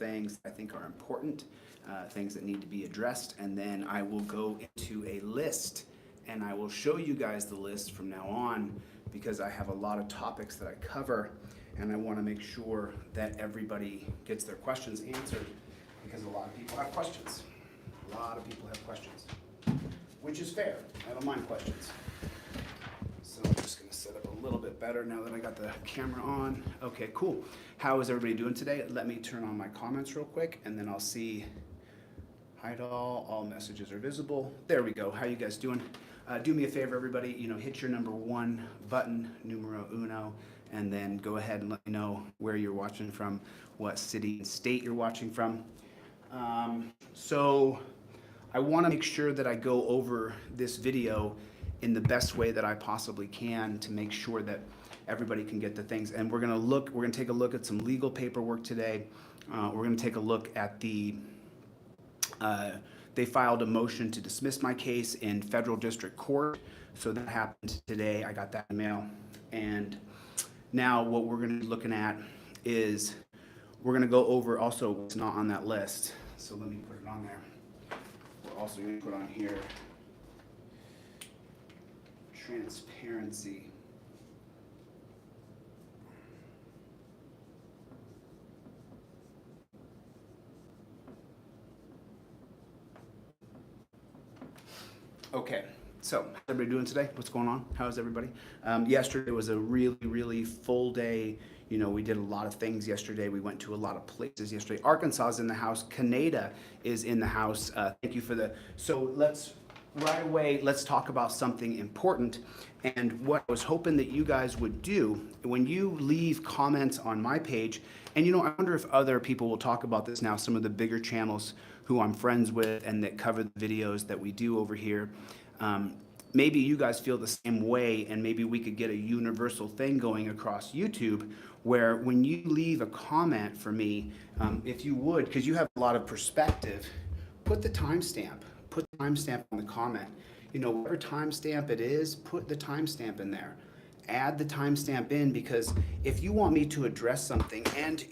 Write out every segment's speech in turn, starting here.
things I think are important, things that need to be addressed, and then I will go into a list, and I will show you guys the list from now on, because I have a lot of topics that I cover, and I want to make sure that everybody gets their questions answered, because a lot of people have questions. A lot of people have questions, which is fair. I don't mind questions. So I'm just going to set up a little bit better now that I got the camera on. Okay, cool. How is everybody doing today? Let me turn on my comments real quick, and then I'll see. Hi to all messages are visible. There we go. How you guys doing? Do me a favor, everybody, hit your number 1 button, numero uno, and then go ahead and let me know where you're watching from, what city and state you're watching from. So I want to make sure that I go over this video in the best way that I possibly can to make sure that everybody can get the things. And we're going to take a look at some legal paperwork today. We're going to take a look at they filed a motion to dismiss my case in federal district court. So that happened today. I got that email. And now what we're going to be looking at is we're going to go over also what's not on that list. So let me put it on there. We're also going to put on here transparency. Okay, so how's everybody doing today? What's going on? How's everybody? Yesterday was a really, really full day. We did a lot of things yesterday. We went to a lot of places yesterday. Arkansas is in the house. Canada is in the house. Thank you for so right away, let's talk about something important. And what I was hoping that you guys would do when you leave comments on my page, and I wonder if other people will talk about this now, some of the bigger channels who I'm friends with and that cover the videos that we do over here. Maybe you guys feel the same way, and maybe we could get a universal thing going across YouTube where when you leave a comment for me, if you would, because you have a lot of perspective, put the timestamp. Put the timestamp on the comment. Whatever timestamp it is, put the timestamp in there. Add the timestamp in, because if you want me to address something, and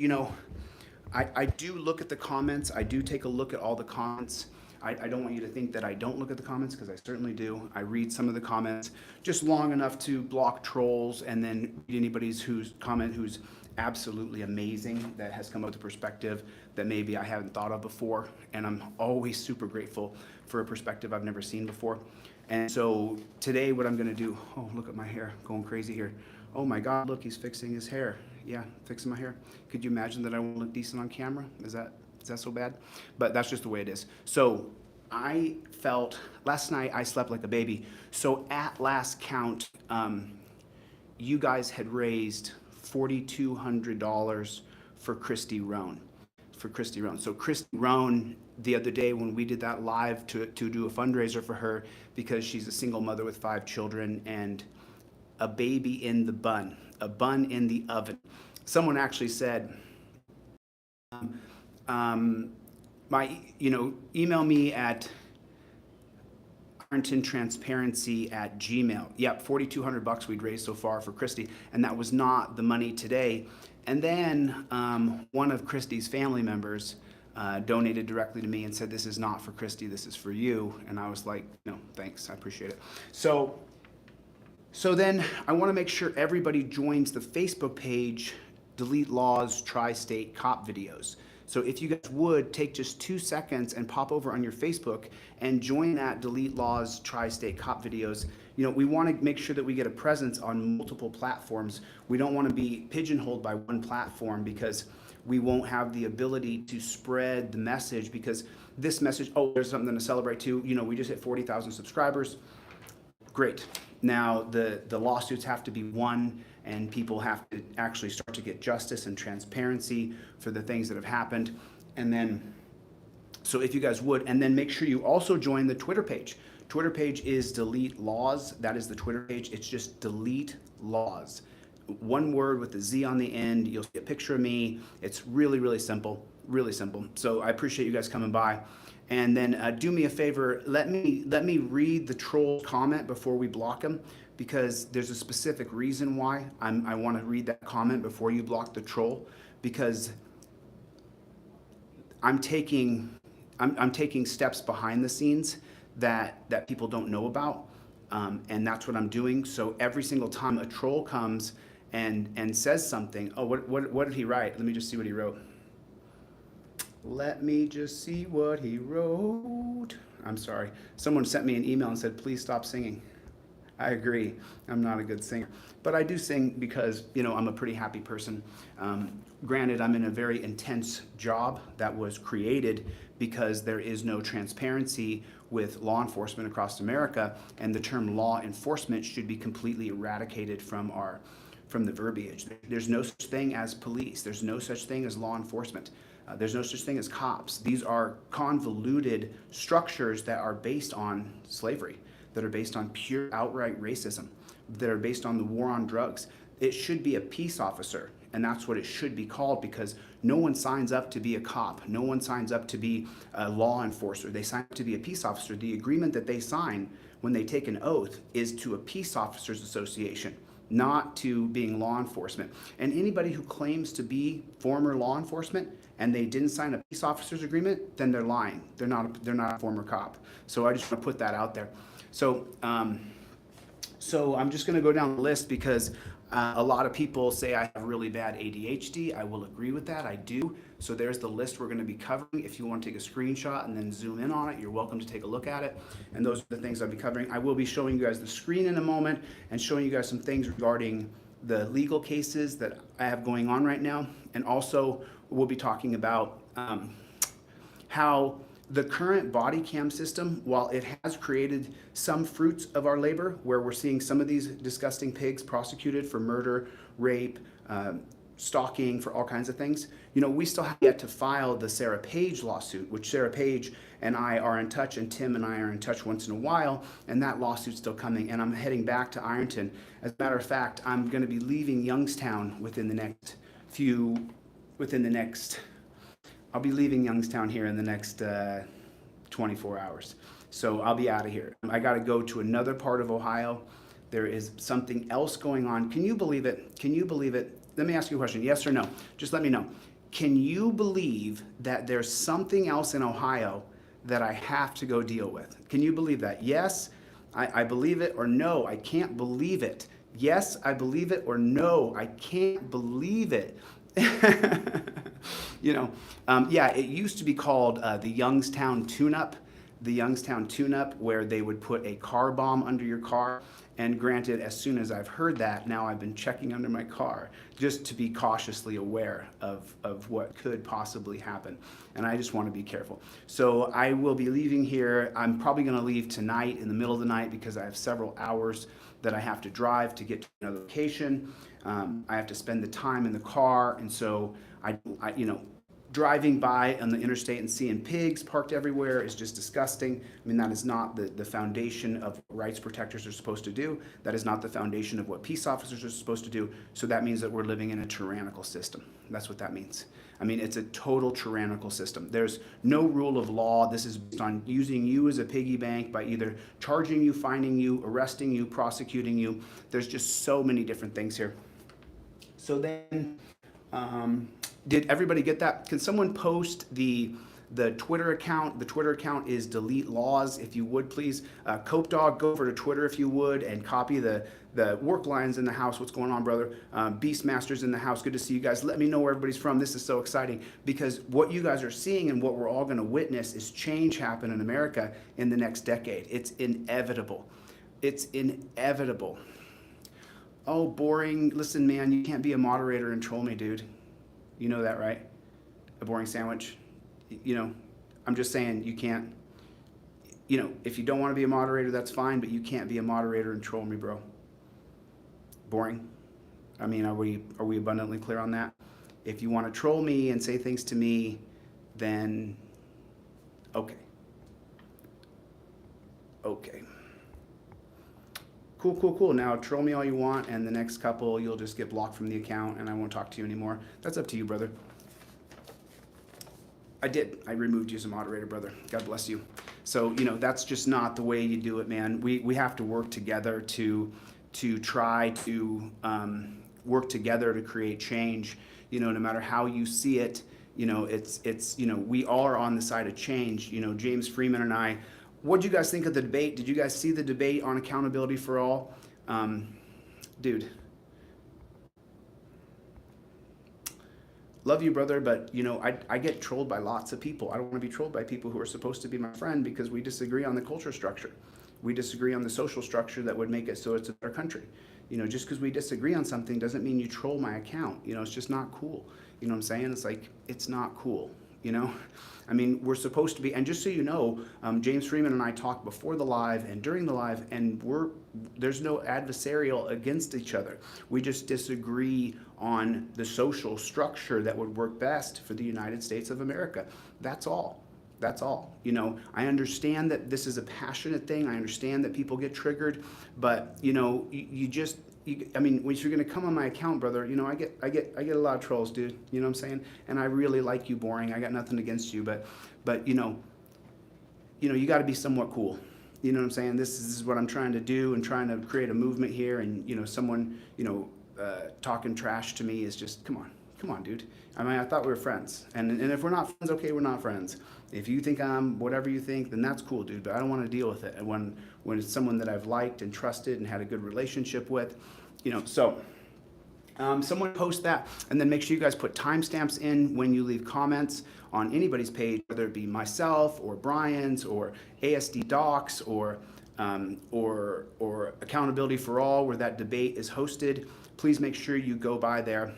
I do look at the comments. I do take a look at all the comments. I don't want you to think that I don't look at the comments, because I certainly do. I read some of the comments just long enough to block trolls, and then read anybody's who's absolutely amazing, that has come up with a perspective that maybe I haven't thought of before. And I'm always super grateful for a perspective I've never seen before. And so today what I'm going to do, oh, look at my hair going crazy here. Oh my God, look, he's fixing his hair. Yeah, fixing my hair. Could you imagine that I won't look decent on camera? Is that so bad? But that's just the way it is. So I felt, last night I slept like a baby. So at last count, you guys had raised $4,200 for Christy Roan. So Christy Roan, the other day when we did that live to do a fundraiser for her, because she's a single mother with 5 children and a baby in the bun, a bun in the oven. Someone actually said, email me at transparency@gmail. Yep, $4,200 we'd raised so far for Christy, and that was not the money today. And then one of Christy's family members donated directly to me and said, "This is not for Christy, this is for you." And I was like, "No, thanks, I appreciate it." So then I want to make sure everybody joins the Facebook page, DeleteLawZ Tri-State Cop Videos. So if you guys would take just 2 seconds and pop over on your Facebook and join that DeleteLawZ Tri-State Cop Videos. We want to make sure that we get a presence on multiple platforms. We don't want to be pigeonholed by one platform, because we won't have the ability to spread the message, because this message, oh, there's something to celebrate too. We just hit 40,000 subscribers. Great. Now the lawsuits have to be won, and people have to actually start to get justice and transparency for the things that have happened. And then, so if you guys would, and then make sure you also join the Twitter page. Twitter page is DeleteLawZ. That is the Twitter page. It's just DeleteLawZ. One word with a Z on the end. You'll see a picture of me. It's really, really simple. Really simple. So I appreciate you guys coming by. And then do me a favor. Let me read the troll comment before we block him, because there's a specific reason why I want to read that comment before you block the troll, because I'm taking steps behind the scenes that people don't know about, and that's what I'm doing. So every single time a troll comes and says something, oh, what did he write? Let me just see what he wrote. Let me just see what he wrote. I'm sorry. Someone sent me an email and said, please stop singing. I agree. I'm not a good singer. But I do sing because, I'm a pretty happy person. Granted, I'm in a very intense job that was created because there is no transparency with law enforcement across America, and the term law enforcement should be completely eradicated from the verbiage. There's no such thing as police. There's no such thing as law enforcement. There's no such thing as cops. These are convoluted structures that are based on slavery, that are based on pure outright racism, that are based on the war on drugs. It should be a peace officer, and that's what it should be called, because no one signs up to be a cop. No one signs up to be a law enforcer. They sign up to be a peace officer. The agreement that they sign when they take an oath is to a peace officers association, not to being law enforcement. And anybody who claims to be former law enforcement and they didn't sign a peace officers agreement, then they're lying. They're not a former cop. So I just want to put that out there. So I'm just going to go down the list because a lot of people say I have really bad ADHD. I will agree with that. I do. So there's the list we're going to be covering. If you want to take a screenshot and then zoom in on it, you're welcome to take a look at it. And those are the things I'll be covering. I will be showing you guys the screen in a moment and showing you guys some things regarding the legal cases that I have going on right now. And also we'll be talking about how the current body cam system, while it has created some fruits of our labor, where we're seeing some of these disgusting pigs prosecuted for murder, rape, stalking, for all kinds of things, we still have yet to file the Sarah Page lawsuit, which Sarah Page and I are in touch, and Tim and I are in touch once in a while, and that lawsuit's still coming, and I'm heading back to Ironton. As a matter of fact, I'm going to be leaving Youngstown I'll be leaving Youngstown here in the next 24 hours. So I'll be out of here. I got to go to another part of Ohio. There is something else going on. Can you believe it? Can you believe it? Let me ask you a question. Yes or no? Just let me know. Can you believe that there's something else in Ohio that I have to go deal with? Can you believe that? Yes, I believe it, or no, I can't believe it. Yes, I believe it, or no, I can't believe it. Yeah, it used to be called the Youngstown tune-up, where they would put a car bomb under your car. And granted, as soon as I've heard that, now I've been checking under my car just to be cautiously aware of what could possibly happen. And I just want to be careful. So I will be leaving here. I'm probably going to leave tonight in the middle of the night because I have several hours that I have to drive to get to another location. I have to spend the time in the car, and so I driving by on the interstate and seeing pigs parked everywhere is just disgusting. I mean, that is not the foundation of what rights protectors are supposed to do. That is not the foundation of what peace officers are supposed to do. So that means that we're living in a tyrannical system. That's what that means. I mean, it's a total tyrannical system. There's no rule of law. This is based on using you as a piggy bank by either charging you, fining you, arresting you, prosecuting you. There's just so many different things here. So then, did everybody get that? Can someone post the Twitter account? The Twitter account is DeleteLawZ, if you would, please. Cope Dog, go over to Twitter if you would, and copy the Work Lions in the house. What's going on, brother? Beastmasters in the house. Good to see you guys. Let me know where everybody's from. This is so exciting because what you guys are seeing and what we're all going to witness is change happen in America in the next decade. It's inevitable. It's inevitable. Oh, boring. Listen, man, you can't be a moderator and troll me, dude. You know that, right? A boring sandwich. I'm just saying you can't, if you don't want to be a moderator, that's fine, but you can't be a moderator and troll me, bro. Boring. I mean, are we abundantly clear on that? If you want to troll me and say things to me, then okay. Okay. Cool. Now troll me all you want, and the next couple you'll just get blocked from the account and I won't talk to you anymore. That's up to you, brother. I did. I removed you as a moderator, brother. God bless you. So, that's just not the way you do it, man. We have to work together to try to work together to create change. No matter how you see it, We all are on the side of change. James Freeman and I, what did you guys think of the debate? Did you guys see the debate on accountability for all? Dude, love you, brother, but I get trolled by lots of people. I don't want to be trolled by people who are supposed to be my friend because we disagree on the culture structure. We disagree on the social structure that would make it so it's a better country. Just because we disagree on something doesn't mean you troll my account. It's just not cool. You know what I'm saying? It's like, it's not cool. We're supposed to be, and just so you know, James Freeman and I talked before the live and during the live, and there's no adversarial against each other. We just disagree on the social structure that would work best for the United States of America. That's all. That's all. I understand that this is a passionate thing. I understand that people get triggered, but if you're gonna come on my account, brother, I get a lot of trolls, dude. You know what I'm saying? And I really like you, Boring. I got nothing against you, but you got to be somewhat cool. You know what I'm saying? This is what I'm trying to do and trying to create a movement here. And someone talking trash to me is just come on, dude. I thought we were friends, and if we're not friends, okay, we're not friends. If you think I'm whatever you think, then that's cool, dude. But I don't want to deal with it. And when it's someone that I've liked and trusted and had a good relationship with, So someone post that, and then make sure you guys put timestamps in when you leave comments on anybody's page, whether it be myself or Brian's or ASD Docs or Accountability for All, where that debate is hosted. Please make sure you go by there.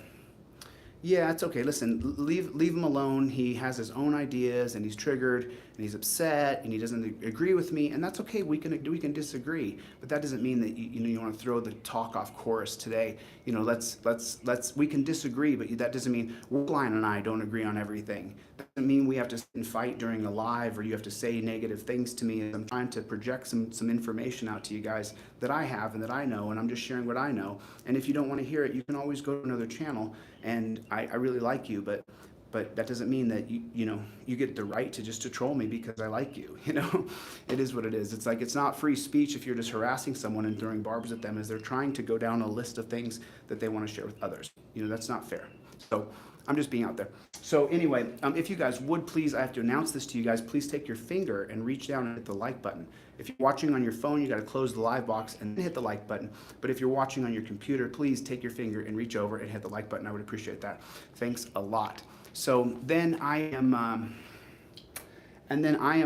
Yeah, it's okay. Listen, leave him alone. He has his own ideas, and he's triggered, and he's upset, and he doesn't agree with me, and that's okay. We can disagree, but that doesn't mean that you want to throw the talk off course today. We can disagree, but that doesn't mean Lion and I don't agree on everything. That doesn't mean we have to sit and fight during a live, or you have to say negative things to me. I'm trying to project some information out to you guys that I have and that I know, and I'm just sharing what I know. And if you don't want to hear it, you can always go to another channel. And I really like you, but that doesn't mean that you get the right to troll me because I like you. It is what it is. It's like, it's not free speech if you're just harassing someone and throwing barbs at them as they're trying to go down a list of things that they want to share with others. That's not fair. So I'm just being out there. So anyway, if you guys would please, I have to announce this to you guys, please take your finger and reach down and hit the like button. If you're watching on your phone, you got to close the live box and hit the like button. But if you're watching on your computer, please take your finger and reach over and hit the like button. I would appreciate that. Thanks a lot. So then I am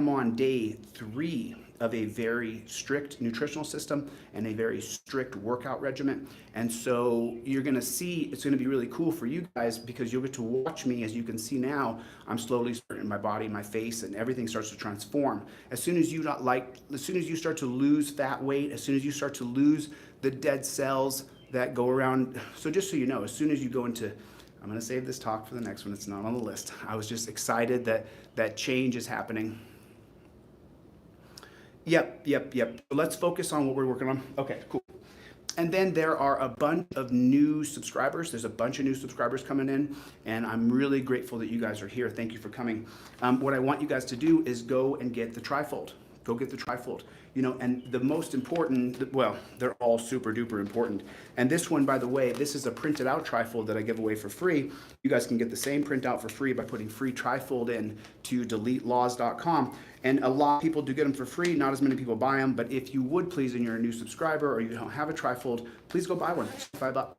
on day 3 of a very strict nutritional system and a very strict workout regimen. And so you're gonna see, it's gonna be really cool for you guys because you'll get to watch me. As you can see now, I'm slowly starting my body, my face, and everything starts to transform. As soon as you start to lose fat weight, as soon as you start to lose the dead cells that go around. So just so you know, as soon as you go into, I'm gonna save this talk for the next one, it's not on the list. I was just excited that change is happening. Yep. Let's focus on what we're working on. Okay, cool. And then there are a bunch of new subscribers. There's a bunch of new subscribers coming in, and I'm really grateful that you guys are here. Thank you for coming. What I want you guys to do is go and get the trifold. Go get the trifold. And the most important, well, they're all super duper important. And this one, by the way, this is a printed out trifold that I give away for free. You guys can get the same printout for free by putting free trifold in to DeleteLawZ.com. And a lot of people do get them for free. Not as many people buy them, but if you would please, and you're a new subscriber or you don't have a trifold, please go buy one. It's $5.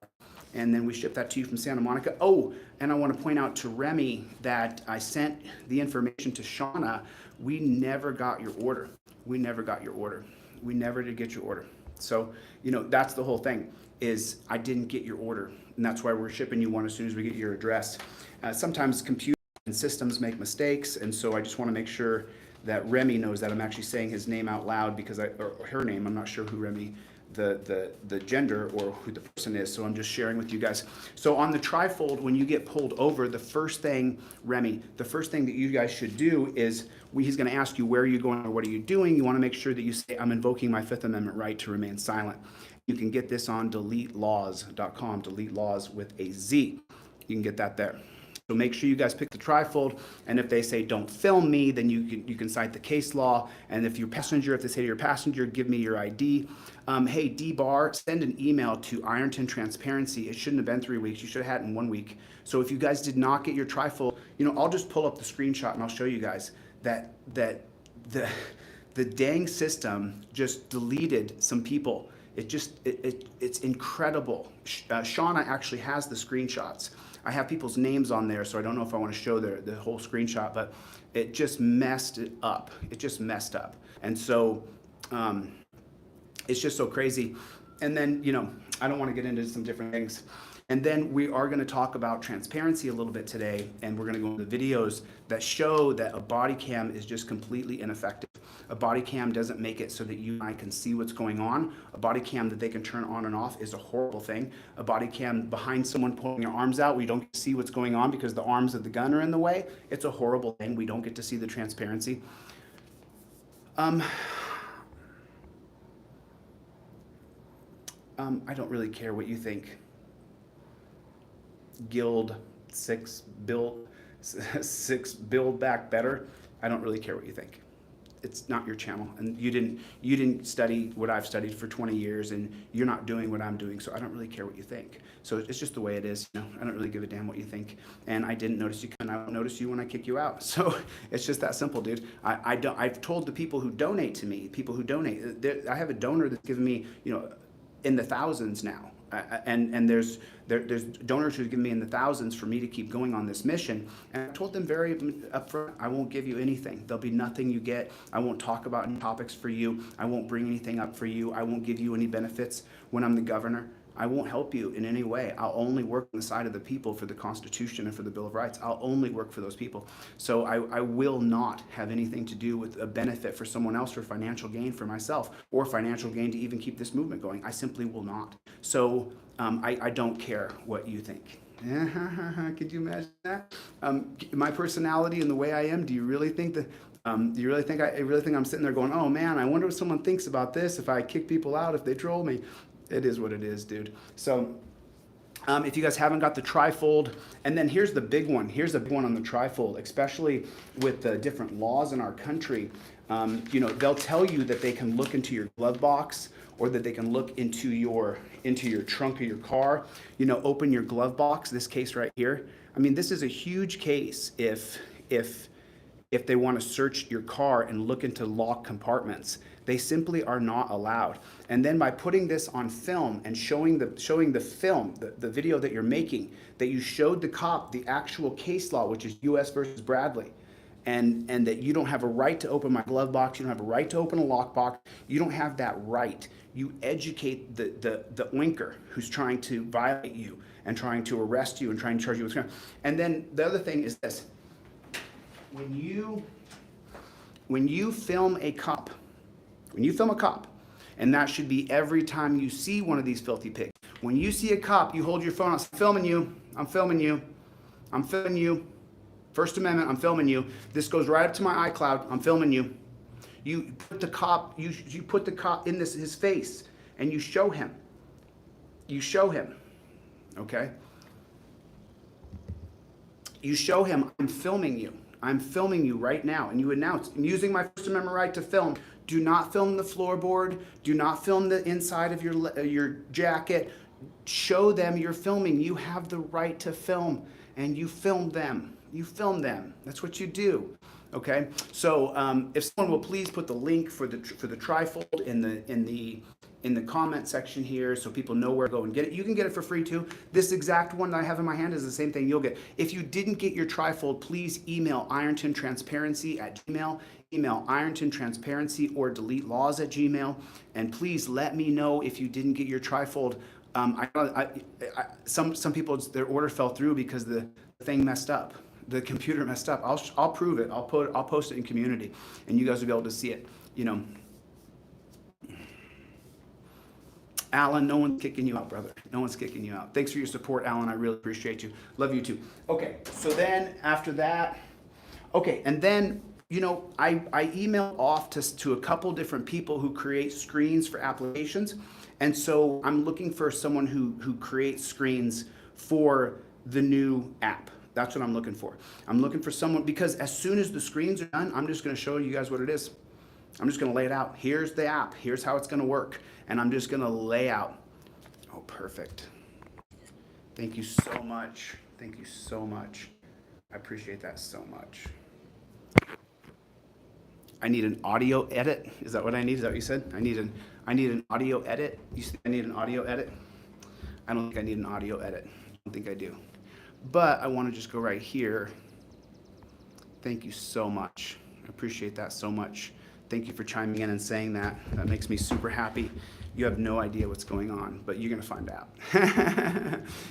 And then we ship that to you from Santa Monica. Oh, and I want to point out to Remy that I sent the information to Shauna. We never got your order. We never got your order. We never did get your order. So, that's the whole thing, is I didn't get your order. And that's why we're shipping you one as soon as we get your address. Sometimes computers and systems make mistakes. And so I just want to make sure that Remy knows that I'm actually saying his name out loud or her name. I'm not sure who Remy, the gender or who the person is. So I'm just sharing with you guys. So on the trifold, when you get pulled over, the first thing, Remy, the first thing that you guys should do is he's going to ask you, where are you going or what are you doing? You want to make sure that you say, I'm invoking my Fifth Amendment right to remain silent. You can get this on DeleteLawZ.com, DeleteLawZ with a Z. You can get that there. So make sure you guys pick the trifold, and if they say don't film me, then you can cite the case law. And if they say to your passenger, give me your ID. Hey, D-Bar, send an email to Ironton Transparency. It shouldn't have been 3 weeks. You should have had it in 1 week. So if you guys did not get your trifold, I'll just pull up the screenshot and I'll show you guys that the dang system just deleted some people. It's incredible. Shauna actually has the screenshots. I have people's names on there, so I don't know if I want to show the whole screenshot, but it just messed it up. It just messed up. And so it's just so crazy. And then, I don't want to get into some different things. And then we are going to talk about transparency a little bit today, and we're going to go into videos that show that a body cam is just completely ineffective. A body cam doesn't make it so that you and I can see what's going on. A body cam that they can turn on and off is a horrible thing. A body cam behind someone pulling your arms out, we don't get to see what's going on because the arms of the gun are in the way. It's a horrible thing. We don't get to see the transparency. I don't really care what you think. Guild 6 build back better. I don't really care what you think. It's not your channel, and you didn't study what I've studied for 20 years, and you're not doing what I'm doing, so I don't really care what you think. So it's just the way it is. I don't really give a damn what you think, and I didn't notice you, and I won't notice you when I kick you out. So it's just that simple, dude. I've told the people who donate to me, I have a donor that's given me, in the thousands now. And there's donors who've given me in the thousands for me to keep going on this mission. And I told them very upfront, I won't give you anything. There'll be nothing you get. I won't talk about any topics for you. I won't bring anything up for you. I won't give you any benefits when I'm the governor. I won't help you in any way. I'll only work on the side of the people for the Constitution and for the Bill of Rights. I'll only work for those people. So I will not have anything to do with a benefit for someone else for financial gain for myself or financial gain to even keep this movement going. I simply will not. So I don't care what you think. Could you imagine that? My personality and the way I am, do you really think that I'm sitting there going, oh man, I wonder what someone thinks about this if I kick people out, if they troll me? It is what it is, dude. So if you guys haven't got the trifold, and then here's the big one. Here's the big one on the trifold, especially with the different laws in our country. They'll tell you that they can look into your glove box, or that they can look into your trunk of your car. Open your glove box. This case right here. I mean, this is a huge case if they want to search your car and look into locked compartments. They simply are not allowed. And then by putting this on film and showing the film, the video that you're making, that you showed the cop the actual case law, which is U.S. versus Bradley, and that you don't have a right to open my glove box, you don't have a right to open a lockbox, you don't have that right. You educate the oinker who's trying to violate you and trying to arrest you and trying to charge you with crime. And then the other thing is this. When you film a cop, and that should be every time you see one of these filthy pigs. When you see a cop, you hold your phone out, I'm filming you. First Amendment, I'm filming you. This goes right up to my iCloud, I'm filming you. You put the cop in his face, and you show him. Okay? You show him, I'm filming you right now, and you announce, I'm using my First Amendment right to film. Do not film the floorboard. Do not film the inside of your jacket. Show them you're filming. You have the right to film, and you film them. That's what you do. Okay. So if someone will please put the link for the trifold in the comment section here, so people know where to go and get it. You can get it for free too. This exact one that I have in my hand is the same thing you'll get. If you didn't get your trifold, please email irontontransparency@gmail. Email irontontransparency or DeleteLawZ@gmail. And please let me know if you didn't get your trifold. Some people, their order fell through because the thing messed up. The computer messed up. I'll prove it. I'll post it in community, and you guys will be able to see it. Alan, no one's kicking you out, brother. No one's kicking you out. Thanks for your support, Alan. I really appreciate you. Love you too. Okay, so then after that, and then I emailed off to a couple different people who create screens for applications, and so I'm looking for someone who creates screens for the new app. That's what I'm looking for. I'm looking for someone, because as soon as the screens are done, I'm just going to show you guys what it is. I'm just going to lay it out. Here's the app. Here's how it's going to work. And I'm just going to lay out. Oh, perfect. Thank you so much. Thank you so much. I appreciate that so much. I need an audio edit. Is that what I need? Is that what you said? I need an audio edit. You said I need an audio edit? I don't think I need an audio edit. I don't think I do. But I want to just go right here. Thank you so much. I appreciate that so much. Thank you for chiming in and saying that. That makes me super happy. You have no idea what's going on, but you're going to find out.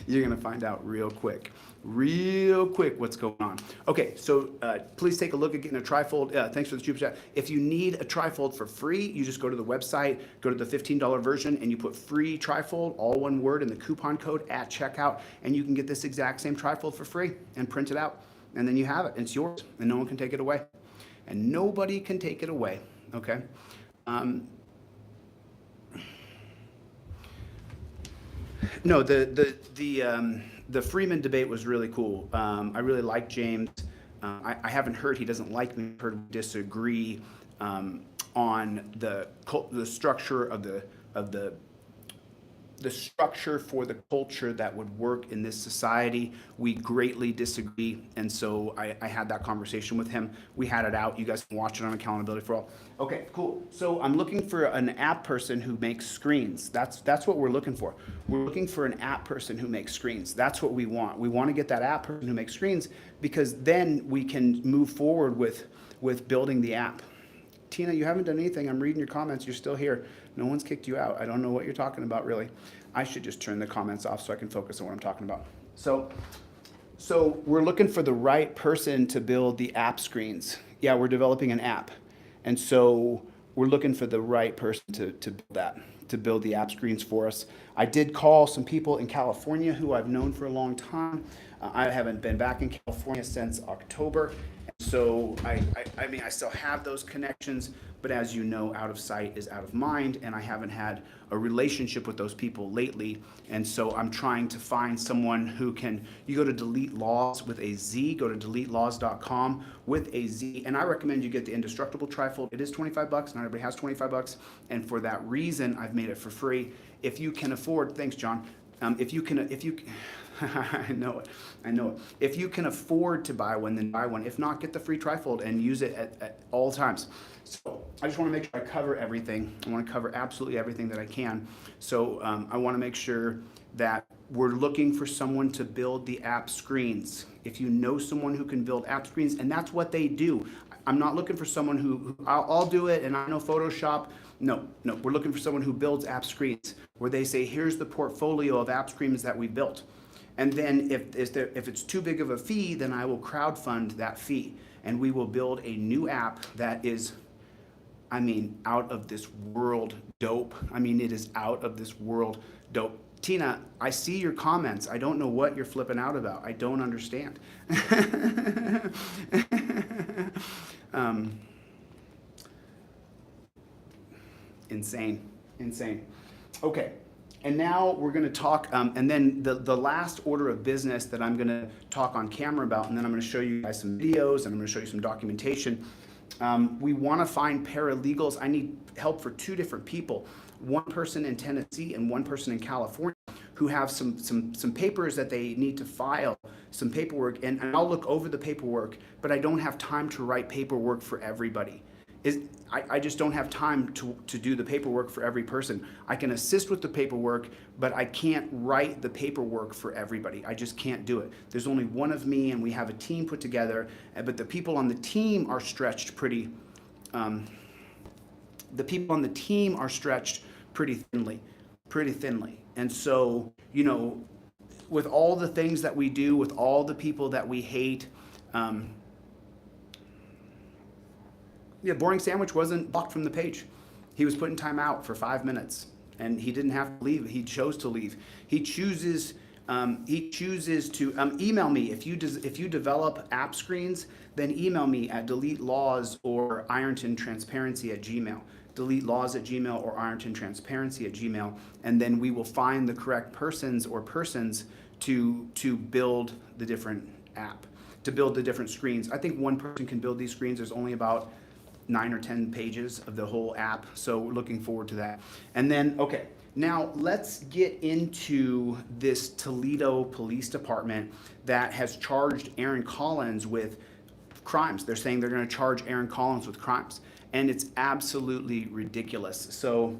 You're going to find out real quick what's going on. Okay, so please take a look at getting a trifold. Thanks for the super chat. If you need a trifold for free, you just go to the website, go to the $15 version, and you put free trifold, all one word, in the coupon code at checkout, and you can get this exact same trifold for free and print it out. And then you have it. It's yours, and no one can take it away. And nobody can take it away, okay? No, the Freeman debate was really cool. I really like James. I haven't heard he doesn't like me. I've heard we disagree on the structure of the structure for the culture that would work in this society. We greatly disagree, and so I had that conversation with him. We had it out. You guys can watch it on Accountability for All. Okay, cool. So I'm looking for an app person who makes screens. That's what we're looking for. We're looking for an app person who makes screens. That's what we want. We want to get that app person who makes screens, because then we can move forward with building the app. Tina, you haven't done anything. I'm reading your comments. You're still here. No one's kicked you out. I don't know what you're talking about, really. I should just turn the comments off so I can focus on what I'm talking about. So we're looking for the right person to build the app screens. Yeah, we're developing an app. And so we're looking for the right person to build the app screens for us. I did call some people in California who I've known for a long time. I haven't been back in California since October. So I mean, I still have those connections, but as you know, out of sight is out of mind, and I haven't had a relationship with those people lately. And so I'm trying to find someone who can, you go to DeleteLawZ with a Z, go to DeleteLawZ.com with a Z, and I recommend you get the indestructible trifold. It is $25, not everybody has $25, and for that reason, I've made it for free. If you can afford, thanks, John. If you I know it. If you can afford to buy one, then buy one. If not, get the free trifold and use it at all times. So I just want to make sure I cover everything. I want to cover absolutely everything that I can. So I want to make sure that we're looking for someone to build the app screens. If you know someone who can build app screens, and that's what they do. I'm not looking for someone who I'll do it and I know Photoshop. No, we're looking for someone who builds app screens, where they say, here's the portfolio of app screens that we built. And then if it's too big of a fee, then I will crowdfund that fee. And we will build a new app that is, I mean, out of this world dope. I mean, it is out of this world dope. Tina, I see your comments. I don't know what you're flipping out about. I don't understand. Insane. Okay. And now we're going to talk, and then the last order of business that I'm going to talk on camera about, and then I'm going to show you guys some videos, and I'm going to show you some documentation. We want to find paralegals. I need help for two different people, one person in Tennessee and one person in California, who have some papers that they need to file, some paperwork, and I'll look over the paperwork, but I don't have time to write paperwork for everybody. I just don't have time to do the paperwork for every person. I can assist with the paperwork, but I can't write the paperwork for everybody. I just can't do it. There's only one of me, and we have a team put together, but the people on the team are stretched pretty thinly. And so, you know, with all the things that we do, with all the people that we hate, Boring Sandwich wasn't blocked from the page. He was put in timeout for 5 minutes, and he didn't have to leave. He chose to leave. He chooses to email me. If you develop app screens, then email me at DeleteLawZ or IrontonTransparency@gmail. DeleteLawZ@gmail or IrontonTransparency@gmail, and then we will find the correct persons to build the different app to build the different screens. I think one person can build these screens. There's only about 9 or 10 pages of the whole app, so we're looking forward to that. And then, okay, now let's get into this Toledo Police Department that has charged Aaron Collins with crimes. They're saying they're going to charge Aaron Collins with crimes, and it's absolutely ridiculous. So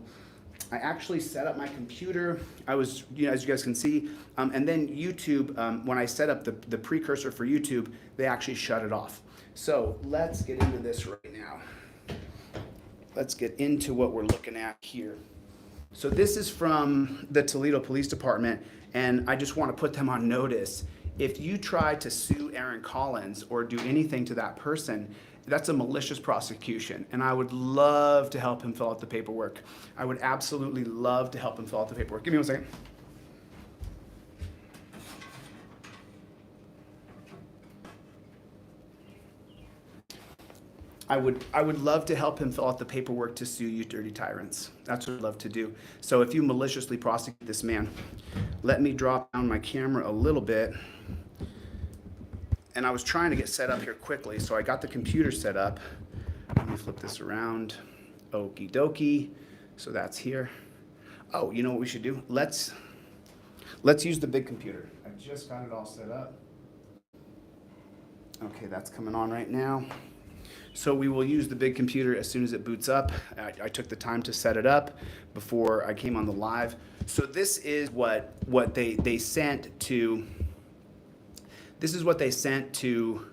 I actually set up my computer. I was, as you guys can see, and then YouTube, when I set up the precursor for YouTube, they actually shut it off. So let's get into this right now. Let's get into what we're looking at here. So this is from the Toledo Police Department, and I just want to put them on notice. If you try to sue Aaron Collins or do anything to that person, that's a malicious prosecution, and I would love to help him fill out the paperwork. I would absolutely love to help him fill out the paperwork. Give me 1 second. I would love to help him fill out the paperwork to sue you dirty tyrants. That's what I'd love to do. So if you maliciously prosecute this man, let me drop down my camera a little bit. And I was trying to get set up here quickly, so I got the computer set up. Let me flip this around. Okie dokie. So that's here. Oh, you know what we should do? Let's use the big computer. I just got it all set up. Okay, that's coming on right now. So we will use the big computer as soon as it boots up. I took the time to set it up before I came on the live. So this is what they sent to. This is what they sent to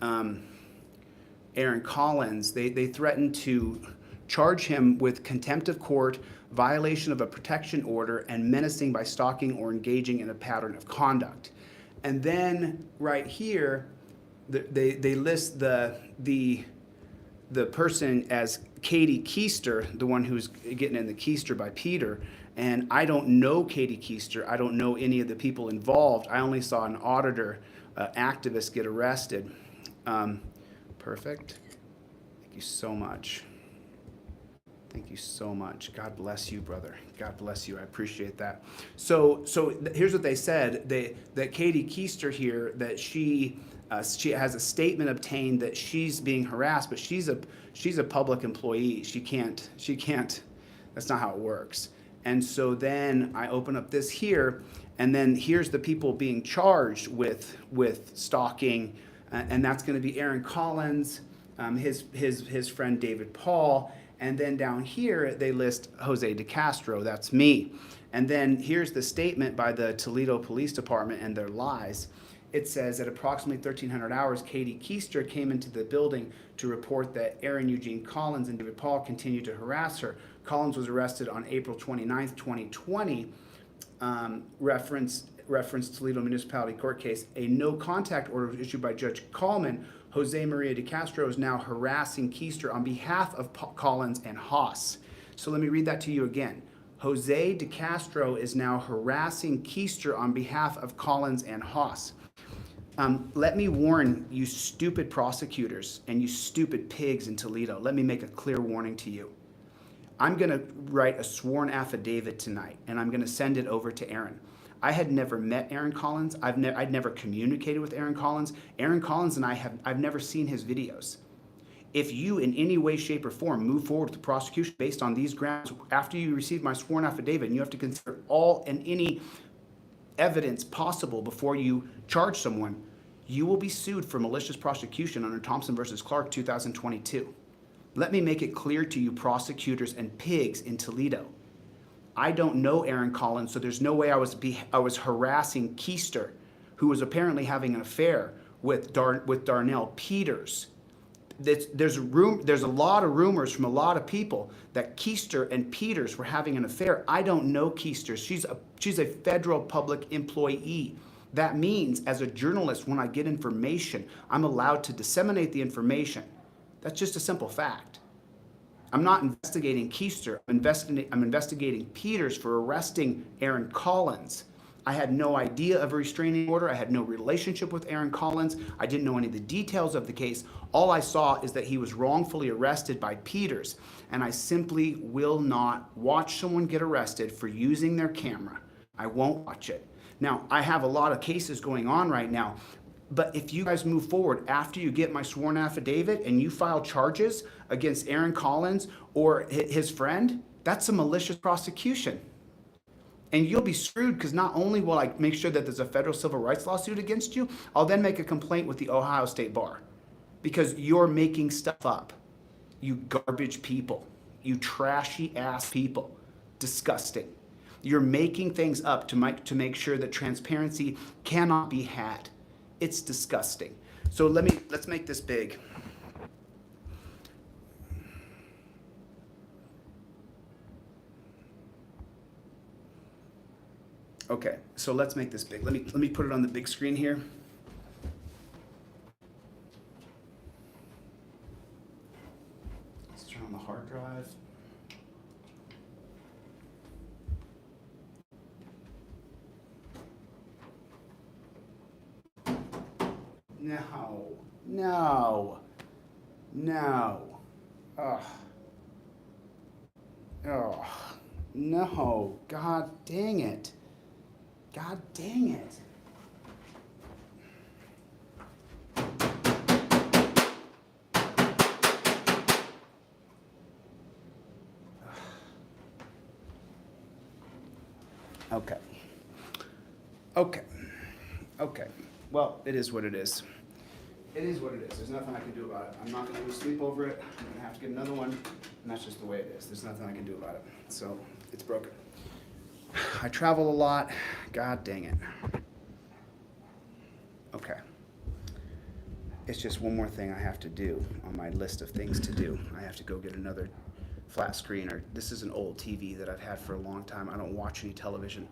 Aaron Collins. They threatened to charge him with contempt of court, violation of a protection order, and menacing by stalking or engaging in a pattern of conduct. And then right here, they list the person as Katie Keister, the one who's getting in the keister by Peter. And I don't know Katie Keister. I don't know any of the people involved. I only saw an auditor activist get arrested. Perfect. Thank you so much. Thank you so much. God bless you, brother. God bless you. I appreciate that. So here's what they said. That Katie Keister here, that she has a statement obtained that she's being harassed, but she's a public employee. She can't. That's not how it works. And so then I open up this here, and then here's the people being charged with stalking, and that's going to be Aaron Collins, his friend David Paul, and then down here they list Jose DeCastro. That's me. And then here's the statement by the Toledo Police Department and their lies. It says at approximately 1300 hours, Katie Keister came into the building to report that Aaron Eugene Collins and David Paul continued to harass her. Collins was arrested on April 29th, 2020. Reference Toledo Municipality Court case. A no contact order was issued by Judge Coleman. Jose Maria DeCastro is now harassing Keister on behalf of Collins and Haas. So let me read that to you again. Jose DeCastro is now harassing Keister on behalf of Collins and Haas. Let me warn you stupid prosecutors and you stupid pigs in Toledo. Let me make a clear warning to you. I'm going to write a sworn affidavit tonight, and I'm going to send it over to Aaron. I had never met Aaron Collins. I'd never communicated with Aaron Collins. Aaron Collins and I've never seen his videos. If you in any way, shape, or form move forward with the prosecution based on these grounds, after you receive my sworn affidavit, and you have to consider all and any evidence possible before you charge someone, you will be sued for malicious prosecution under Thompson versus Clark 2022. Let me make it clear to you prosecutors and pigs in Toledo. I don't know Aaron Collins, so there's no way I was harassing Keister, who was apparently having an affair with Darnell Peters. There's a lot of rumors from a lot of people that Keister and Peters were having an affair. I don't know Keister. She's a federal public employee. That means as a journalist, when I get information, I'm allowed to disseminate the information. That's just a simple fact. I'm not investigating Keister. I'm investigating Peters for arresting Aaron Collins. I had no idea of a restraining order. I had no relationship with Aaron Collins. I didn't know any of the details of the case. All I saw is that he was wrongfully arrested by Peters, and I simply will not watch someone get arrested for using their camera. I won't watch it. Now, I have a lot of cases going on right now. But if you guys move forward after you get my sworn affidavit and you file charges against Aaron Collins or his friend, that's a malicious prosecution. And you'll be screwed, because not only will I make sure that there's a federal civil rights lawsuit against you, I'll then make a complaint with the Ohio State Bar, because you're making stuff up. You garbage people. You trashy ass people. Disgusting. You're making things up to make sure that transparency cannot be had. It's disgusting. So let's make this big. Okay, so let's make this big. Let me put it on the big screen here. Let's turn on the hard drive. No. No. God dang it. God dang it. Okay. Well, it is what it is. It is what it is. There's nothing I can do about it. I'm not going to lose sleep over it. I'm going to have to get another one, and that's just the way it is. There's nothing I can do about it. So it's broken. I travel a lot. God dang it. Okay. It's just one more thing I have to do on my list of things to do. I have to go get another flat screen, or this is an old TV that I've had for a long time. I don't watch any television.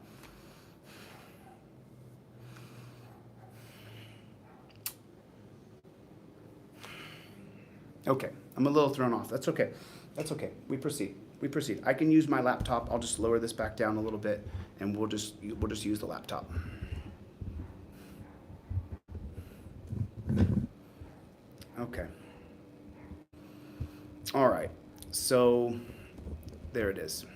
Okay, I'm a little thrown off. That's okay. That's okay. We proceed. I can use my laptop. I'll just lower this back down a little bit, and we'll just use the laptop. Okay. All right. So there it is.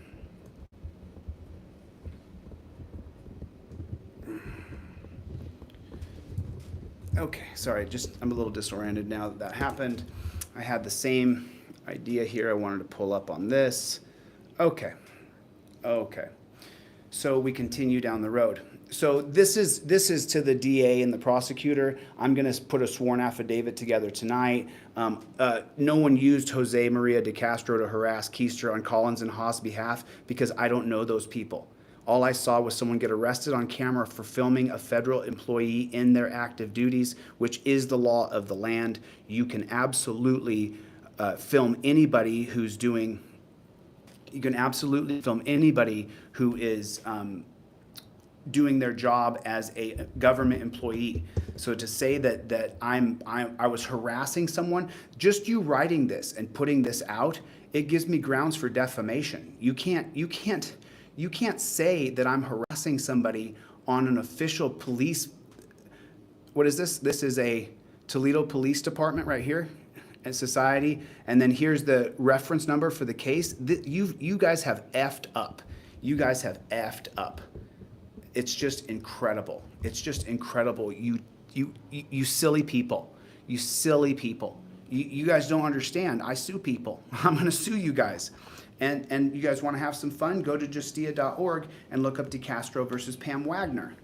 Okay, sorry, I'm a little disoriented now that happened. I had the same idea here I wanted to pull up on this. Okay. So we continue down the road. So this is to the DA and the prosecutor. I'm going to put a sworn affidavit together tonight. No one used Jose Maria DeCastro to harass Keister on Collins and Haas' behalf, because I don't know those people. All I saw was someone get arrested on camera for filming a federal employee in their active duties, which is the law of the land. You can absolutely film anybody who's doing. You can absolutely film anybody who is doing their job as a government employee. So to say that I was harassing someone, just you writing this and putting this out, it gives me grounds for defamation. You can't say that I'm harassing somebody on an official police. What is this? This is a Toledo Police Department right here, and society. And then here's the reference number for the case. You guys have effed up. You guys have effed up. It's just incredible. It's just incredible. You silly people. You silly people. You guys don't understand. I sue people. I'm going to sue you guys. And you guys want to have some fun? Go to justia.org and look up DeCastro versus Pam Wagner.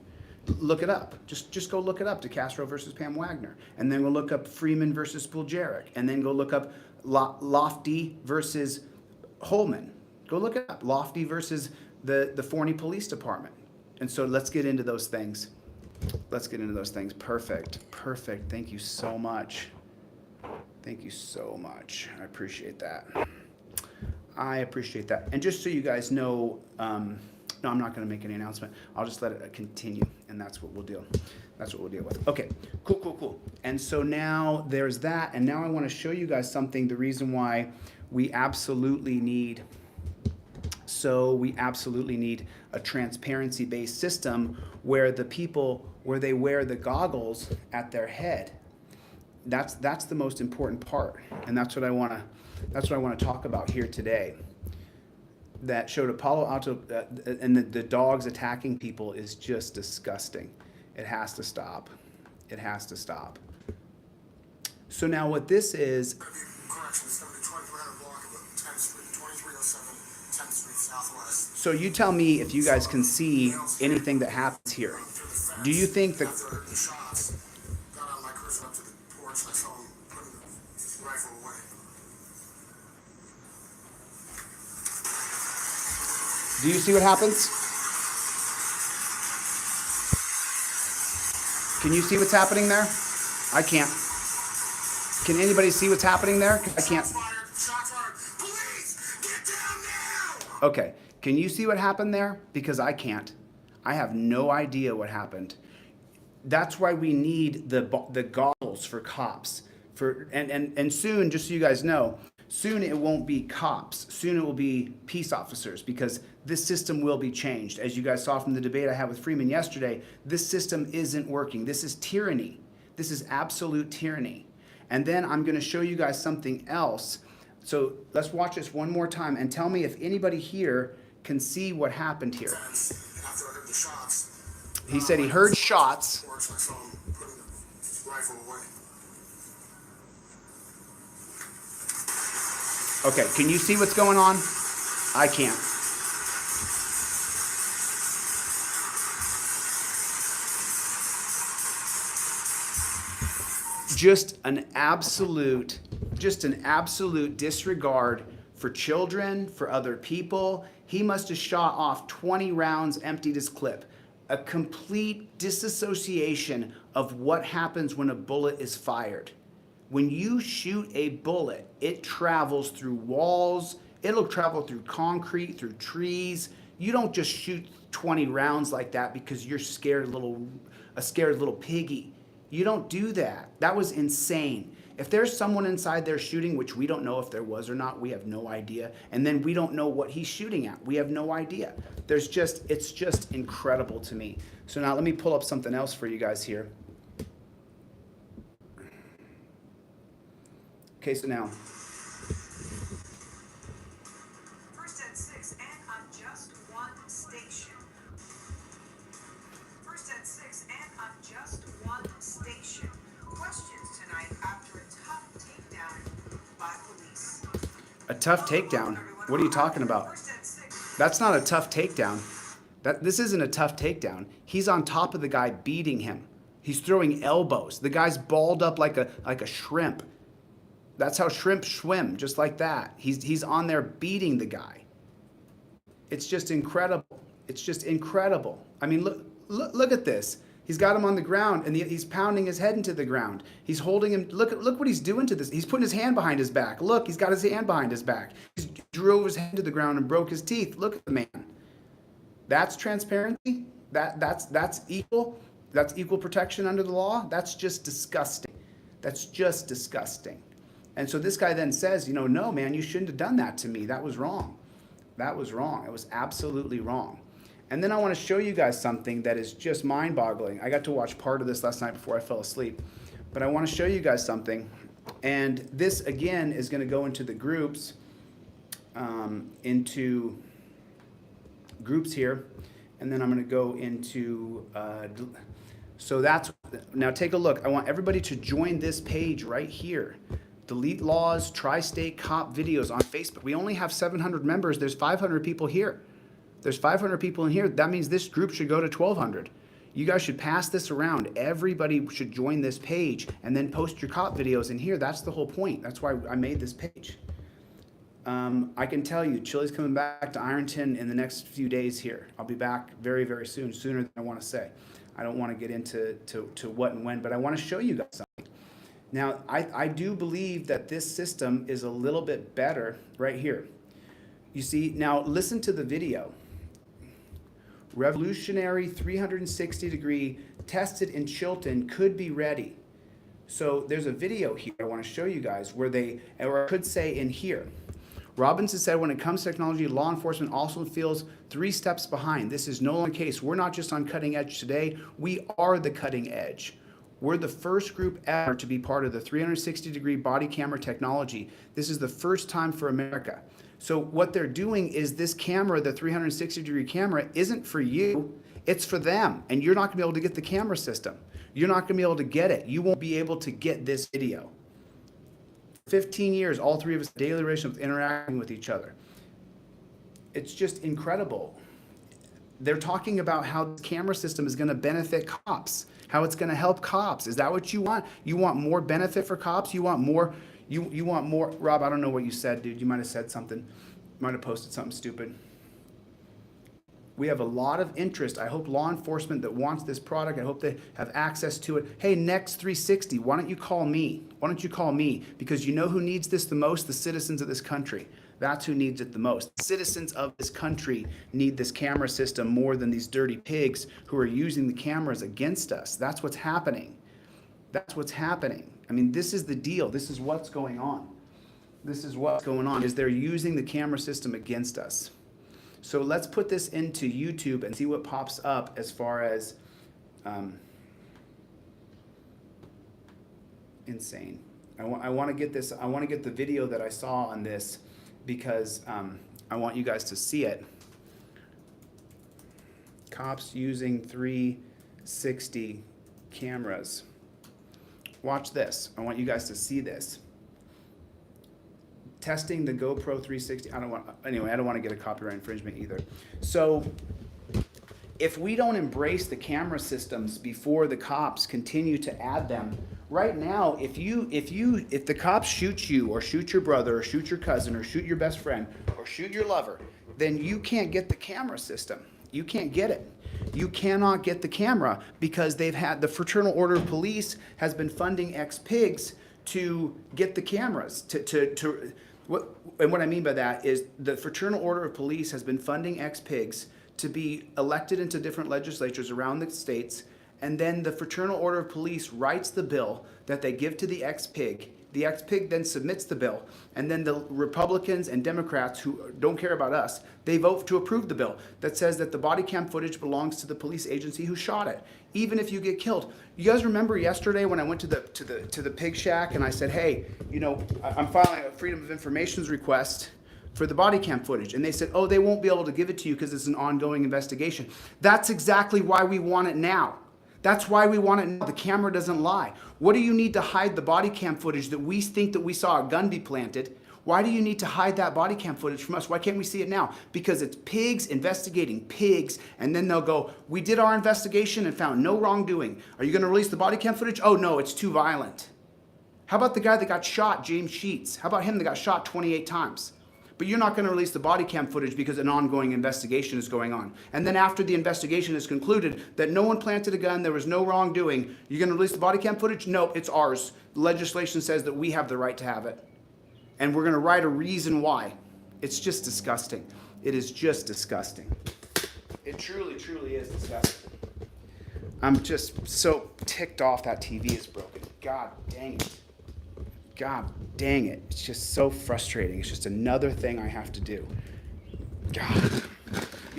Look it up. Just go look it up, DeCastro versus Pam Wagner. And then we'll look up Freeman versus Spuljarek. And then go look up Lofty versus Holman. Go look it up. Lofty versus the Forney Police Department. And so let's get into those things. Perfect. Thank you so much. I appreciate that. And just so you guys know, no, I'm not going to make any announcement. I'll just let it continue, and that's what we'll do. With. Okay, cool. And so now there's that, and now I want to show you guys something, the reason why we absolutely need a transparency-based system where they wear the goggles at their head. That's the most important part, and that's what I want to talk about here today. That showed Apollo Alto and the dogs attacking people is just disgusting. It has to stop. It has to stop. So now what this is... Correction, it's going to be 2300 block of 10th Street, 2307 10th Street Southwest. So you tell me if you guys can see anything that happens here. Do you think that... After the shots, got on my cruiser up to the porch and I saw him putting the rifle away. Do you see what happens? Can you see what's happening there? I can't. Can anybody see what's happening there? I can't. Shots fired. Police, get down now! Okay. Can you see what happened there? Because I can't. I have no idea what happened. That's why we need the goggles for cops. And soon, just so you guys know, soon it won't be cops. Soon it will be peace officers, because this system will be changed. As you guys saw from the debate I had with Freeman yesterday, this system isn't working. This is tyranny. This is absolute tyranny. And then I'm going to show you guys something else. So let's watch this one more time and tell me if anybody here can see what happened here. After I heard the shots, He said he heard shots. I saw him putting the rifle away. Okay, can you see what's going on? I can't. Just an absolute disregard for children, for other people. He must have shot off 20 rounds, emptied his clip. A complete disassociation of what happens when a bullet is fired. When you shoot a bullet, it travels through walls, it'll travel through concrete, through trees. You don't just shoot 20 rounds like that because you're a scared little piggy. You don't do that. That was insane. If there's someone inside there shooting, which we don't know if there was or not, we have no idea. And then we don't know what he's shooting at. We have no idea. It's just incredible to me. So now let me pull up something else for you guys here. Okay, so now. First at 6 and on just one station. First at 6 and on just one station. Questions tonight after a tough takedown by police. A tough takedown? What are you talking about? That's not a tough takedown. This isn't a tough takedown. He's on top of the guy beating him. He's throwing elbows. The guy's balled up like a shrimp. That's how shrimp swim, just like that. He's on there beating the guy. It's just incredible. It's just incredible. I mean, look at this. He's got him on the ground, and he's pounding his head into the ground. He's holding him. Look what he's doing to this. He's putting his hand behind his back. Look, he's got his hand behind his back. He drove his head to the ground and broke his teeth. Look at the man. That's transparency. That's equal. That's equal protection under the law. That's just disgusting. That's just disgusting. And so this guy then says, no, man, you shouldn't have done that to me. That was wrong. That was wrong. It was absolutely wrong. And then I want to show you guys something that is just mind-boggling. I got to watch part of this last night before I fell asleep. But I want to show you guys something. And this, again, is going to go into the groups, into groups here. And then I'm going to go into, so that's, now take a look. I want everybody to join this page right here. DeleteLawZ Tri-State Cop videos on Facebook. We only have 700 members. There's 500 people here. There's 500 people in here. That means this group should go to 1,200. You guys should pass this around. Everybody should join this page and then post your cop videos in here. That's the whole point. That's why I made this page. I can tell you, Chille's coming back to Ironton in the next few days here. I'll be back very, very soon, sooner than I want to say. I don't want to get into what and when, but I want to show you guys something. Now, I do believe that this system is a little bit better right here. You see, now listen to the video. Revolutionary 360-degree tested in Chilton could be ready. So there's a video here I want to show you guys where or I could say in here. Robinson said when it comes to technology, law enforcement also feels 3 steps behind. This is no longer the case. We're not just on cutting edge today. We are the cutting edge. We're the first group ever to be part of the 360-degree body camera technology. This is the first time for America. So what they're doing is this camera, the 360-degree camera, isn't for you. It's for them. And you're not going to be able to get the camera system. You're not going to be able to get it. You won't be able to get this video. 15 years, all three of us daily relationships interacting with each other. It's just incredible. They're talking about how the camera system is going to benefit cops, how it's going to help cops. Is that what you want? You want more benefit for cops? You want more, you want more, Rob, I don't know what you said, dude. You might have said something. You might have posted something stupid. We have a lot of interest. I hope law enforcement that wants this product, I hope they have access to it. Hey, Next 360, why don't you call me? Why don't you call me? Because you know who needs this the most? The citizens of this country. That's who needs it the most. Citizens of this country need this camera system more than these dirty pigs who are using the cameras against us. That's what's happening. That's what's happening. I mean, this is the deal. This is what's going on. This is what's going on, is they're using the camera system against us. So let's put this into YouTube and see what pops up as far as insane. I want to get this. I want to get the video that I saw on this because I want you guys to see it. Cops using 360 cameras. Watch this. I want you guys to see this. Testing the GoPro 360. I don't want to get a copyright infringement either. So if we don't embrace the camera systems before the cops continue to add them, right now, if the cops shoot you or shoot your brother or shoot your cousin or shoot your best friend or shoot your lover, then you can't get the camera system. You can't get it. You cannot get the camera because the Fraternal Order of Police has been funding ex-pigs to get the cameras. And what I mean by that is the Fraternal Order of Police has been funding ex-pigs to be elected into different legislatures around the states, and then the Fraternal Order of Police writes the bill that they give to the ex-pig. The ex-pig then submits the bill, and then the Republicans and Democrats who don't care about us, they vote to approve the bill that says that the body cam footage belongs to the police agency who shot it, even if you get killed. You guys remember yesterday when I went to the pig shack and I said, hey, I'm filing a Freedom of Information request for the body cam footage, and they said, oh, they won't be able to give it to you because it's an ongoing investigation. That's exactly why we want it now. That's why we want it now. The camera doesn't lie. What do you need to hide the body cam footage that we think that we saw a gun be planted? Why do you need to hide that body cam footage from us? Why can't we see it now? Because it's pigs investigating pigs, and then they'll go, we did our investigation and found no wrongdoing. Are you going to release the body cam footage? Oh, no, it's too violent. How about the guy that got shot, James Sheets? How about him that got shot 28 times? But you're not going to release the body cam footage because an ongoing investigation is going on. And then after the investigation is concluded that no one planted a gun, there was no wrongdoing, you're going to release the body cam footage? No, it's ours. The legislation says that we have the right to have it. And we're going to write a reason why. It's just disgusting. It is just disgusting. It truly, truly is disgusting. I'm just so ticked off that TV is broken. God dang it. God dang it. It's just so frustrating. It's just another thing I have to do. God.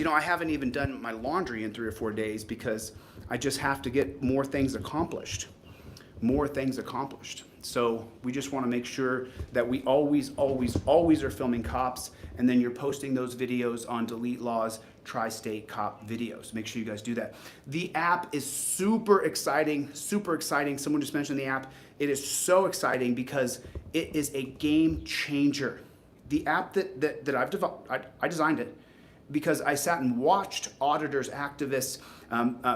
I haven't even done my laundry in 3 or 4 days because I just have to get more things accomplished. More things accomplished. So we just want to make sure that we always are filming cops, and then you're posting those videos on DeleteLawZ Tri-State Cop videos. Make sure you guys do that. The app is super exciting, super exciting. Someone just mentioned the app. It is so exciting because it is a game changer. The app that I've developed, I designed it because I sat and watched auditors, activists,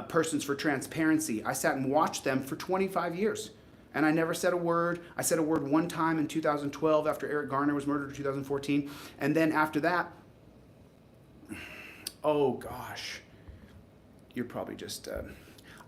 persons for transparency. I sat and watched them for 25 years. And I never said a word. I said a word one time in 2012 after Eric Garner was murdered in 2014. And then after that, oh gosh, you're probably just,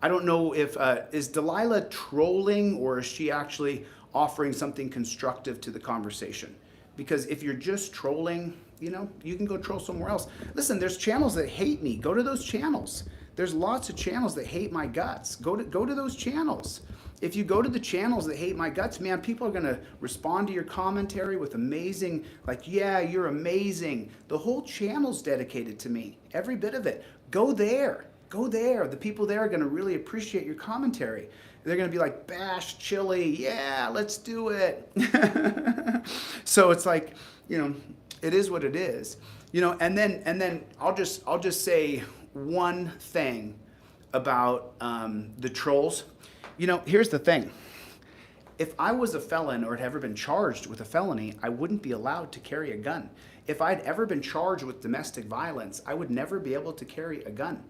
I don't know if, is Delilah trolling or is she actually offering something constructive to the conversation? Because if you're just trolling, you can go troll somewhere else. Listen, there's channels that hate me. Go to those channels. There's lots of channels that hate my guts. Go to those channels. If you go to the channels that hate my guts, man, people are going to respond to your commentary with amazing, like, yeah, you're amazing. The whole channel's dedicated to me, every bit of it. Go there. Go there. The people there are going to really appreciate your commentary. They're going to be like, bash Chille. Yeah, let's do it. So it's like, it is what it is. And then I'll just say one thing about the trolls. You know, here's the thing. If I was a felon or had ever been charged with a felony, I wouldn't be allowed to carry a gun. If I'd ever been charged with domestic violence, I would never be able to carry a gun.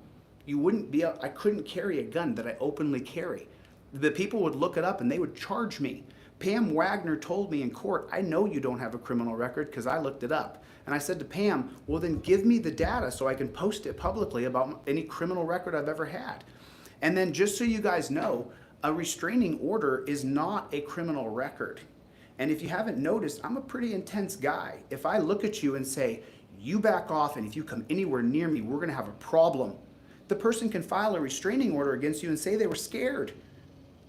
I couldn't carry a gun that I openly carry. The people would look it up and they would charge me. Pam Wagner told me in court, I know you don't have a criminal record because I looked it up. And I said to Pam, well then give me the data so I can post it publicly about any criminal record I've ever had. And then just so you guys know, a restraining order is not a criminal record. And if you haven't noticed, I'm a pretty intense guy. If I look at you and say, you back off, and if you come anywhere near me, we're gonna have a problem, the person can file a restraining order against you and say they were scared.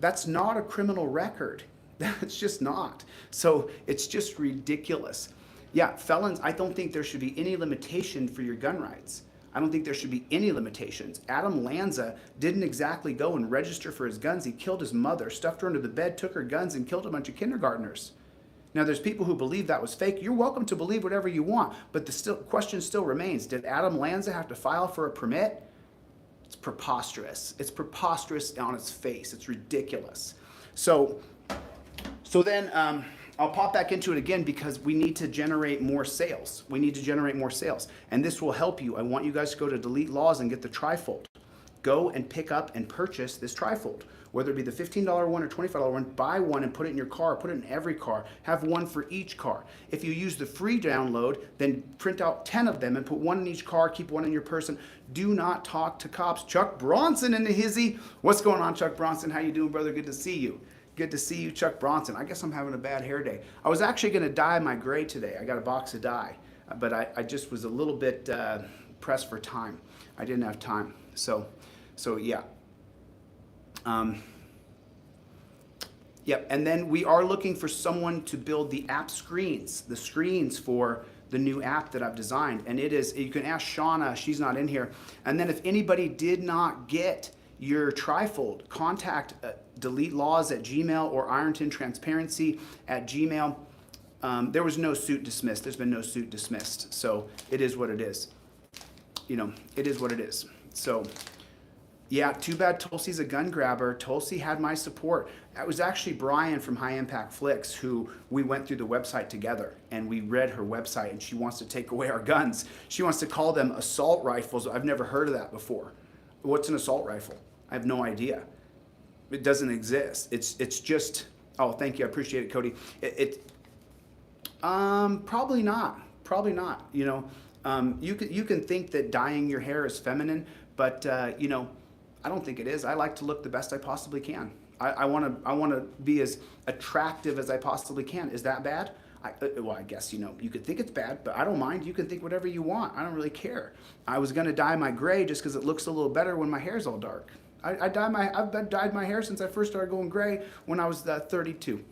That's not a criminal record. That's just not. So it's just ridiculous. Yeah, felons, I don't think there should be any limitation for your gun rights. I don't think there should be any limitations. Adam Lanza didn't exactly go and register for his guns. He killed his mother, stuffed her under the bed, took her guns, and killed a bunch of kindergartners. Now, there's people who believe that was fake. You're welcome to believe whatever you want, but the question still remains. Did Adam Lanza have to file for a permit? It's preposterous. It's preposterous on its face. It's ridiculous. So then I'll pop back into it again because we need to generate more sales. We need to generate more sales. And this will help you. I want you guys to go to DeleteLawZ and get the trifold. Go and pick up and purchase this trifold. Whether it be the $15 one or $25 one, buy one and put it in your car, put it in every car. Have one for each car. If you use the free download, then print out 10 of them and put one in each car, keep one in your person. Do not talk to cops. Chuck Bronson in the hizzy. What's going on, Chuck Bronson? How you doing, brother? Good to see you. Good to see you, Chuck Bronson. I guess I'm having a bad hair day. I was actually going to dye my gray today. I got a box of dye, but I just was a little bit pressed for time. I didn't have time. So yeah. Yep, and then we are looking for someone to build the app screens, the screens for the new app that I've designed. And it is, you can ask Shauna, she's not in here. And then if anybody did not get your trifold, contact DeleteLawZ@gmail or Ironton Transparency at Gmail. There was no suit dismissed. There's been no suit dismissed. So it is what it is. You know, it is what it is. So yeah, too bad Tulsi's a gun grabber. Tulsi had my support. That was actually Brian from High Impact Flicks who we went through the website together and we read her website and she wants to take away our guns. She wants to call them assault rifles. I've never heard of that before. What's an assault rifle? I have no idea. It doesn't exist. It's just, oh, thank you. I appreciate it, Cody. Probably not. Probably not. You know, you can think that dyeing your hair is feminine, but you know, I don't think it is. I like to look the best I possibly can. I want to be as attractive as I possibly can. Is that bad? Well, I guess, you know, you could think it's bad, but I don't mind. You can think whatever you want. I don't really care. I was going to dye my gray just because it looks a little better when my hair's all dark. I've dyed my hair since I first started going gray when I was 32.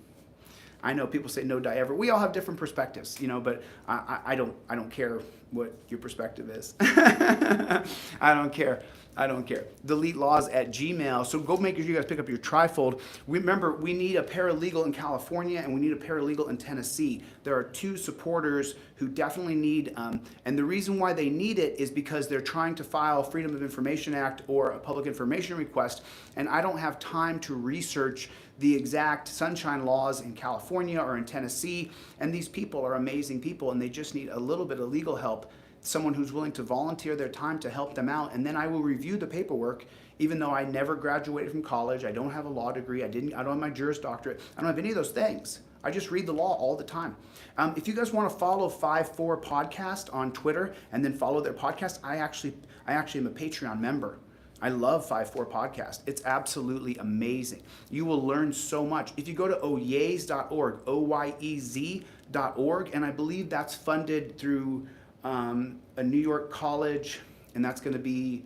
I know people say no dye ever. We all have different perspectives, you know, but I don't care what your perspective is. I don't care. I don't care. DeleteLawZ@gmail. So go make sure you guys pick up your trifold. Remember, we need a paralegal in California and we need a paralegal in Tennessee. There are two supporters who definitely need, and the reason why they need it is because they're trying to file Freedom of Information Act or a public information request, and I don't have time to research the exact sunshine laws in California or in Tennessee, and these people are amazing people and they just need a little bit of legal help. Someone who's willing to volunteer their time to help them out, and then I will review the paperwork. Even though I never graduated from college, I don't have a law degree, I don't have my Juris Doctorate, I don't have any of those things. I just read the law all the time. If you guys want to follow 5-4 Podcast on Twitter and then follow their podcast, I actually am a Patreon member. I love 5-4 Podcast. It's absolutely amazing. You will learn so much. If you go to oyez.org, oyez.org, and I believe that's funded through a New York college, and that's going to be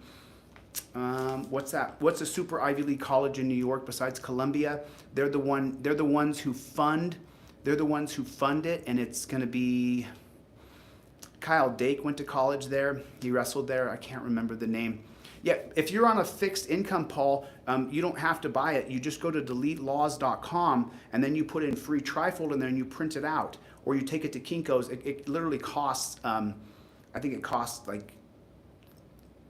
what's that? What's a super Ivy League college in New York besides Columbia? They're the ones who fund it, and it's going to be Kyle Dake went to college there. He wrestled there. I can't remember the name. Yeah, if you're on a fixed income, Paul, you don't have to buy it. You just go to DeleteLawZ.com and then you put in free trifold and then you print it out, or you take it to Kinko's. It literally costs, I think it costs like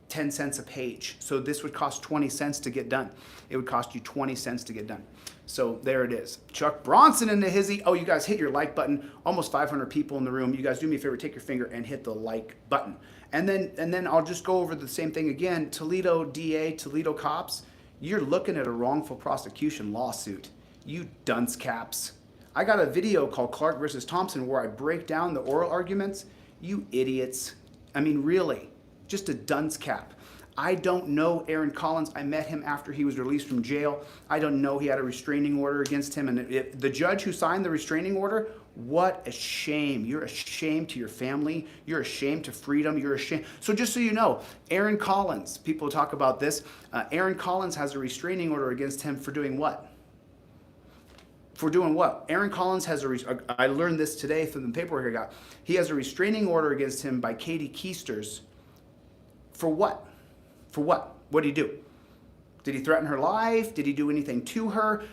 10 cents a page. So this would cost 20 cents to get done. It would cost you 20 cents to get done. So there it is. Chuck Bronson in the hizzy. Oh, you guys hit your like button. Almost 500 people in the room. You guys do me a favor, take your finger and hit the like button. And then I'll just go over the same thing again. Toledo DA, Toledo cops, you're looking at a wrongful prosecution lawsuit. You dunce caps. I got a video called Clark versus Thompson where I break down the oral arguments. You idiots. I mean, really, just a dunce cap. I don't know Aaron Collins. I met him after he was released from jail. I don't know he had a restraining order against him. And the judge who signed the restraining order, what a shame. You're a shame to your family. You're a shame to freedom. You're a shame. So just so you know, Aaron Collins, people talk about this. Aaron Collins has a restraining order against him for doing what? For doing what? Aaron Collins has I learned this today from the paperwork I got. He has a restraining order against him by Katie Keisters. For what? For what? What did he do? Did he threaten her life? Did he do anything to her?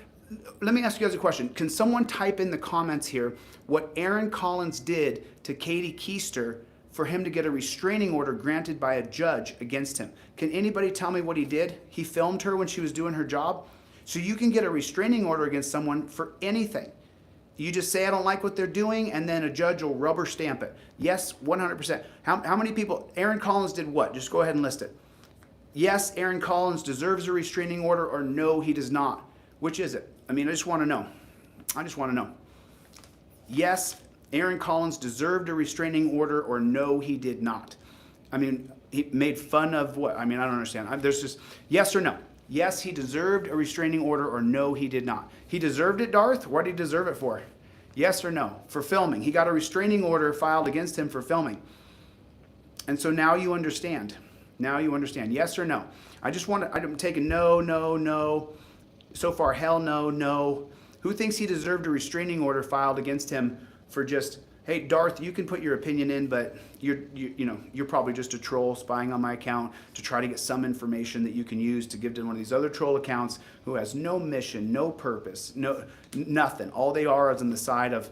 Let me ask you guys a question. Can someone type in the comments here what Aaron Collins did to Katie Keister for him to get a restraining order granted by a judge against him? Can anybody tell me what he did? He filmed her when she was doing her job. So you can get a restraining order against someone for anything. You just say, I don't like what they're doing, and then a judge will rubber stamp it. Yes, 100%. How many people? Aaron Collins did what? Just go ahead and list it. Yes, Aaron Collins deserves a restraining order, or no, he does not. Which is it? I mean, I just want to know. I just want to know. Yes, Aaron Collins deserved a restraining order, or no, he did not. I mean, he made fun of what? I mean, I don't understand. There's just yes or no. Yes, he deserved a restraining order, or no, he did not. He deserved it, Darth? What did he deserve it for? Yes or no? For filming. He got a restraining order filed against him for filming. And so now you understand. Now you understand. Yes or no? I'm taking no, no, no. So far, hell no, no. Who thinks he deserved a restraining order filed against him for just, hey, Darth, you can put your opinion in, but you're probably just a troll spying on my account to try to get some information that you can use to give to one of these other troll accounts who has no mission, no purpose, nothing. All they are is on the side of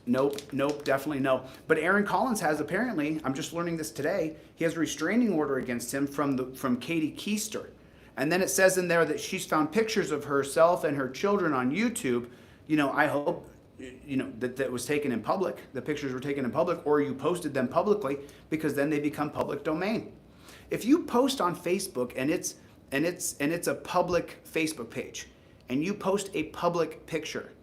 nope, definitely no. But Aaron Collins has apparently, I'm just learning this today, he has a restraining order against him from Katie Keister. And then it says in there that she's found pictures of herself and her children on YouTube. I hope that was taken in public. The pictures were taken in public, or you posted them publicly, because then they become public domain. If you post on Facebook and it's a public Facebook page, and you post a public picture,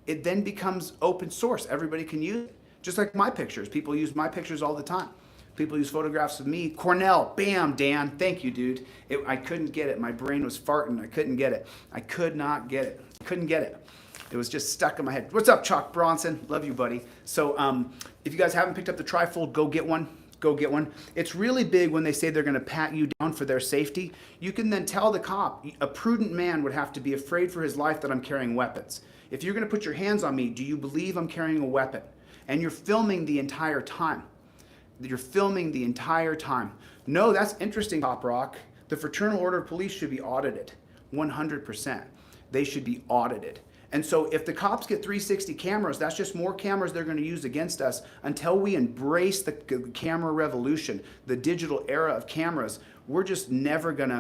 it then becomes open source. Everybody can use it. Just like my pictures. People use my pictures all the time. People use photographs of me. Cornell, bam, Dan, thank you, dude. I couldn't get it. My brain was farting. I couldn't get it. I could not get it. Couldn't get it. It was just stuck in my head. What's up, Chuck Bronson? Love you, buddy. So if you guys haven't picked up the trifold, go get one. Go get one. It's really big when they say they're going to pat you down for their safety. You can then tell the cop, a prudent man would have to be afraid for his life that I'm carrying weapons. If you're going to put your hands on me, do you believe I'm carrying a weapon? And you're filming the entire time. You're filming the entire time. No, that's interesting, Pop Rock. The Fraternal Order of Police should be audited. 100%. They should be audited. And so if the cops get 360 cameras, that's just more cameras they're going to use against us until we embrace the camera revolution, the digital era of cameras. We're never going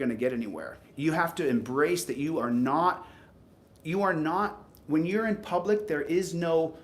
to get anywhere. You have to embrace that you are not, when you're in public, there is no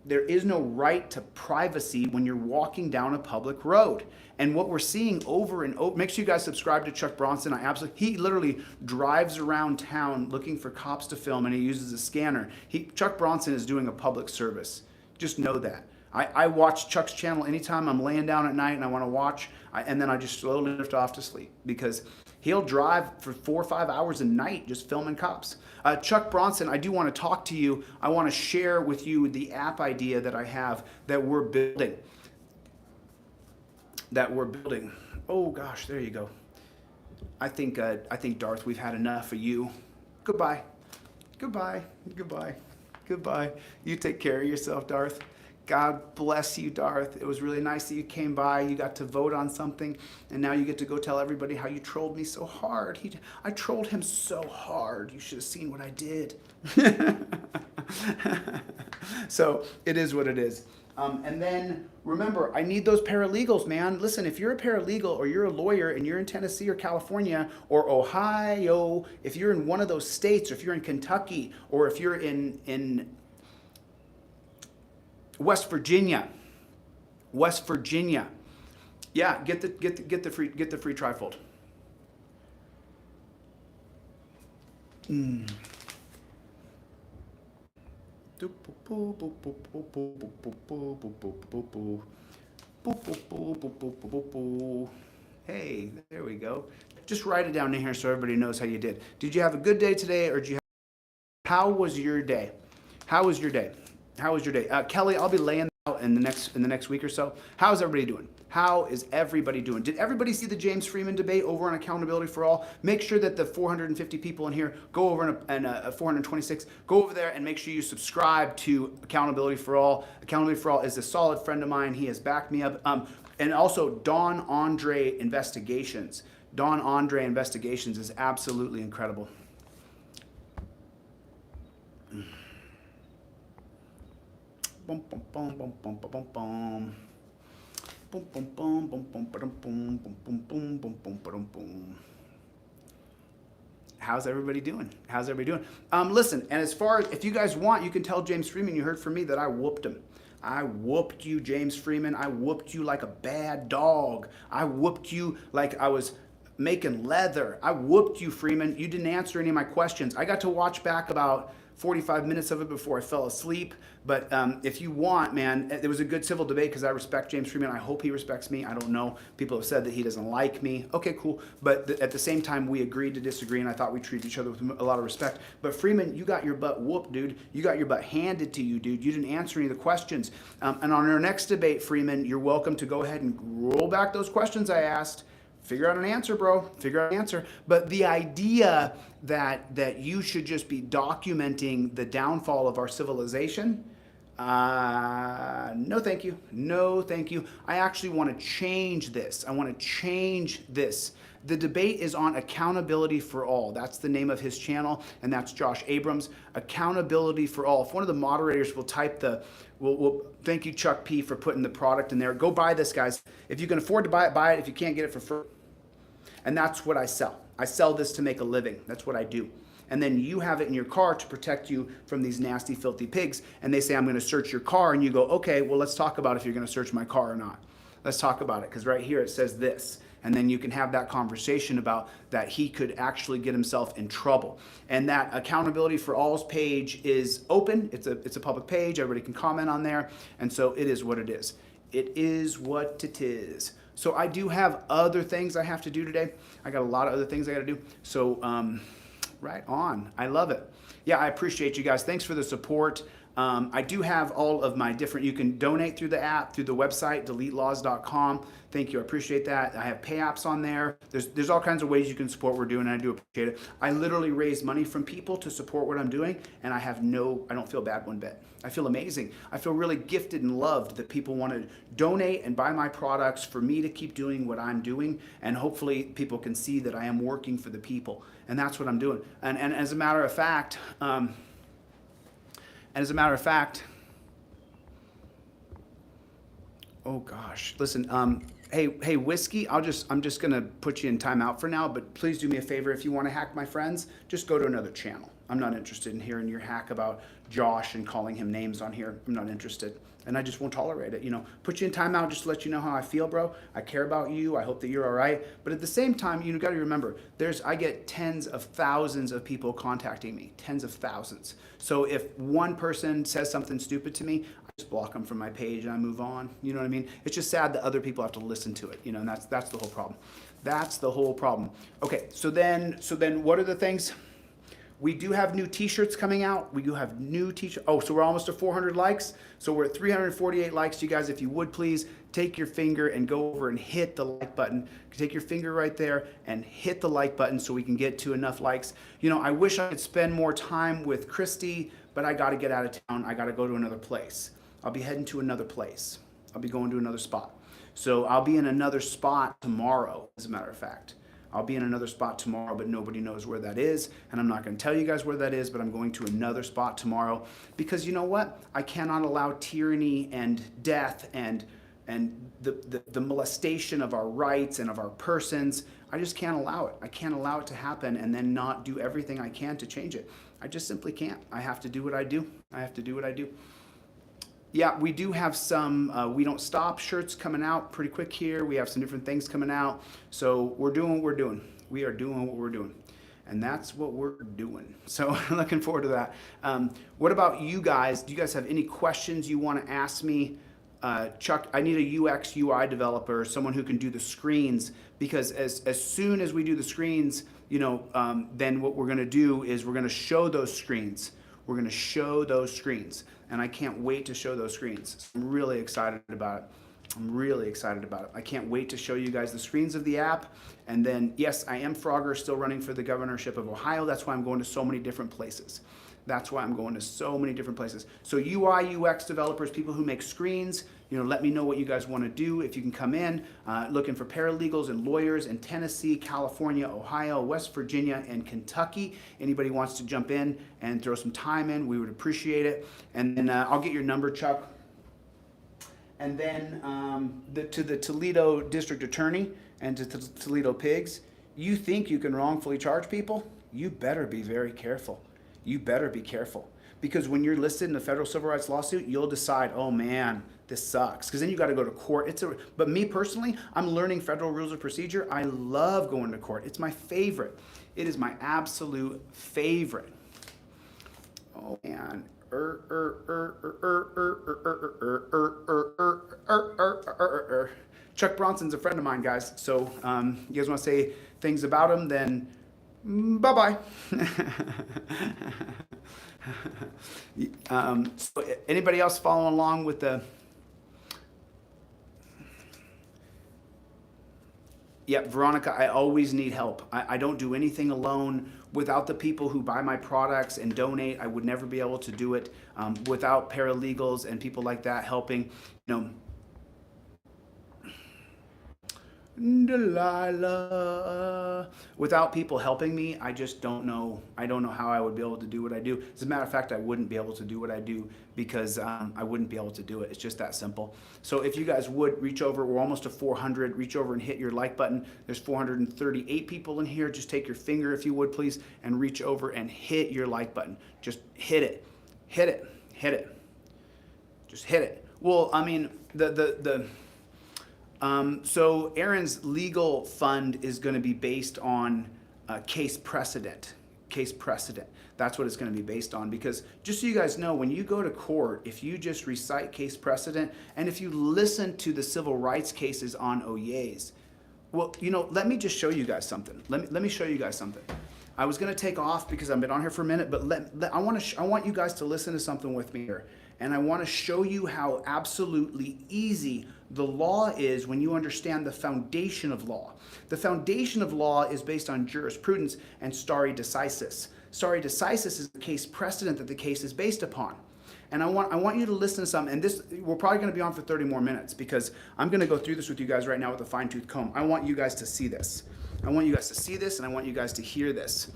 right to privacy when you're walking down a public road. And what we're seeing over and over, make sure you guys subscribe to Chuck Bronson. He literally drives around town looking for cops to film, and he uses a scanner. Chuck Bronson is doing a public service. Just know that. I watch Chuck's channel anytime I'm laying down at night and I want to watch, and then I just slowly drift off to sleep, because he'll drive for 4 or 5 hours a night just filming cops. Chuck Bronson, I do want to talk to you. I want to share with you the app idea that I have that we're building. Oh gosh, there you go. I think Darth, we've had enough of you. Goodbye. You take care of yourself, Darth. God bless you, Darth. It was really nice that you came by. You got to vote on something, and now you get to go tell everybody how you trolled me so hard. I trolled him so hard. You should have seen what I did. So it is what it is. And then remember, I need those paralegals, man. Listen, if you're a paralegal or you're a lawyer and you're in Tennessee or California or Ohio, if you're in one of those states, or if you're in Kentucky, or if you're in West Virginia, yeah, get the free trifold. Hey, there we go. Just write it down in here so everybody knows how you did. Did you have a good day today, or did you have... How was your day? How was your day? How was your day? Kelly, I'll be laying out in the next week or so. How's everybody doing? How is everybody doing? Did everybody see the James Freeman debate over on Accountability for All? Make sure that the 450 people in here go over and 426, go over there and make sure you subscribe to Accountability for All. Accountability for All is a solid friend of mine. He has backed me up. And also Don Andre Investigations. Don Andre Investigations is absolutely incredible. Boom, boom, boom, boom, boom, boom, boom. Boom, boom, boom, boom, boom, boom, boom, boom, boom, boom, boom, boom, boom. How's everybody doing? How's everybody doing? Listen, and as far as, if you guys want, you can tell James Freeman you heard from me that I whooped him. I whooped you, James Freeman. I whooped you like a bad dog. I whooped you like I was making leather. I whooped you, Freeman. You didn't answer any of my questions. I got to watch back about 45 minutes of it before I fell asleep. But if you want, man, it was a good civil debate because I respect James Freeman. I hope he respects me. I don't know. People have said that he doesn't like me. Okay, cool. But at the same time, we agreed to disagree, and I thought we treated each other with a lot of respect. But Freeman, you got your butt whooped, dude. You got your butt handed to you, dude. You didn't answer any of the questions. And on our next debate, Freeman, you're welcome to go ahead and roll back those questions I asked. Figure out an answer, bro. Figure out an answer. But the idea that you should just be documenting the downfall of our civilization, no thank you. No thank you. I actually want to change this. I want to change this. The debate is on Accountability for All. That's the name of his channel, and that's Josh Abrams. Accountability for All. If one of the moderators will type the... thank you, Chuck P, for putting the product in there. Go buy this, guys. If you can afford to buy it, buy it. If you can't get it for free. And that's what I sell. I sell this to make a living. That's what I do. And then you have it in your car to protect you from these nasty, filthy pigs. And they say, I'm going to search your car. And you go, okay, well, let's talk about if you're going to search my car or not. Let's talk about it. Because right here it says this. And then you can have that conversation about that he could actually get himself in trouble. And that Accountability for All's page is open. It's a public page. Everybody can comment on there. And so it is what it is. It is what it is. So I do have other things I have to do today. I got a lot of other things I got to do. So right on. I love it. Yeah, I appreciate you guys. Thanks for the support. I do have all of my different, you can donate through the app, through the website, DeleteLawZ.com. Thank you, I appreciate that. I have pay apps on there. There's all kinds of ways you can support what we're doing, and I do appreciate it. I literally raise money from people to support what I'm doing, and I don't feel bad one bit. I feel amazing. I feel really gifted and loved that people want to donate and buy my products for me to keep doing what I'm doing, and hopefully people can see that I am working for the people, and that's what I'm doing. And as a matter of fact, oh gosh, listen, hey, Whiskey, I'm just gonna put you in timeout for now, but please do me a favor. If you want to hack my friends, just go to another channel. I'm not interested in hearing your hack about Josh and calling him names on here. I'm not interested, and I just won't tolerate it. You know, put you in timeout just to let you know how I feel, bro. I care about you. I hope that you're all right. But at the same time, you got to remember, I get tens of thousands of people contacting me, tens of thousands. So if one person says something stupid to me, I just block them from my page and I move on. You know what I mean? It's just sad that other people have to listen to it. You know, and that's the whole problem. That's the whole problem. Okay, so then what are the things? We do have new t-shirts coming out. We do have new t-shirts. Oh, so we're almost at 400 likes. So we're at 348 likes. You guys, if you would please take your finger and go over and hit the like button. Take your finger right there and hit the like button so we can get to enough likes. You know, I wish I could spend more time with Christy, but I got to get out of town. I got to go to another place. I'll be heading to another place. I'll be going to another spot. So I'll be in another spot tomorrow, as a matter of fact. I'll be in another spot tomorrow, but nobody knows where that is. And I'm not going to tell you guys where that is, but I'm going to another spot tomorrow because you know what? I cannot allow tyranny and death and the molestation of our rights and of our persons. I just can't allow it. I can't allow it to happen and then not do everything I can to change it. I just simply can't. I have to do what I do. I have to do what I do. Yeah, we do have some We Don't Stop shirts coming out pretty quick here. We have some different things coming out. So we're doing what we're doing. We are doing what we're doing. And that's what we're doing. So I'm looking forward to that. What about you guys? Do you guys have any questions you want to ask me? Chuck, I need a UX UI developer, someone who can do the screens, because as soon as we do the screens, you know, then what we're going to do is we're going to show those screens. We're going to show those screens, and I can't wait to show those screens. I'm really excited about it. I'm really excited about it. I can't wait to show you guys the screens of the app. And then, yes, I am Frogger, still running for the governorship of Ohio. That's why I'm going to so many different places. That's why I'm going to so many different places. So UI, UX developers, people who make screens, you know, let me know what you guys want to do. If you can come in, looking for paralegals and lawyers in Tennessee, California, Ohio, West Virginia, and Kentucky. Anybody wants to jump in and throw some time in, we would appreciate it. And then I'll get your number, Chuck. And then to the Toledo District Attorney and to the Toledo Pigs, you think you can wrongfully charge people? You better be very careful. You better be careful. Because when you're listed in a federal civil rights lawsuit, you'll decide, oh man, this sucks. Because then you got to go to court. But me personally, I'm learning federal rules of procedure. I love going to court. It's my favorite. It is my absolute favorite. Oh man. Chuck Bronson's a friend of mine, guys. So you guys want to say things about him, then bye-bye. So anybody else following along with the... Yeah, Veronica, I always need help. I don't do anything alone. Without the people who buy my products and donate, I would never be able to do it. Without paralegals and people like that helping, you know, Delilah. Without people helping me, I just don't know. I don't know how I would be able to do what I do. As a matter of fact, I wouldn't be able to do what I do because I wouldn't be able to do it. It's just that simple. So if you guys would reach over, we're almost to 400. Reach over and hit your like button. There's 438 people in here. Just take your finger, if you would, please, and reach over and hit your like button. Just hit it. Hit it. Hit it. Just hit it. Well, I mean, so Aaron's legal fund is going to be based on case precedent. Case precedent. That's what it's going to be based on, because just so you guys know, when you go to court, if you just recite case precedent and if you listen to the civil rights cases on OYAs, well, you know, let me just show you guys something. Let me show you guys something. I was going to take off because I've been on here for a minute, but I want you guys to listen to something with me here. And I want to show you how absolutely easy the law is when you understand the foundation of law. The foundation of law is based on jurisprudence and stare decisis. Stare decisis is the case precedent that the case is based upon. And I want you to listen to something, and this, we're probably going to be on for 30 more minutes because I'm going to go through this with you guys right now with a fine-tooth comb. I want you guys to see this. I want you guys to see this, and I want you guys to hear this.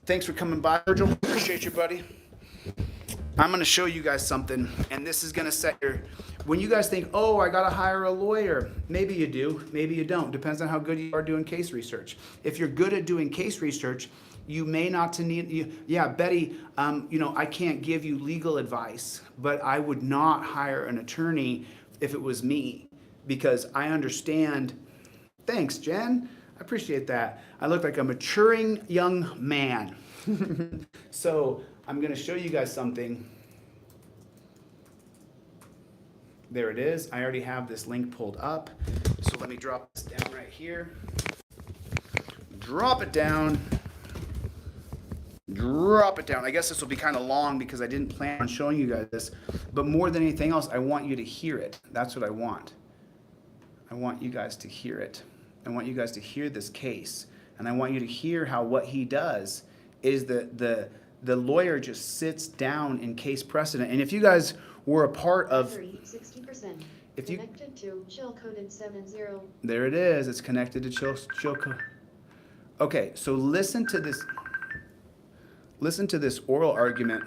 Thanks for coming by, Virgil. Appreciate you, buddy. I'm going to show you guys something, and this is going to set your... When you guys think, oh, I got to hire a lawyer, maybe you do, maybe you don't. Depends on how good you are doing case research. If you're good at doing case research, you may not need... Yeah, Betty, you know, I can't give you legal advice, but I would not hire an attorney if it was me, because I understand... Thanks, Jen. I appreciate that. I look like a maturing young man. So I'm going to show you guys something. There it is. I already have this link pulled up. So let me drop this down right here. Drop it down. Drop it down. I guess this will be kind of long because I didn't plan on showing you guys this. But more than anything else, I want you to hear it. That's what I want. I want you guys to hear it. I want you guys to hear this case. And I want you to hear how what he does is the lawyer just sits down in case precedent. And if you guys were a part of... 60%. If you connected to Chille coded 70. There it is. It's connected to Chille code. Okay, so listen to this. Listen to this oral argument.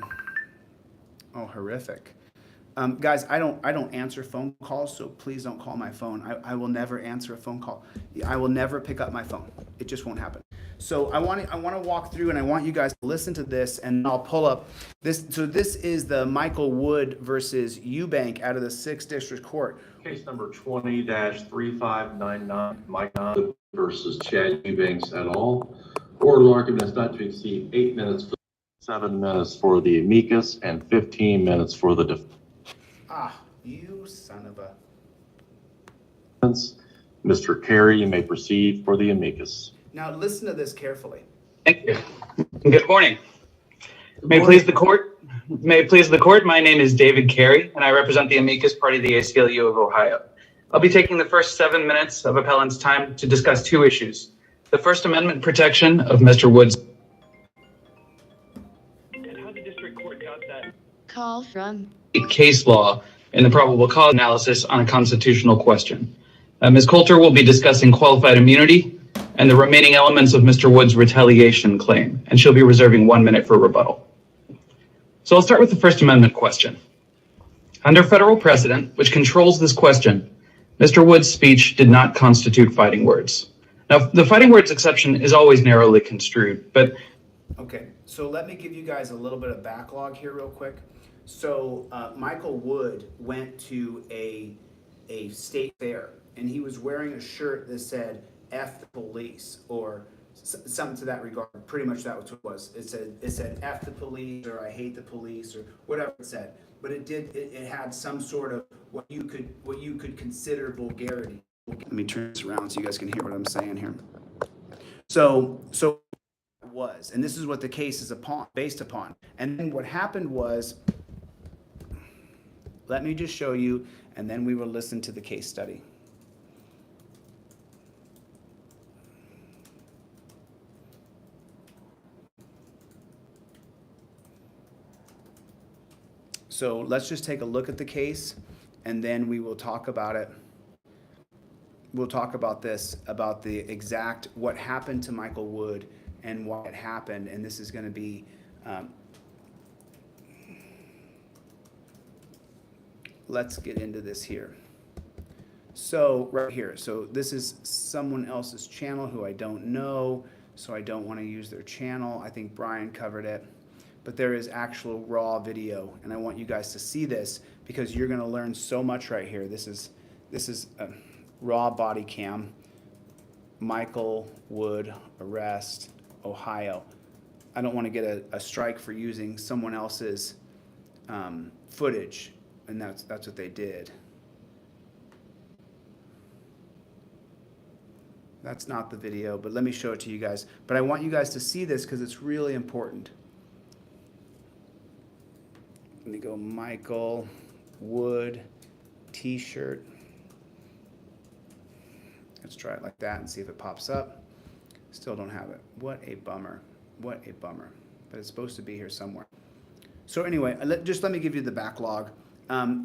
Oh, horrific. Guys, I don't answer phone calls, so please don't call my phone. I will never answer a phone call. I will never pick up my phone. It just won't happen. So I want to walk through, and I want you guys to listen to this, and I'll pull up this. So this is the Michael Wood versus Eubank out of the 6th District Court. Case number 20-3599, Mike Wood versus Chad Eubanks et al. Oral argument is not to exceed 8 minutes, 7 minutes for the amicus, and 15 minutes for the defense. Ah, you son of a... Mr. Carey, you may proceed for the amicus. Now listen to this carefully. Thank you. Good morning. May it please the court. May it please the court. My name is David Carey, and I represent the amicus party of the ACLU of Ohio. I'll be taking the first 7 minutes of appellant's time to discuss 2 issues: the First Amendment protection of Mr. Wood's and how the district court got that Call from case law in the probable cause analysis on a constitutional question. Ms. Coulter will be discussing qualified immunity and the remaining elements of Mr. Wood's retaliation claim, and she'll be reserving 1 minute for rebuttal. So I'll start with the First Amendment question. Under federal precedent, which controls this question, Mr. Wood's speech did not constitute fighting words. Now, the fighting words exception is always narrowly construed, but... Okay, so let me give you guys a little bit of backlog here real quick. So Michael Wood went to a state fair, and he was wearing a shirt that said, F the police, or something to that regard. Pretty much that was what it was. It said F the police, or I hate the police, or whatever it said. But it had some sort of what you could consider vulgarity. Let me turn this around so you guys can hear what I'm saying here. So it was, and this is what the case is based upon. And then what happened was, let me just show you, and then we will listen to the case study. So let's just take a look at the case, and then we will talk about it. We'll talk about this, about the exact, what happened to Michael Wood and why it happened, and this is going to be, let's get into this here. So right here, so this is someone else's channel who I don't know, so I don't want to use their channel. I think Brian covered it. But there is actual raw video, and I want you guys to see this because you're going to learn so much right here. This is a raw body cam. Michael Wood arrest, Ohio. I don't want to get a strike for using someone else's footage, and that's what they did. That's not the video, but let me show it to you guys. But I want you guys to see this because it's really important. Let me go Michael Wood t-shirt. Let's try it like that and see if it pops up. Still don't have it. What a bummer. What a bummer. But it's supposed to be here somewhere. So anyway, just let me give you the backlog.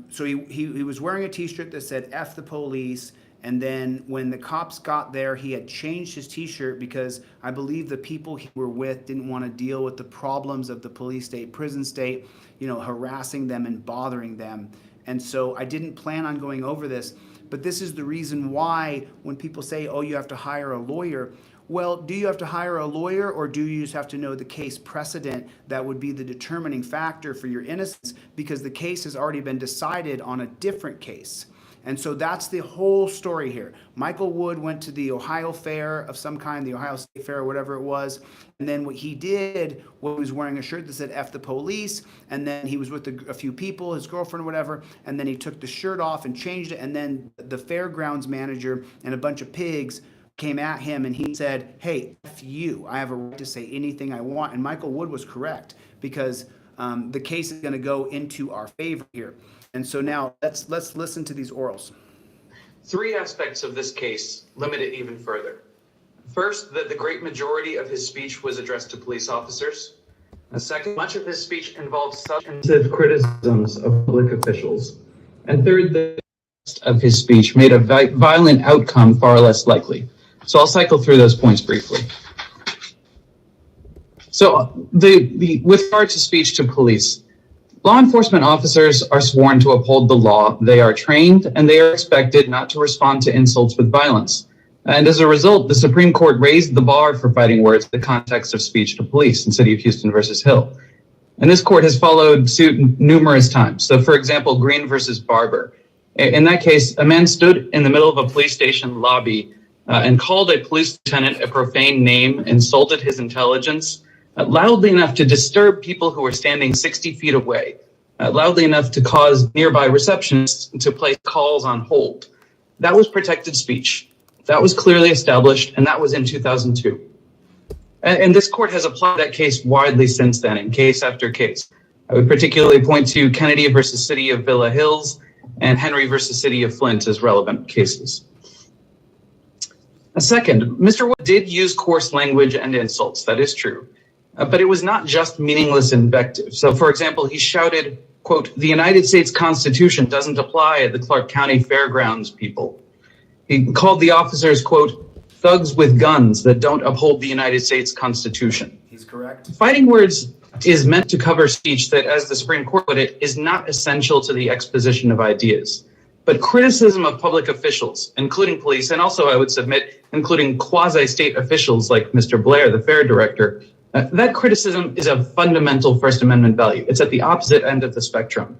So he was wearing a t-shirt that said F the police. And then when the cops got there, he had changed his t-shirt because I believe the people he were with didn't want to deal with the problems of the police state, prison state, harassing them and bothering them. And so I didn't plan on going over this, but this is the reason why when people say, oh, you have to hire a lawyer. Well, do you have to hire a lawyer, or do you just have to know the case precedent that would be the determining factor for your innocence, because the case has already been decided on a different case? And so that's the whole story here. Michael Wood went to the Ohio Fair of some kind, the Ohio State Fair, or whatever it was. And then what he did was he was wearing a shirt that said F the police. And then he was with a few people, his girlfriend or whatever. And then he took the shirt off and changed it. And then the fairgrounds manager and a bunch of pigs came at him and he said, hey, F you. I have a right to say anything I want. And Michael Wood was correct because the case is going to go into our favor here. And so now let's listen to these orals. 3 aspects of this case limit it even further. First, that the great majority of his speech was addressed to police officers. Second, much of his speech involved substantive criticisms of public officials. And third, the rest of his speech made a violent outcome far less likely. So I'll cycle through those points briefly. So with regard to speech to police, law enforcement officers are sworn to uphold the law. They are trained and they are expected not to respond to insults with violence. And as a result, the Supreme Court raised the bar for fighting words in the context of speech to police in City of Houston versus Hill. And this court has followed suit numerous times. So for example, Green versus Barber. In that case, a man stood in the middle of a police station lobby and called a police lieutenant a profane name, insulted his intelligence, loudly enough to disturb people who were standing 60 feet away, loudly enough to cause nearby receptionists to place calls on hold. That was protected speech. That was clearly established, and that was in 2002. And this court has applied that case widely since then, in case after case. I would particularly point to Kennedy versus City of Villa Hills and Henry versus City of Flint as relevant cases. Second, Mr. Wood did use coarse language and insults. That is true. But it was not just meaningless invective. So, for example, he shouted, quote, "The United States Constitution doesn't apply at the Clark County Fairgrounds, people." He called the officers, quote, "thugs with guns that don't uphold the United States Constitution." He's correct. Fighting words is meant to cover speech that, as the Supreme Court put it, is not essential to the exposition of ideas. But criticism of public officials, including police, and also, I would submit, including quasi-state officials like Mr. Blair, the fair director, that criticism is of fundamental First Amendment value. It's at the opposite end of the spectrum.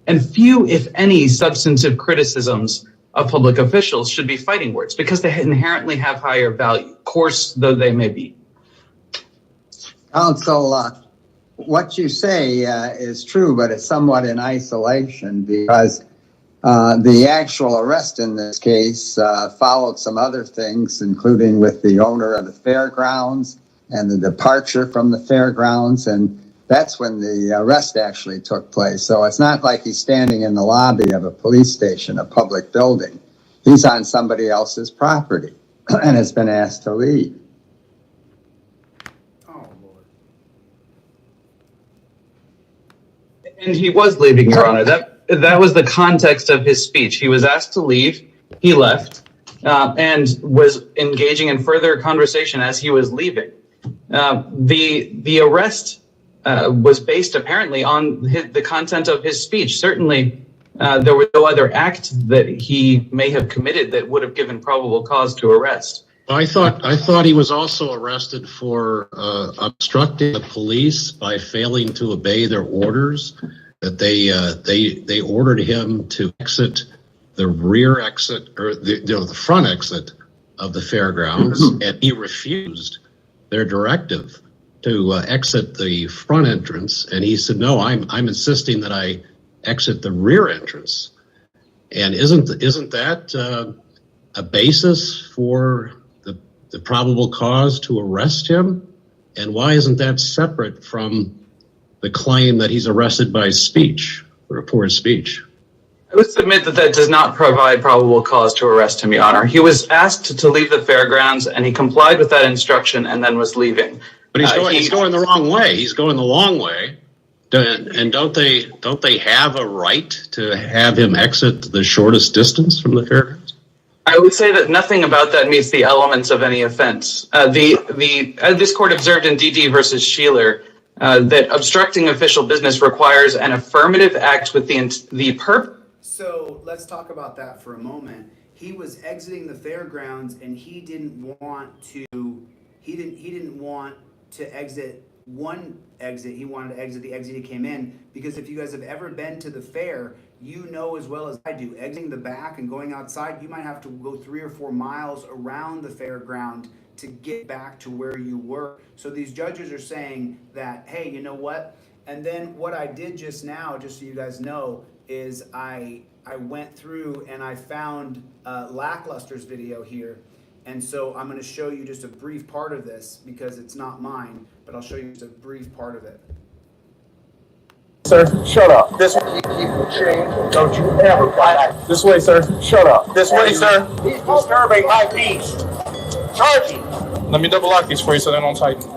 And few, if any, substantive criticisms of public officials should be fighting words because they inherently have higher value, coarse though they may be. Counsel, what you say is true, but it's somewhat in isolation because the actual arrest in this case followed some other things, including with the owner of the fairgrounds and the departure from the fairgrounds, and that's when the arrest actually took place. So it's not like he's standing in the lobby of a police station, a public building. He's on somebody else's property and has been asked to leave. Oh, Lord. And he was leaving, Your Honor. That was the context of his speech. He was asked to leave, he left, and was engaging in further conversation as he was leaving. The arrest was based apparently on the content of his speech. Certainly, there was no other act that he may have committed that would have given probable cause to arrest. I thought he was also arrested for obstructing the police by failing to obey their orders. That they ordered him to exit the rear exit or the front exit of the fairgrounds, and he refused their directive to exit the front entrance, and he said, "No, I'm insisting that I exit the rear entrance." And isn't that a basis for the probable cause to arrest him? And why isn't that separate from the claim that he's arrested by speech or for his speech? I would submit that does not provide probable cause to arrest him, Your Honor. He was asked to leave the fairgrounds, and he complied with that instruction and then was leaving. But he's going the wrong way. He's going the long way. And don't they have a right to have him exit the shortest distance from the fairgrounds? I would say that nothing about that meets the elements of any offense. This court observed in DD versus Chille that obstructing official business requires an affirmative act with the purpose. So let's talk about that for a moment. He was exiting the fairgrounds, and he didn't want to exit one exit. He wanted to exit the exit he came in, because if you guys have ever been to the fair, you know as well as I do, exiting the back and going outside, you might have to go 3 or 4 miles around the fairground to get back to where you were. So these judges are saying that, hey, you know what? And then what I did just now, just so you guys know, is I went through and I found Lackluster's video here. And so I'm going to show you just a brief part of this because it's not mine, but I'll show you just a brief part of it. Sir, shut up. This way, you keep the change. Don't you ever fly back. This way, sir. Shut up. This way, sir. He's disturbing my peace. Charge him. Let me double lock these for you so they don't tighten.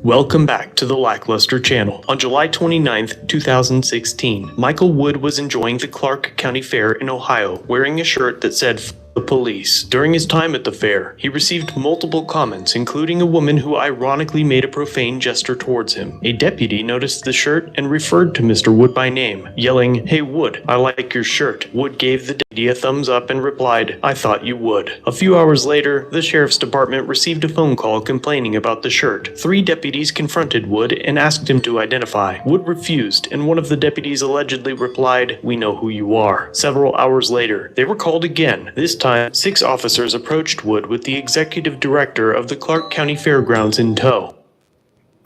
Welcome back to the Lackluster channel. On July 29th, 2016, Michael Wood was enjoying the Clark County Fair in Ohio, wearing a shirt that said The police. During his time at the fair, he received multiple comments, including a woman who ironically made a profane gesture towards him. A deputy noticed the shirt and referred to Mr. Wood by name, yelling, "Hey Wood, I like your shirt." Wood gave the deputy a thumbs up and replied, "I thought you would." A few hours later, the sheriff's department received a phone call complaining about the shirt. 3 deputies confronted Wood and asked him to identify. Wood refused, and one of the deputies allegedly replied, "We know who you are." Several hours later, they were called again. This time, 6 officers approached Wood with the executive director of the Clark County Fairgrounds in tow.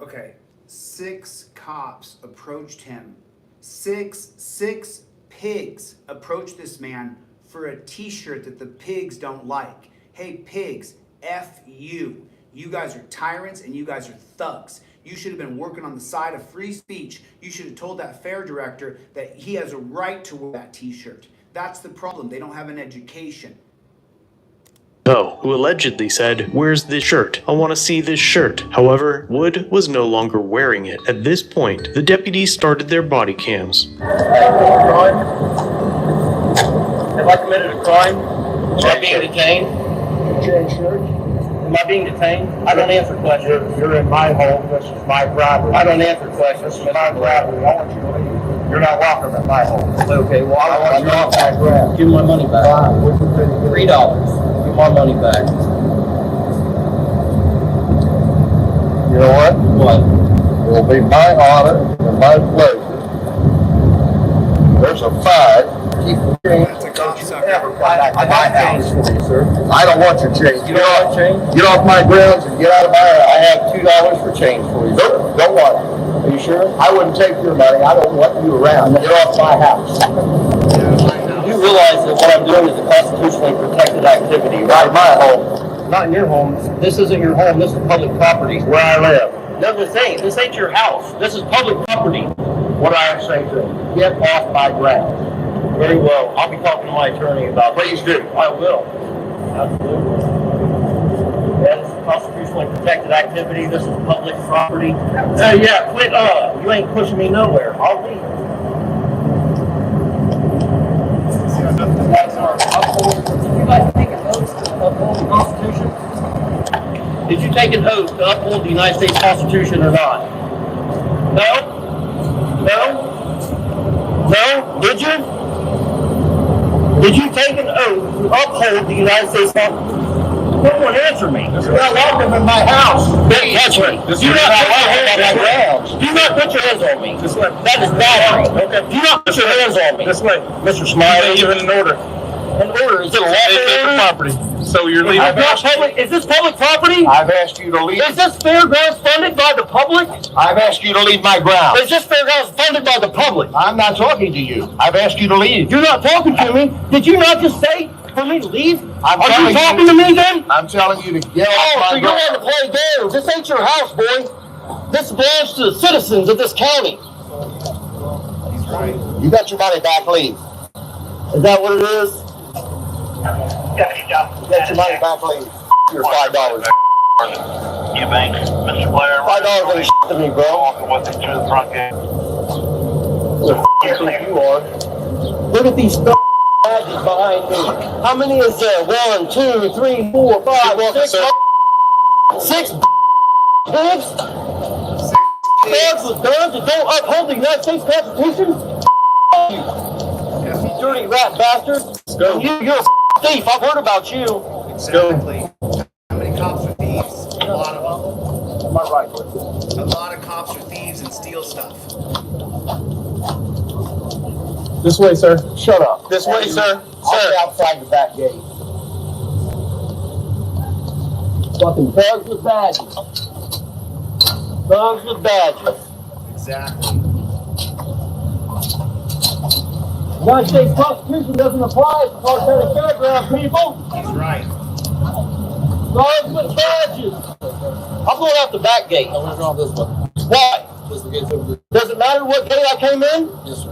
Okay, 6 cops approached him. Six pigs approached this man for a t-shirt that the pigs don't like. Hey pigs, F you. You guys are tyrants and you guys are thugs. You should have been working on the side of free speech. You should have told that fair director that he has a right to wear that t-shirt. That's the problem. They don't have an education. Tow, who allegedly said, "Where's this shirt? I want to see this shirt." However, Wood was no longer wearing it. At this point, the deputies started their body cams. Have I committed a crime? Am I being detained? Change shirt. Am I being detained? I don't answer questions. You're in my home. This is my property. I don't answer questions. This is my property. I want you to leave. You're not welcome at my home. Okay, well, I want you off my ground. Give me my money back. $3. Give my money back. You know what? What? It will be my honor and my pleasure. There's a fine. Keep That's a cocksucker. I got change for you, sir. I don't want your change. Get off my grounds and get out of my house. I have $2 for change for you. Nope, don't want it. Are you sure? I wouldn't take your money. I don't want you around. Get off my house. You realize that what I'm doing is a constitutionally protected activity, right? My home. Not in your home. This isn't your home. This is public property. Where I live. No, this ain't your house. This is public property. What do I say to him? Get off my ground. Very well. I'll be talking to my attorney about it. Please do. I will. Absolutely. That is constitutionally protected activity. This is public property. Yeah, quit. You ain't pushing me nowhere. I'll leave. Did you guys take an oath to uphold the Constitution? Did you take an oath to uphold the United States Constitution or not? No? No? No? Did you? Did you take an oath to uphold the United States Constitution? No one answer me. You're not welcome in my house. Don't touch me. Do not put your hands on my grounds. Do not put your hands on me. That is battery. Okay. Do not put your hands on me. This way. Mr. Smiley, you're in an order. An order? Is it a lawful order? Property. So you're leaving. Is this public property? I've asked you to leave. Is this fairgrounds funded by the public? I've asked you to leave my grounds. Is this fairgrounds funded by the public? I'm not talking to you. I've asked you to leave. You're not talking to me. Did you not just say for me to leave? Are you talking to me then? I'm telling you to get off my grounds. So you're going to play games. This ain't your house, boy. This belongs to the citizens of this county. He's right. You got your money back, leave. Is that what it is? Get your money back, leave. Your $5. You bank, Mr. Blair. $5 ain't shit to me, bro. Walking with you to the front gate. What the f*** you are? Look at these badges behind me. How many is there? 1, 2, 3, 4, 5, 6. 6 pigs? Dogs with guns that don't uphold the United States Constitution? You dirty rat bastard. You're a thief. I've heard about you. Exactly. How many cops are thieves? A lot of them. Am I right? A lot of cops are thieves and steal stuff. This way, sir. Shut up. This way, sir. I'll be outside the back gate. Fucking thugs with badges. Thugs with badges. Exactly. The United States Constitution doesn't apply to Clark County Fairgrounds, people. He's right. Thugs with badges. I'm going out the back gate. No, we're going this way. Why? Because the gate's over there. Does it matter what gate I came in? Yes, sir.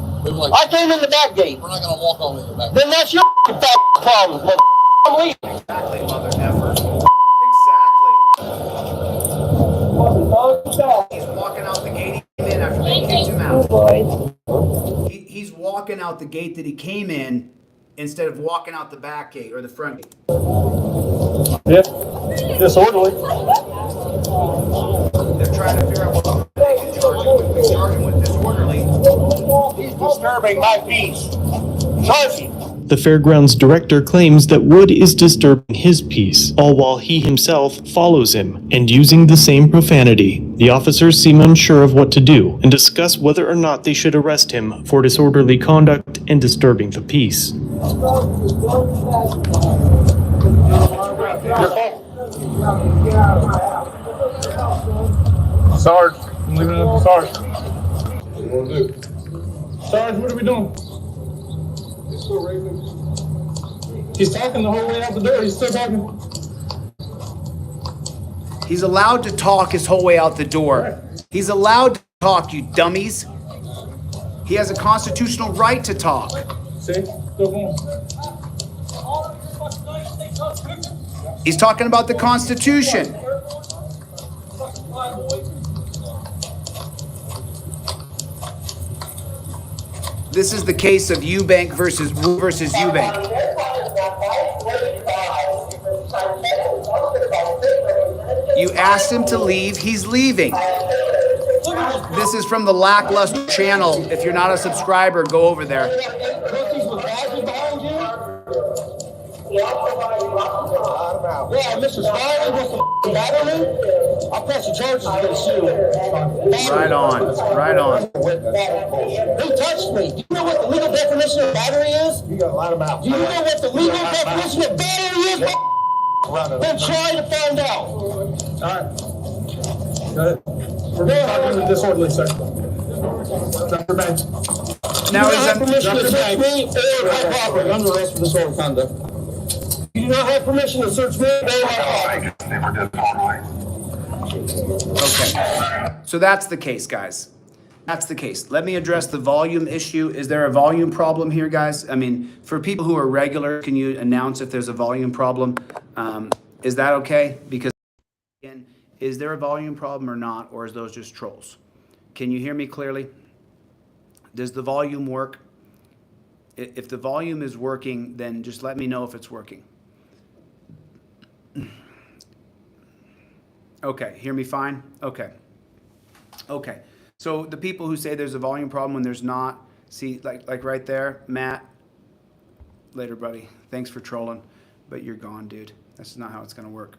I came in the back gate. We're not going to walk on it in the back. Then that's your problem, mother. I'm leaving. Exactly, mother effer. Exactly. He's walking out the gate he came in after they kicked him out. He's walking out the gate that he came in instead of walking out the back gate or the front gate. Yep. Disorderly. They're trying to figure out what they can charge him with. They charge him with disorderly. He's disturbing my peace. Charge him. The fairgrounds director claims that Wood is disturbing his peace, all while he himself follows him and using the same profanity. The officers seem unsure of what to do and discuss whether or not they should arrest him for disorderly conduct and disturbing the peace. Sarge, I'm leaving it up to Sarge. What do you want to do? Sarge, what are we doing? He's talking the whole way out the door. He's still talking. He's allowed to talk his whole way out the door. He's allowed to talk, you dummies. He has a constitutional right to talk. See? Go on. He's talking about the Constitution. This is the case of Eubank versus Eubank. You asked him to leave, he's leaving. This is from the Lackluster channel. If you're not a subscriber, go over there. Yeah, Mr. Smiley wants to battle me. I'll press the charges against you. Right on, right on. He touched me. Do you know what the legal definition of battery is? You gotta let him out. Do you know what the legal definition of battery is? Then try to find out. All right. Go ahead. We're being talking to disorderly, sir. Dr. Banks. Now you is permission to search me or my property under arrest for disorderly conduct. You do not have permission to search me or my property. Okay. So that's the case, guys. That's the case. Let me address the volume issue. Is there a volume problem here, guys? I mean, for people who are regular, can you announce if there's a volume problem? Is that okay? Because, again, is there a volume problem or not, or is those just trolls? Can you hear me clearly? Does the volume work? If the volume is working, then just let me know if it's working. Okay, hear me fine? Okay. Okay. So the people who say there's a volume problem when there's not, see, like right there, Matt, later, buddy. Thanks for trolling, but you're gone, dude. That's not how it's going to work.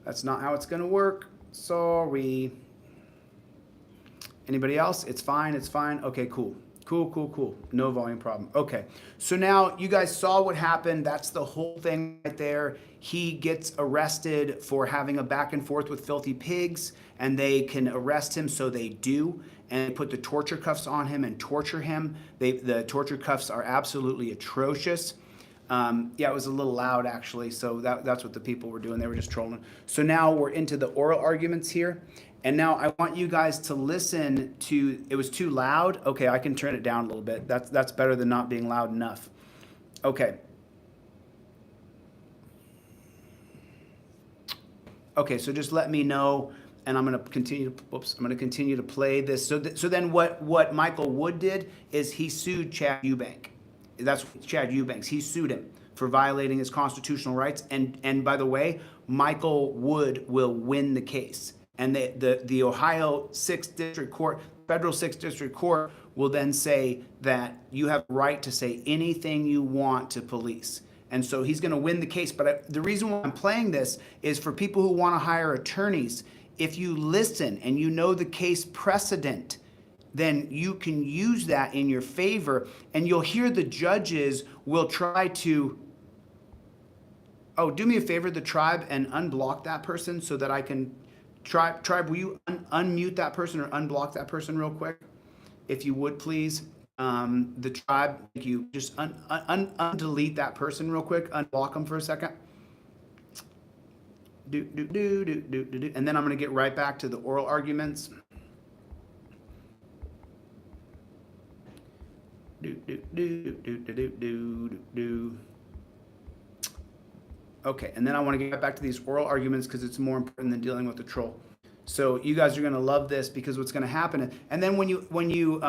That's not how it's going to work. Sorry. Anybody else? It's fine. It's fine. Okay, cool. Cool. No volume problem. Okay. So now you guys saw what happened. That's the whole thing right there. He gets arrested for having a back and forth with filthy pigs, and they can arrest him, so they do, and put the torture cuffs on him and torture him. The torture cuffs are absolutely atrocious. Yeah, it was a little loud, actually, so that's what the people were doing. They were just trolling. So now we're into the oral arguments here. And now I want you guys to listen to, it was too loud. Okay, I can turn it down a little bit. That's better than not being loud enough. Okay. Okay, so just let me know, and I'm going to continue to play this. So then what Michael Wood did is he sued Chad Eubank. That's Chad Eubanks. He sued him for violating his constitutional rights. And by the way, Michael Wood will win the case. And the Ohio 6th District Court, Federal 6th District Court, will then say that you have a right to say anything you want to police. And so he's going to win the case. But the reason why I'm playing this is for people who want to hire attorneys. If you listen and you know the case precedent, then you can use that in your favor. And you'll hear the judges will try to, oh, do me a favor, the tribe, and unblock that person so that I can... Tribe, will you unmute that person or unblock that person real quick? If you would, please. The tribe, thank you. Just undelete that person real quick. Unblock them for a second. And then I'm going to get right back to the oral arguments. Okay, and then I want to get back to these oral arguments because it's more important than dealing with the troll. So you guys are going to love this because what's going to happen, and then when you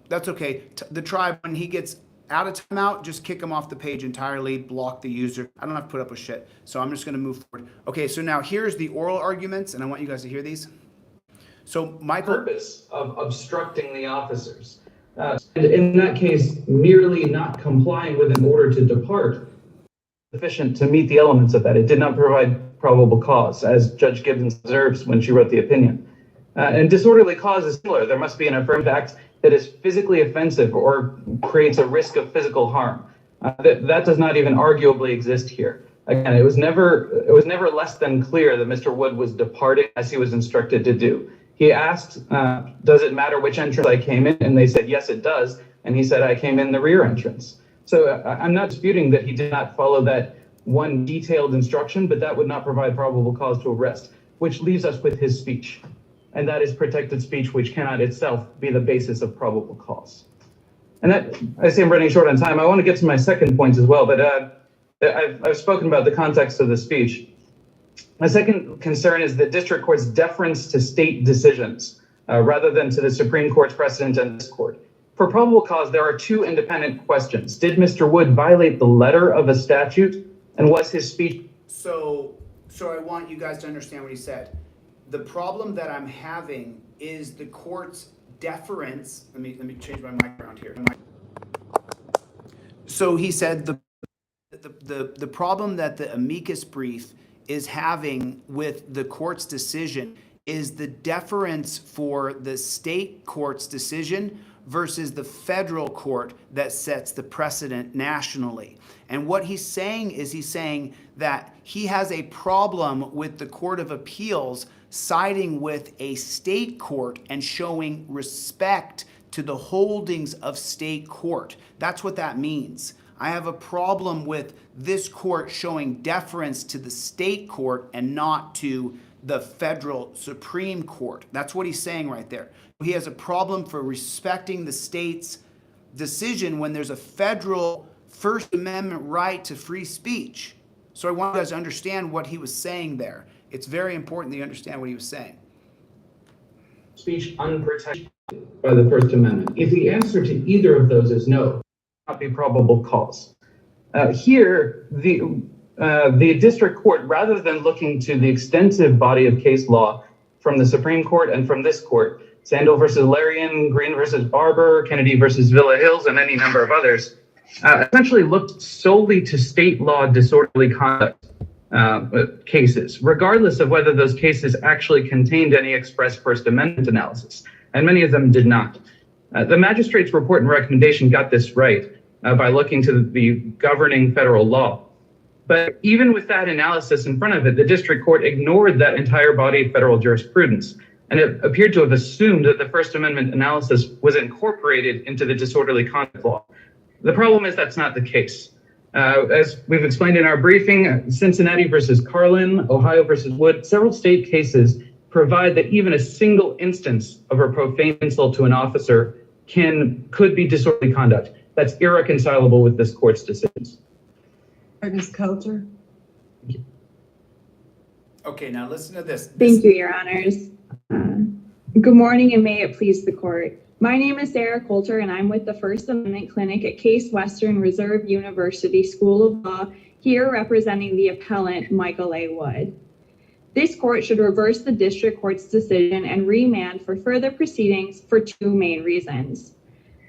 that's okay. The tribe, when he gets out of timeout, just kick them off the page entirely, block the user. I don't have to put up with shit. So I'm just going to move forward. Okay, so now here's the oral arguments, and I want you guys to hear these. So Michael. Purpose of obstructing the officers. And in that case, merely not complying with an order to depart sufficient to meet the elements of that. It did not provide probable cause, as Judge Gibbons observes when she wrote the opinion. And disorderly cause is similar. There must be an affirmative act that is physically offensive or creates a risk of physical harm. That does not even arguably exist here. Again, it was never less than clear that Mr. Wood was departing as he was instructed to do. He asked, does it matter which entrance I came in? And they said, yes, it does. And he said, I came in the rear entrance. So I'm not disputing that he did not follow that one detailed instruction, but that would not provide probable cause to arrest, which leaves us with his speech. And that is protected speech, which cannot itself be the basis of probable cause. And that, I see I'm running short on time. I want to get to my second point as well, but I've spoken about the context of the speech. My second concern is the district court's deference to state decisions rather than to the Supreme Court's precedent and this court. For probable cause, there are two independent questions. Did Mr. Wood violate the letter of a statute, and was his speech? So I want you guys to understand what he said. The problem that I'm having is the court's deference. Let me change my mic around here. So he said the problem that the amicus brief is having with the court's decision is the deference for the state court's decision versus the federal court that sets the precedent nationally. And what he's saying is he's saying that he has a problem with the Court of Appeals siding with a state court and showing respect to the holdings of state court. That's what that means. I have a problem with this court showing deference to the state court and not to the federal Supreme Court. That's what he's saying right there. He has a problem for respecting the state's decision when there's a federal First Amendment right to free speech. So I want you guys to understand what he was saying there. It's very important that you understand what he was saying. Speech unprotected by the First Amendment. If the answer to either of those is no, it will not be probable cause. Here, the district court, rather than looking to the extensive body of case law from the Supreme Court and from this court, Sandel versus Larian, Green versus Barber, Kennedy versus Villa Hills, and any number of others, essentially looked solely to state law disorderly conduct cases, regardless of whether those cases actually contained any express First Amendment analysis, and many of them did not. The magistrate's report and recommendation got this right by looking to the governing federal law. But even with that analysis in front of it, the district court ignored that entire body of federal jurisprudence, and it appeared to have assumed that the First Amendment analysis was incorporated into the disorderly conduct law. The problem is that's not the case. As we've explained in our briefing, Cincinnati versus Carlin, Ohio versus Wood, several state cases provide that even a single instance of a profane insult to an officer could be disorderly conduct. That's irreconcilable with this court's decisions. Ms. Coulter. Okay, now listen to this. Thank you, Your Honors. Good morning, and may it please the court. My name is Sarah Coulter, and I'm with the First Amendment Clinic at Case Western Reserve University School of Law, here representing the appellant, Michael A. Wood. This court should reverse the district court's decision and remand for further proceedings for two main reasons.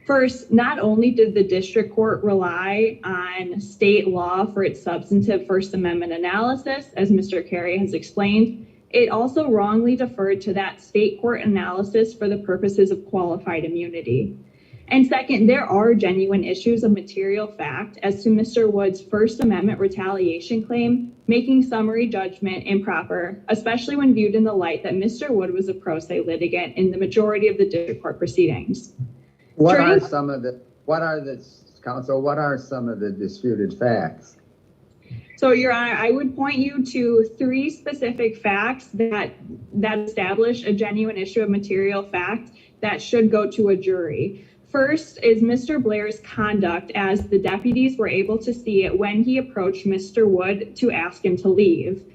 First, not only did the district court rely on state law for its substantive First Amendment analysis, as Mr. Carey has explained, it also wrongly deferred to that state court analysis for the purposes of qualified immunity. And second, there are genuine issues of material fact as to Mr. Wood's First Amendment retaliation claim, making summary judgment improper, especially when viewed in the light that Mr. Wood was a pro se litigant in the majority of the district court proceedings. What are some of the disputed facts? So, Your Honor, I would point you to three specific facts that establish a genuine issue of material fact that should go to a jury. First is Mr. Blair's conduct, as the deputies were able to see it when he approached Mr. Wood to ask him to leave.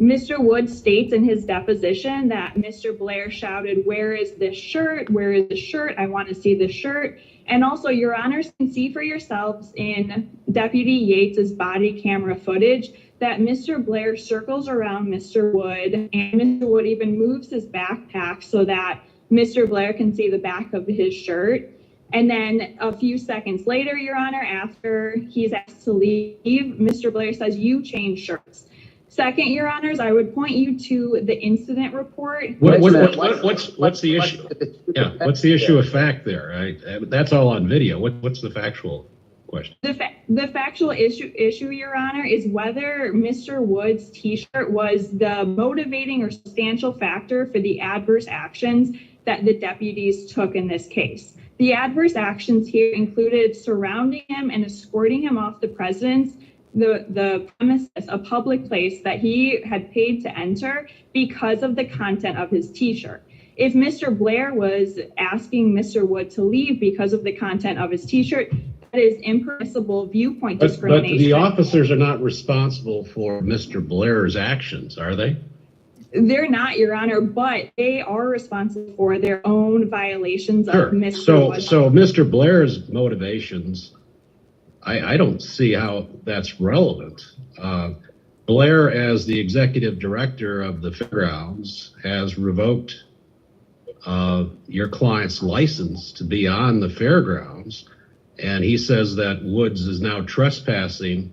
Mr. Wood states in his deposition that Mr. Blair shouted, "Where is this shirt? Where is the shirt? I want to see the shirt." And also, Your Honors can see for yourselves in Deputy Yates's body camera footage that Mr. Blair circles around Mr. Wood, and Mr. Wood even moves his backpack so that Mr. Blair can see the back of his shirt. And then a few seconds later, Your Honor, after he's asked to leave, Mr. Blair says, "You change shirts." Second, Your Honors, I would point you to the incident report. What's the issue? Yeah, what's the issue of fact there? That's all on video. What's the factual question? The factual issue, Your Honor, is whether Mr. Wood's T-shirt was the motivating or substantial factor for the adverse actions that the deputies took in this case. The adverse actions here included surrounding him and escorting him off the premises, a public place that he had paid to enter because of the content of his T-shirt. If Mr. Blair was asking Mr. Wood to leave because of the content of his T-shirt, that is impermissible viewpoint discrimination. But the officers are not responsible for Mr. Blair's actions, are they? They're not, Your Honor, but they are responsible for their own violations of Mr. Wood. So Mr. Blair's motivations, I don't see how that's relevant. Blair, as the executive director of the fairgrounds, has revoked your client's license to be on the fairgrounds, and he says that Woods is now trespassing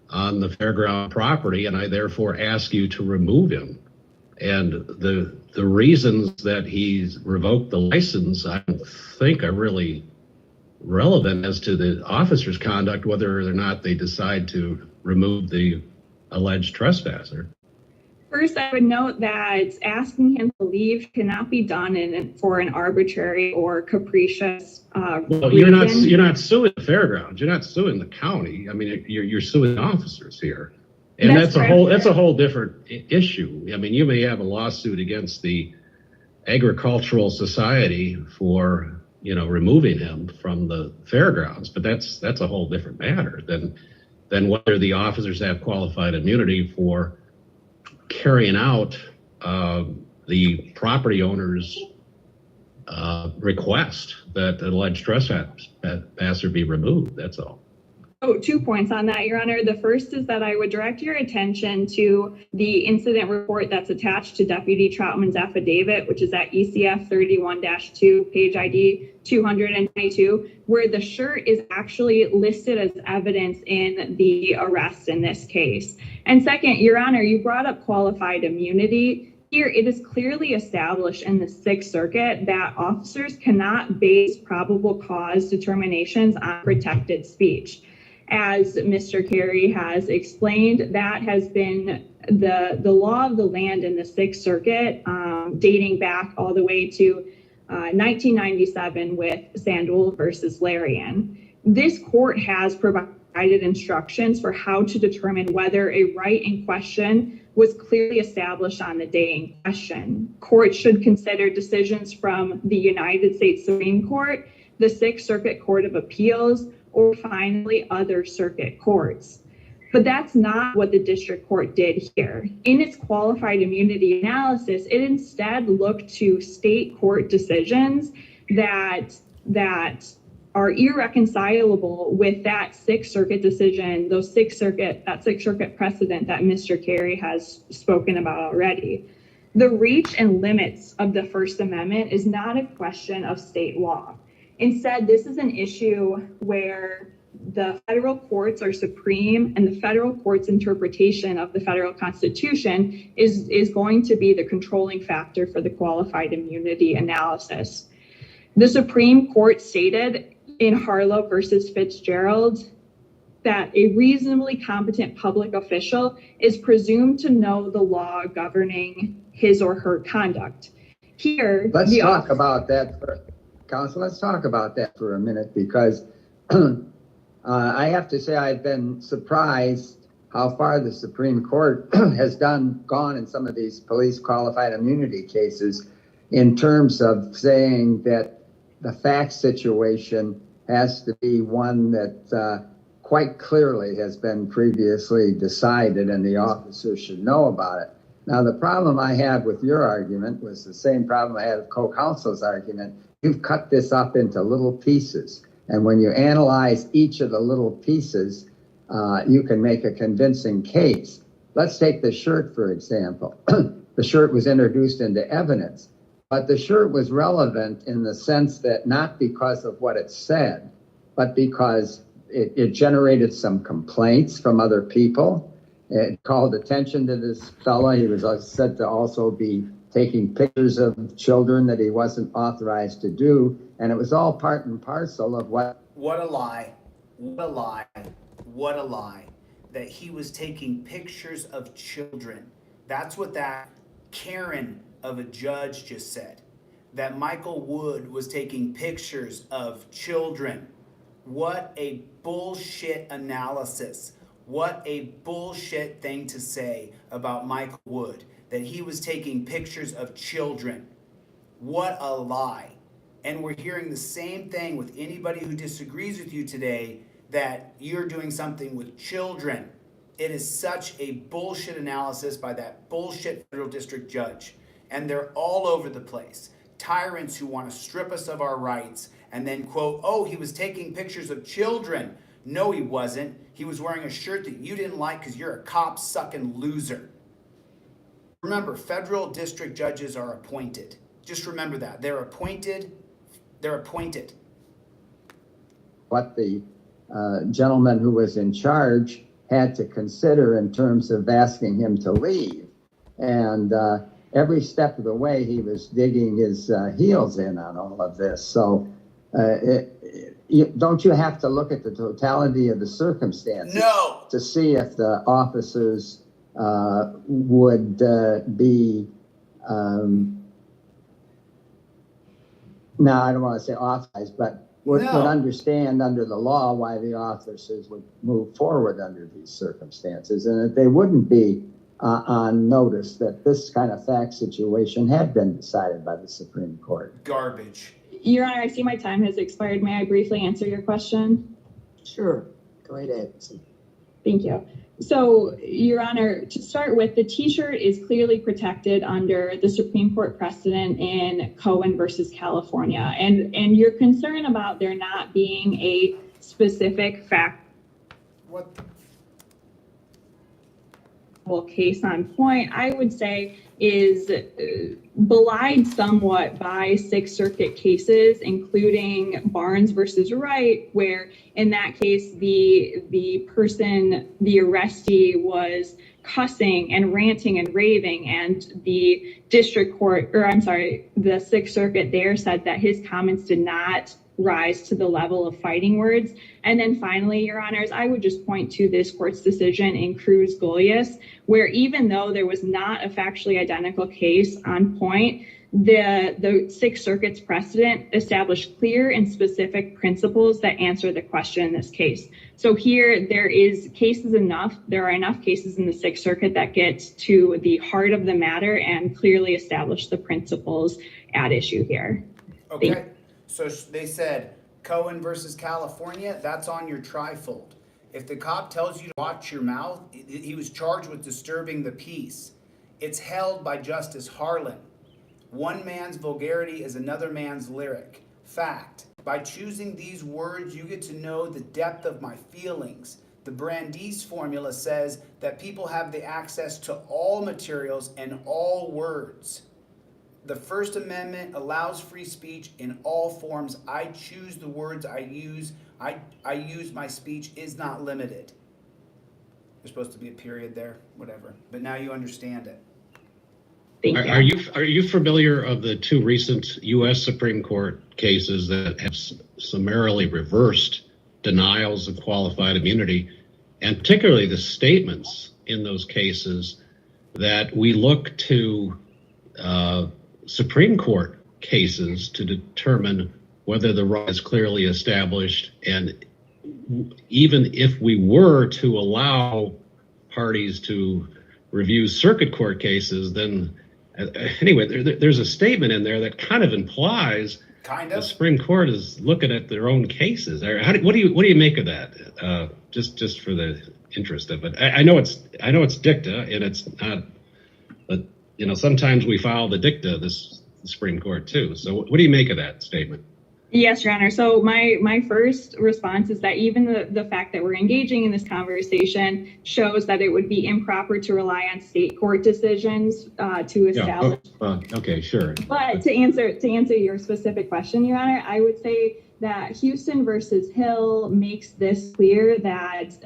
on the fairground property, and I therefore ask you to remove him. And the reasons that he's revoked the license, I don't think are really relevant as to the officer's conduct, whether or not they decide to remove the alleged trespasser. First, I would note that asking him to leave cannot be done for an arbitrary or capricious Well, reason. you're not suing the fairgrounds. You're not suing the county. I mean, you're suing officers here, and that's a whole different issue. I mean, you may have a lawsuit against the agricultural society for removing him from the fairgrounds, but that's a whole different matter than whether the officers have qualified immunity for carrying out the property owner's request that the alleged trespasser be removed. That's all. Oh, 2 points on that, Your Honor. The first is that I would direct your attention to the incident report that's attached to Deputy Troutman's affidavit, which is at ECF 31-2, page ID 222, where the shirt is actually listed as evidence in the arrest in this case. And second, Your Honor, you brought up qualified immunity. Here, it is clearly established in the Sixth Circuit that officers cannot base probable cause determinations on protected speech. As Mr. Carey has explained, that has been the law of the land in the Sixth Circuit, dating back all the way to 1997 with Sandul versus Larian. This court has provided instructions for how to determine whether a right in question was clearly established on the day in question. Courts should consider decisions from the United States Supreme Court, the Sixth Circuit Court of Appeals, or finally other circuit courts. But that's not what the district court did here. In its qualified immunity analysis, it instead looked to state court decisions that are irreconcilable with that Sixth Circuit decision, that Sixth Circuit precedent that Mr. Carey has spoken about already. The reach and limits of the First Amendment is not a question of state law. Instead, this is an issue where the federal courts are supreme, and the federal court's interpretation of the federal Constitution is going to be the controlling factor for the qualified immunity analysis. The Supreme Court stated in Harlow versus Fitzgerald that a reasonably competent public official is presumed to know the law governing his or her conduct. Here, let's talk about that for a minute, because I have to say I've been surprised how far the Supreme Court has gone in some of these police qualified immunity cases in terms of saying that the fact situation has to be one that quite clearly has been previously decided and the officer should know about it. Now, the problem I had with your argument was the same problem I had with co-counsel's argument. You've cut this up into little pieces. And when you analyze each of the little pieces, you can make a convincing case. Let's take the shirt, for example. The shirt was introduced into evidence, but the shirt was relevant in the sense that not because of what it said, but because it generated some complaints from other people. It called attention to this fellow. He was said to also be taking pictures of children that he wasn't authorized to do. And it was all part and parcel of what... What a lie. What a lie. What a lie. That he was taking pictures of children. That's what that Karen of a judge just said. That Michael Wood was taking pictures of children. What a bullshit analysis. What a bullshit thing to say about Michael Wood, that he was taking pictures of children. What a lie. And we're hearing the same thing with anybody who disagrees with you today, that you're doing something with children. It is such a bullshit analysis by that bullshit federal district judge. And they're all over the place. Tyrants who want to strip us of our rights and then quote, oh, he was taking pictures of children. No, he wasn't. He was wearing a shirt that you didn't like because you're a cop-sucking loser. Remember, federal district judges are appointed. Just remember that. They're appointed. They're appointed. What the gentleman who was in charge had to consider in terms of asking him to leave. And every step of the way, he was digging his heels in on all of this. So don't you have to look at the totality of the circumstances to see if the officers would be, no, I don't want to say authorized, but would understand under the law why the officers would move forward under these circumstances, and that they wouldn't be on notice that this kind of fact situation had been decided by the Supreme Court. Garbage. Your Honor, I see my time has expired. May I briefly answer your question? Sure. Go ahead. Thank you. So, Your Honor, to start with, the T-shirt is clearly protected under the Supreme Court precedent in Cohen versus California. And your concern about there not being a specific fact case on point, I would say is belied somewhat by Sixth Circuit cases, including Barnes versus Wright, where in that case, the person, the arrestee, was cussing and ranting and raving, and the the Sixth Circuit there said that his comments did not rise to the level of fighting words. And then finally, Your Honors, I would just point to this court's decision in Cruz-Golias, where even though there was not a factually identical case on point, the Sixth Circuit's precedent established clear and specific principles that answer the question in this case. So here there are enough cases in the Sixth Circuit that get to the heart of the matter and clearly establish the principles at issue here. Okay. So they said Cohen versus California, that's on your trifold. If the cop tells you to watch your mouth, he was charged with disturbing the peace. It's held by Justice Harlan. One man's vulgarity is another man's lyric. Fact. By choosing these words, you get to know the depth of my feelings. The Brandeis formula says that people have the access to all materials and all words. The First Amendment allows free speech in all forms. I choose the words I use. I use my speech is not limited. There's supposed to be a period there, whatever. But now you understand it. Are you familiar of the two recent U.S. Supreme Court cases that have summarily reversed denials of qualified immunity, and particularly the statements in those cases that we look to Supreme Court cases to determine whether the right is clearly established, and even if we were to allow parties to review circuit court cases, then anyway, there's a statement in there that kind of implies the Supreme Court is looking at their own cases. What do you make of that? Just for the interest of it, I know it's dicta, and it's not, but sometimes we file the dicta, this Supreme Court too. So what do you make of that statement? Yes, Your Honor. So my first response is that even the fact that we're engaging in this conversation shows that it would be improper to rely on state court decisions to establish. Okay, sure. But to answer your specific question, Your Honor, I would say that Houston versus Hill makes this clear that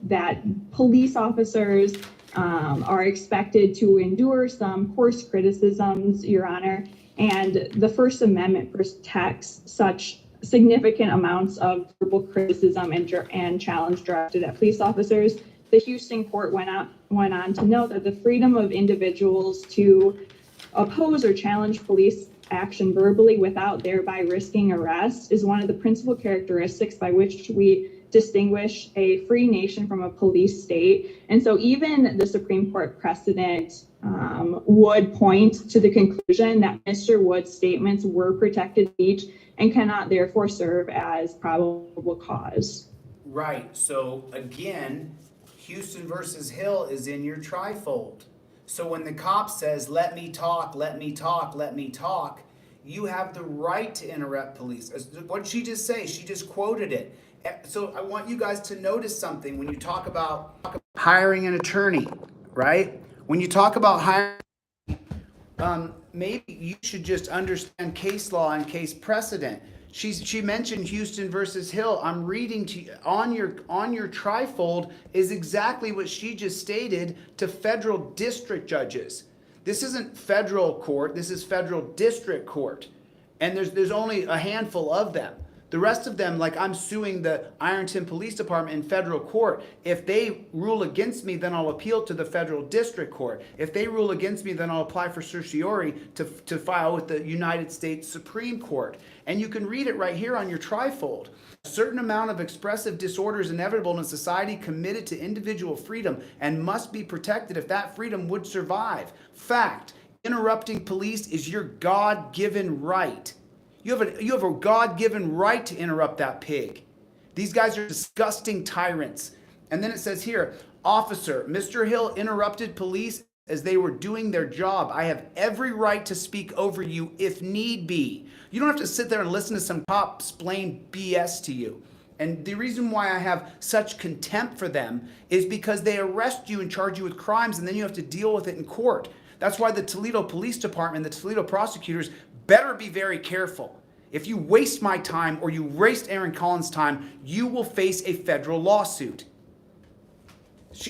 that police officers are expected to endure some coarse criticisms, Your Honor. And the First Amendment protects such significant amounts of verbal criticism and challenge directed at police officers. The Houston court went on to note that the freedom of individuals to oppose or challenge police action verbally without thereby risking arrest is one of the principal characteristics by which we distinguish a free nation from a police state. And so even the Supreme Court precedent would point to the conclusion that Mr. Wood's statements were protected speech and cannot therefore serve as probable cause. Right. So again, Houston versus Hill is in your trifold. So when the cop says, let me talk, let me talk, let me talk, you have the right to interrupt police. What did she just say? She just quoted it. So I want you guys to notice something when you talk about hiring an attorney, right? When you talk about hiring, maybe you should just understand case law and case precedent. She mentioned Houston versus Hill. I'm reading to you on your trifold is exactly what she just stated to federal district judges. This isn't federal court. This is federal district court, and there's only a handful of them. The rest of them, like I'm suing the Ironton Police Department in federal court. If they rule against me, then I'll appeal to the federal district court. If they rule against me, then I'll apply for certiorari to file with the United States Supreme Court. And you can read it right here on your trifold. A certain amount of expressive disorder is inevitable in a society committed to individual freedom and must be protected if that freedom would survive. Fact, interrupting police is your God-given right. You have a God-given right to interrupt that pig. These guys are disgusting tyrants. And then it says here, officer, Mr. Hill interrupted police as they were doing their job. I have every right to speak over you if need be. You don't have to sit there and listen to some cop explain BS to you. And the reason why I have such contempt for them is because they arrest you and charge you with crimes, and then you have to deal with it in court. That's why the Toledo Police Department, the Toledo prosecutors better be very careful. If you waste my time or you waste Aaron Collins' time, you will face a federal lawsuit.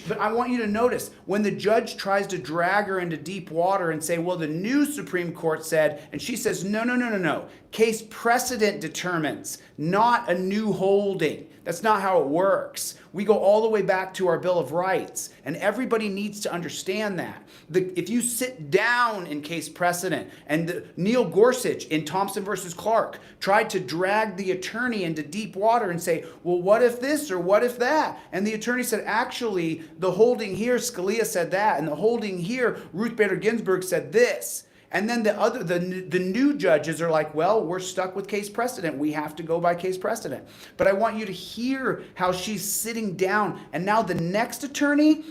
But I want you to notice, when the judge tries to drag her into deep water and say, well, the new Supreme Court said, and she says, no. Case precedent determines, not a new holding. That's not how it works. We go all the way back to our Bill of Rights, and everybody needs to understand that. If you sit down in case precedent, and Neil Gorsuch in Thompson versus Clark tried to drag the attorney into deep water and say, well, what if this or what if that? And the attorney said, actually, the holding here, Scalia said that, and the holding here, Ruth Bader Ginsburg said this. And then the new judges are like, well, we're stuck with case precedent. We have to go by case precedent. But I want you to hear how she's sitting down. And now the next attorney,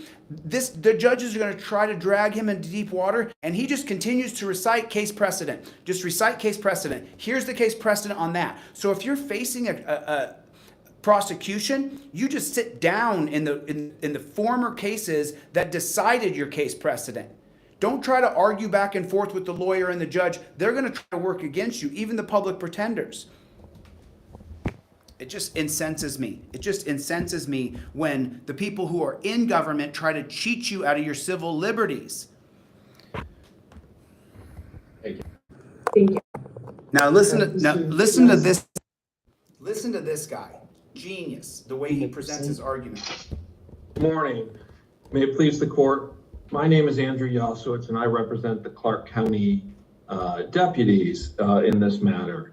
the judges are going to try to drag him into deep water. And he just continues to recite case precedent. Just recite case precedent. Here's the case precedent on that. So if you're facing a prosecution, you just sit down in the former cases that decided your case precedent. Don't try to argue back and forth with the lawyer and the judge. They're going to try to work against you, even the public pretenders. It just incenses me. It just incenses me when the people who are in government try to cheat you out of your civil liberties. Thank you. Now listen to this. Listen to this guy. Genius, the way he presents his argument. Good morning. May it please the court. My name is Andrew Yasowitz, and I represent the Clark County deputies in this matter.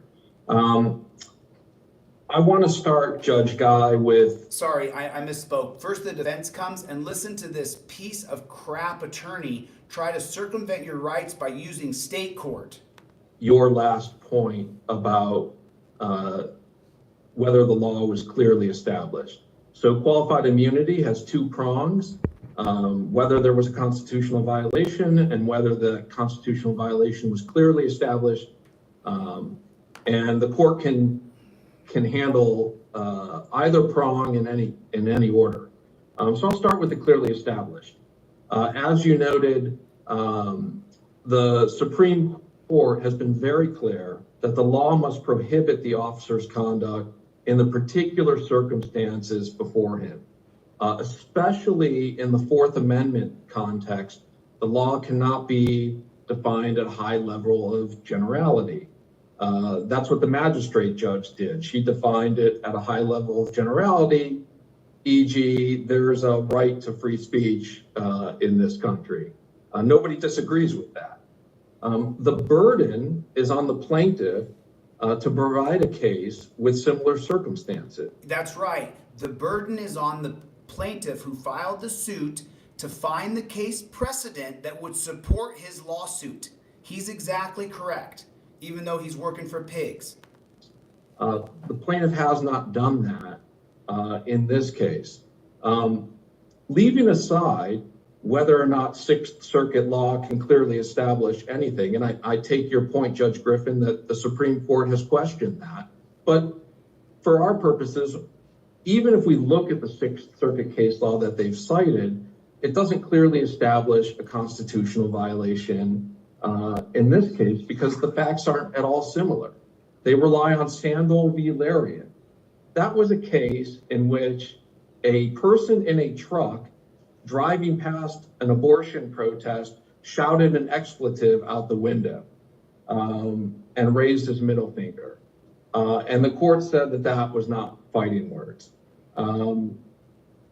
I want to start, Judge Guy, with... Sorry, I misspoke. First, the defense comes, and listen to this piece of crap attorney try to circumvent your rights by using state court. Your last point about whether the law was clearly established. So qualified immunity has two prongs. Whether there was a constitutional violation and whether the constitutional violation was clearly established And the court can handle either prong in any order. So I'll start with the clearly established. As you noted, the Supreme Court has been very clear that the law must prohibit the officer's conduct in the particular circumstances before him. Especially in the Fourth Amendment context, the law cannot be defined at a high level of generality. That's what the magistrate judge did. She defined it at a high level of generality, e.g., there's a right to free speech in this country. Nobody disagrees with that. The burden is on the plaintiff to provide a case with similar circumstances. That's right. The burden is on the plaintiff who filed the suit to find the case precedent that would support his lawsuit. He's exactly correct, even though he's working for pigs. The plaintiff has not done that in this case. Leaving aside whether or not Sixth Circuit law can clearly establish anything, and I take your point, Judge Griffin, that the Supreme Court has questioned that. But for our purposes, even if we look at the Sixth Circuit case law that they've cited, it doesn't clearly establish a constitutional violation in this case because the facts aren't at all similar. They rely on Sandal v. Larian. That was a case in which a person in a truck driving past an abortion protest shouted an expletive out the window and raised his middle finger. And the court said that that was not fighting words.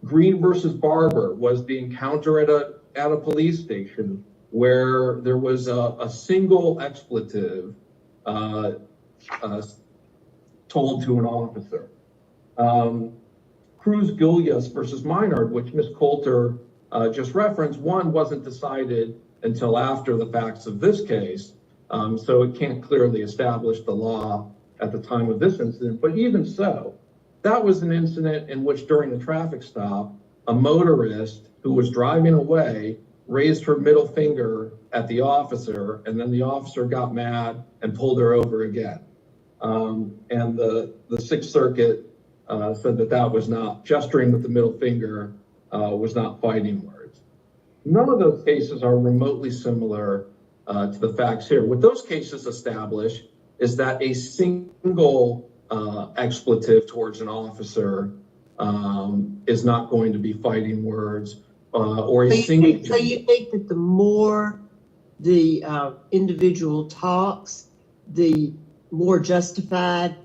Green versus Barber was the encounter at a police station where there was a single expletive told to an officer. Cruz-Gillias versus Minard, which Ms. Coulter just referenced, one wasn't decided until after the facts of this case, so it can't clearly establish the law at the time of this incident. But even so, that was an incident in which during the traffic stop, a motorist who was driving away raised her middle finger at the officer, and then the officer got mad and pulled her over again. And the Sixth Circuit said that that was not, gesturing with the middle finger was not fighting words. None of those cases are remotely similar to the facts here. What those cases establish is that a single expletive towards an officer is not going to be fighting words or a single. So you think that the more the individual talks, the more justified,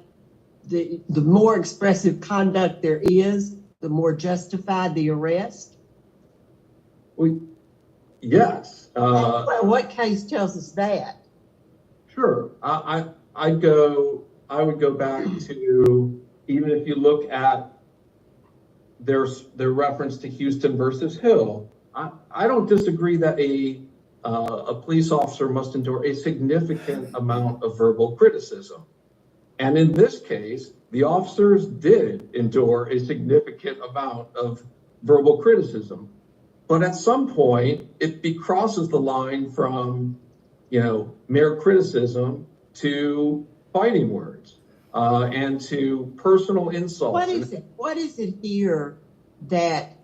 the more expressive conduct there is, the more justified the arrest? Well, yes. What case tells us that? Sure. I would go back to, even if you look at their reference to Houston versus Hill, I don't disagree that a police officer must endure a significant amount of verbal criticism. And in this case, the officers did endure a significant amount of verbal criticism. But at some point, it crosses the line from, mere criticism to fighting words and to personal insults. What is it here that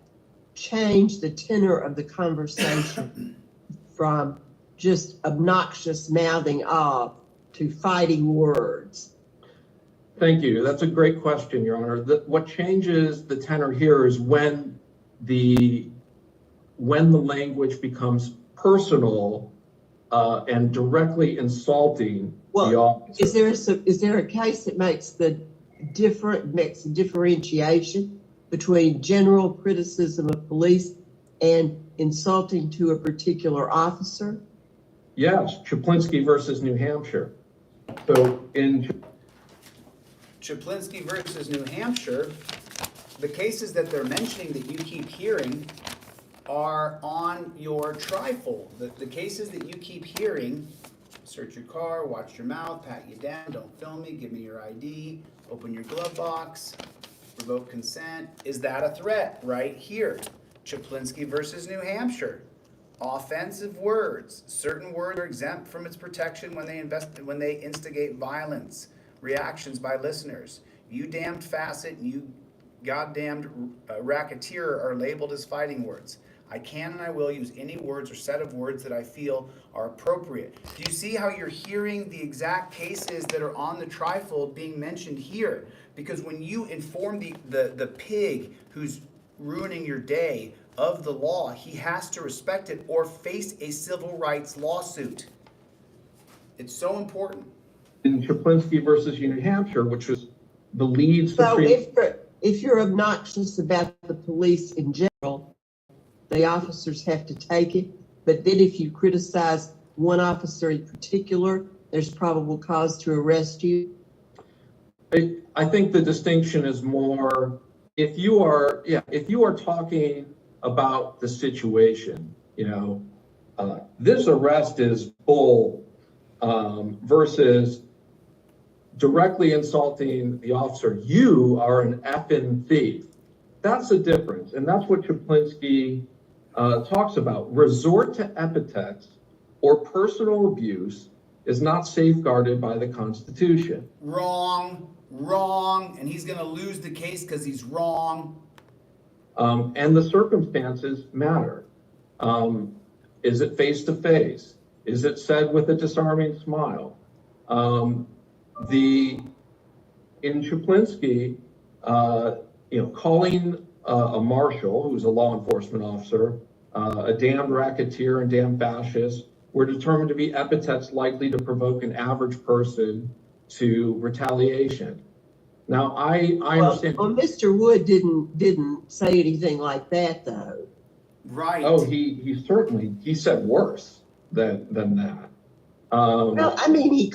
changed the tenor of the conversation from just obnoxious mouthing off to fighting words? Thank you. That's a great question, Your Honor. What changes the tenor here is when the language becomes personal and directly insulting the officer. Is there a case that makes a differentiation between general criticism of police and insulting to a particular officer? Yes, Chaplinsky versus New Hampshire. So in Chaplinsky versus New Hampshire, the cases that they're mentioning that you keep hearing are on your trifold. The cases that you keep hearing: search your car, watch your mouth, pat you down, don't film me, give me your ID, open your glove box, revoke consent. Is that a threat? Right here. Chaplinsky versus New Hampshire. Offensive words. Certain words are exempt from its protection when they instigate violence. reactions by listeners. You damned facet and you goddamned racketeer are labeled as fighting words. I can and I will use any words or set of words that I feel are appropriate. Do you see how you're hearing the exact cases that are on the trifold being mentioned here? Because when you inform the pig who's ruining your day of the law, he has to respect it or face a civil rights lawsuit. It's so important. In Chaplinsky versus New Hampshire, which was the lead So Supreme. if you're obnoxious about the police in general, the officers have to take it. But then if you criticize one officer in particular, there's probable cause to arrest you. I think the distinction is more if you are talking about the situation, this arrest is bull versus directly insulting the officer. You are an effing thief. That's the difference. And that's what Chaplinsky talks about. Resort to epithets or personal abuse is not safeguarded by the Constitution. Wrong, and he's going to lose the case because he's wrong. And the circumstances matter. Is it face to face? Is it said with a disarming smile? In Chaplinsky, calling a marshal who's a law enforcement officer a damned racketeer and damn fascist were determined to be epithets likely to provoke an average person to retaliation. Now, I understand. Well, Mr. Wood didn't say anything like that, though. Right. Oh, he certainly, he said worse than that. Well, I mean, he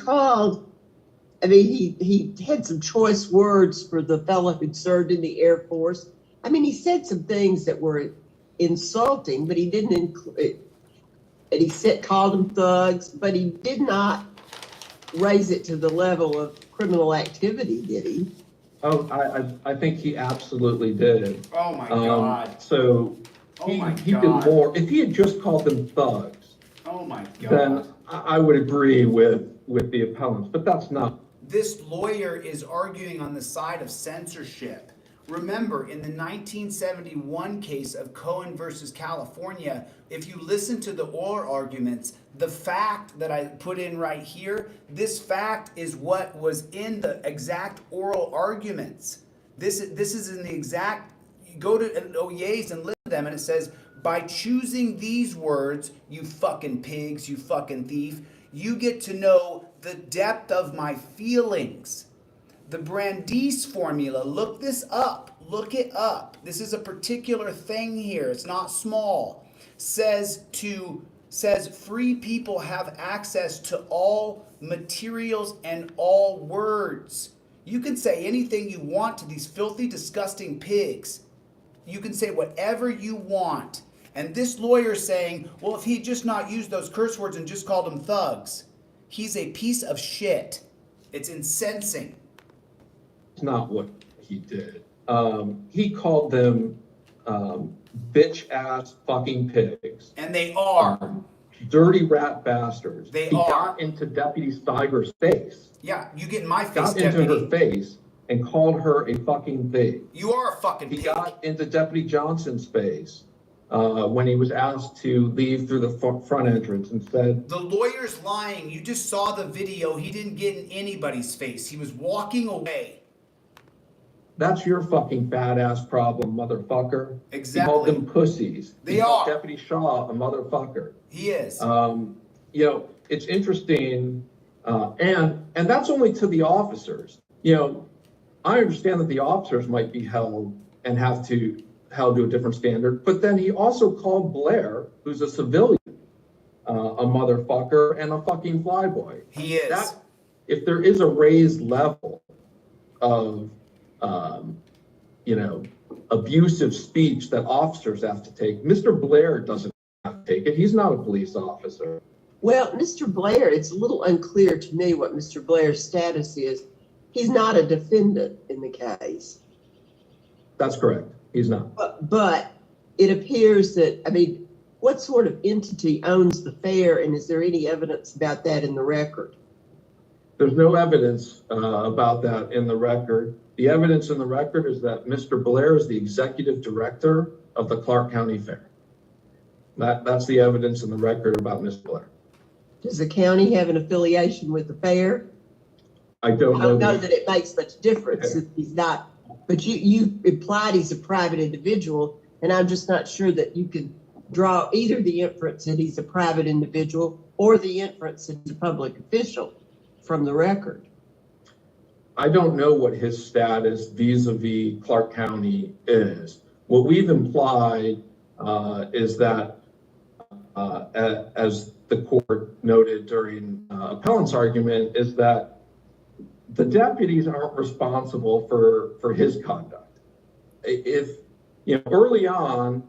had some choice words for the fellow who'd served in the Air Force. I mean, he said some things that were insulting, but he didn't include, and he called them thugs, but he did not raise it to the level of criminal activity, did he? Oh, I think he absolutely did. Oh my God. So he did more. If he had just called them thugs, oh my God, then I would agree with the appellants, but that's not. This lawyer is arguing on the side of censorship. Remember, in the 1971 case of Cohen versus California, if you listen to the oral arguments, the fact that I put in right here, this fact is what was in the exact oral arguments. This is in the exact, you go to OYAs and listen to them, and it says, by choosing these words, you fucking pigs, you fucking thief, you get to know the depth of my feelings. The Brandeis formula, look this up, look it up. This is a particular thing here, it's not small. Says free people have access to all materials and all words. You can say anything you want to these filthy, disgusting pigs. You can say whatever you want. And this lawyer saying, well, if he'd just not used those curse words and just called them thugs, he's a piece of shit. It's incensing. It's not what he did. He called them bitch ass fucking pigs. And they are. Dirty rat bastards. They he are. got into Deputy Steiger's face. Yeah, you get in my face, Got deputy. into her face and called her a fucking pig. You are a fucking pig. He got into Deputy Johnson's face when he was asked to leave through the front entrance and said, the lawyer's lying. You just saw the video. He didn't get in anybody's face. He was walking away. that's your fucking fat ass problem, motherfucker. Exactly. He called them pussies. They He called are. Deputy Shaw a motherfucker. He is. It's interesting, and that's only to the officers. I understand that the officers might be held to a different standard, but then he also called Blair, who's a civilian, a motherfucker and a fucking flyboy. He is. If there is a raised level of, abusive speech that officers have to take, Mr. Blair doesn't have to take it. He's not a police officer. Well, Mr. Blair, it's a little unclear to me what Mr. Blair's status is. He's not a defendant in the case. That's correct. He's not. But it appears that, what sort of entity owns the fair, and is there any evidence about that in the record? There's no evidence about that in the record. The evidence in the record is that Mr. Blair is the executive director of the Clark County Fair. That's the evidence in the record about Mr. Blair. Does the county have an affiliation with the fair? I don't know. I don't know that it makes much difference if he's not, but you implied he's a private individual, and I'm just not sure that you can draw either the inference that he's a private individual or the inference that he's a public official from the record. I don't know what his status vis-a-vis Clark County is. What we've implied is that, as the court noted during appellant's argument, is that the deputies aren't responsible for his conduct. If, early on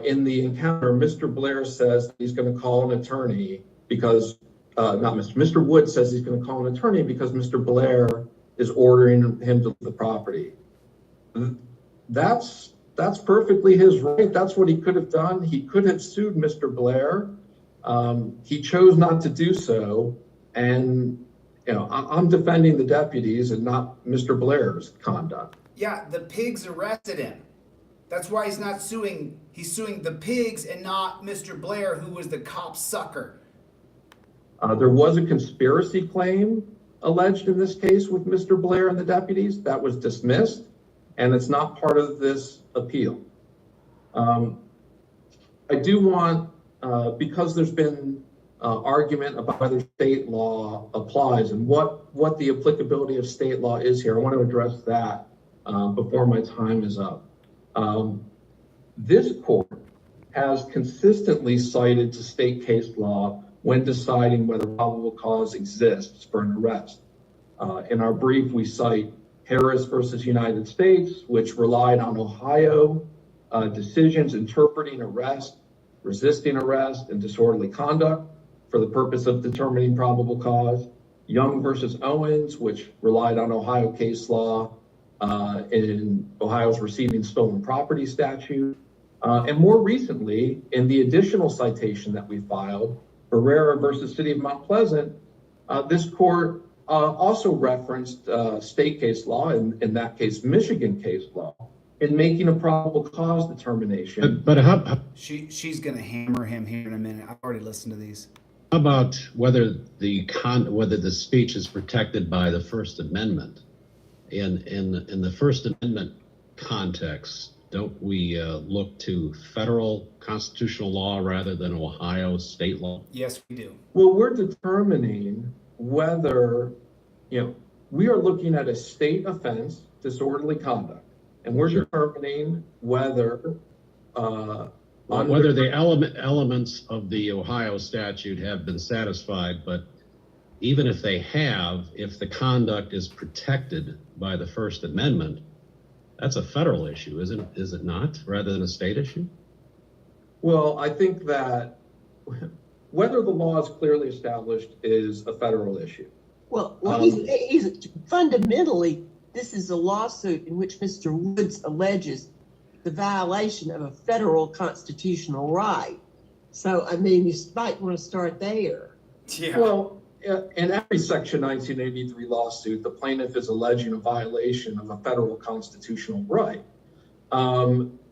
in the encounter, Mr. Blair says he's going to call an attorney because, Mr. Wood says he's going to call an attorney because Mr. Blair is ordering him to leave the property. That's perfectly his right. That's what he could have done. He could have sued Mr. Blair. He chose not to do so. And, I'm defending the deputies and not Mr. Blair's conduct. Yeah, the pigs arrested him. That's why he's not suing. He's suing the pigs and not Mr. Blair, who was the cop sucker. There was a conspiracy claim alleged in this case with Mr. Blair and the deputies. That was dismissed, and it's not part of this appeal. I do want, because there's been argument about whether state law applies and what the applicability of state law is here, I want to address that before my time is up. This court has consistently cited to state case law when deciding whether probable cause exists for an arrest. In our brief, we cite Harris versus United States, which relied on Ohio decisions interpreting arrest, resisting arrest, and disorderly conduct for the purpose of determining probable cause. Young versus Owens, which relied on Ohio case law in Ohio's receiving stolen property statute. And more recently, in the additional citation that we filed, Barrera versus City of Mount Pleasant, this court also referenced state case law, in that case, Michigan case law, in making a probable cause determination. But how She's going to hammer him here in a minute. I've already listened to these. about whether the speech is protected by the First Amendment? In the First Amendment context, don't we look to federal constitutional law rather than Ohio state law? Yes, we do. Well, we're determining whether, we are looking at a state offense, disorderly conduct, and we're determining whether whether the elements of the Ohio statute have been satisfied, but even if they have, if the conduct is protected by the First Amendment, that's a federal issue, is it not, rather than a state issue? Well, I think that whether the law is clearly established is a federal issue. Well, he's fundamentally, this is a lawsuit in which Mr. Woods alleges the violation of a federal constitutional right. So, I mean, you might want to start there. Yeah. Well, in every Section 1983 lawsuit, the plaintiff is alleging a violation of a federal constitutional right.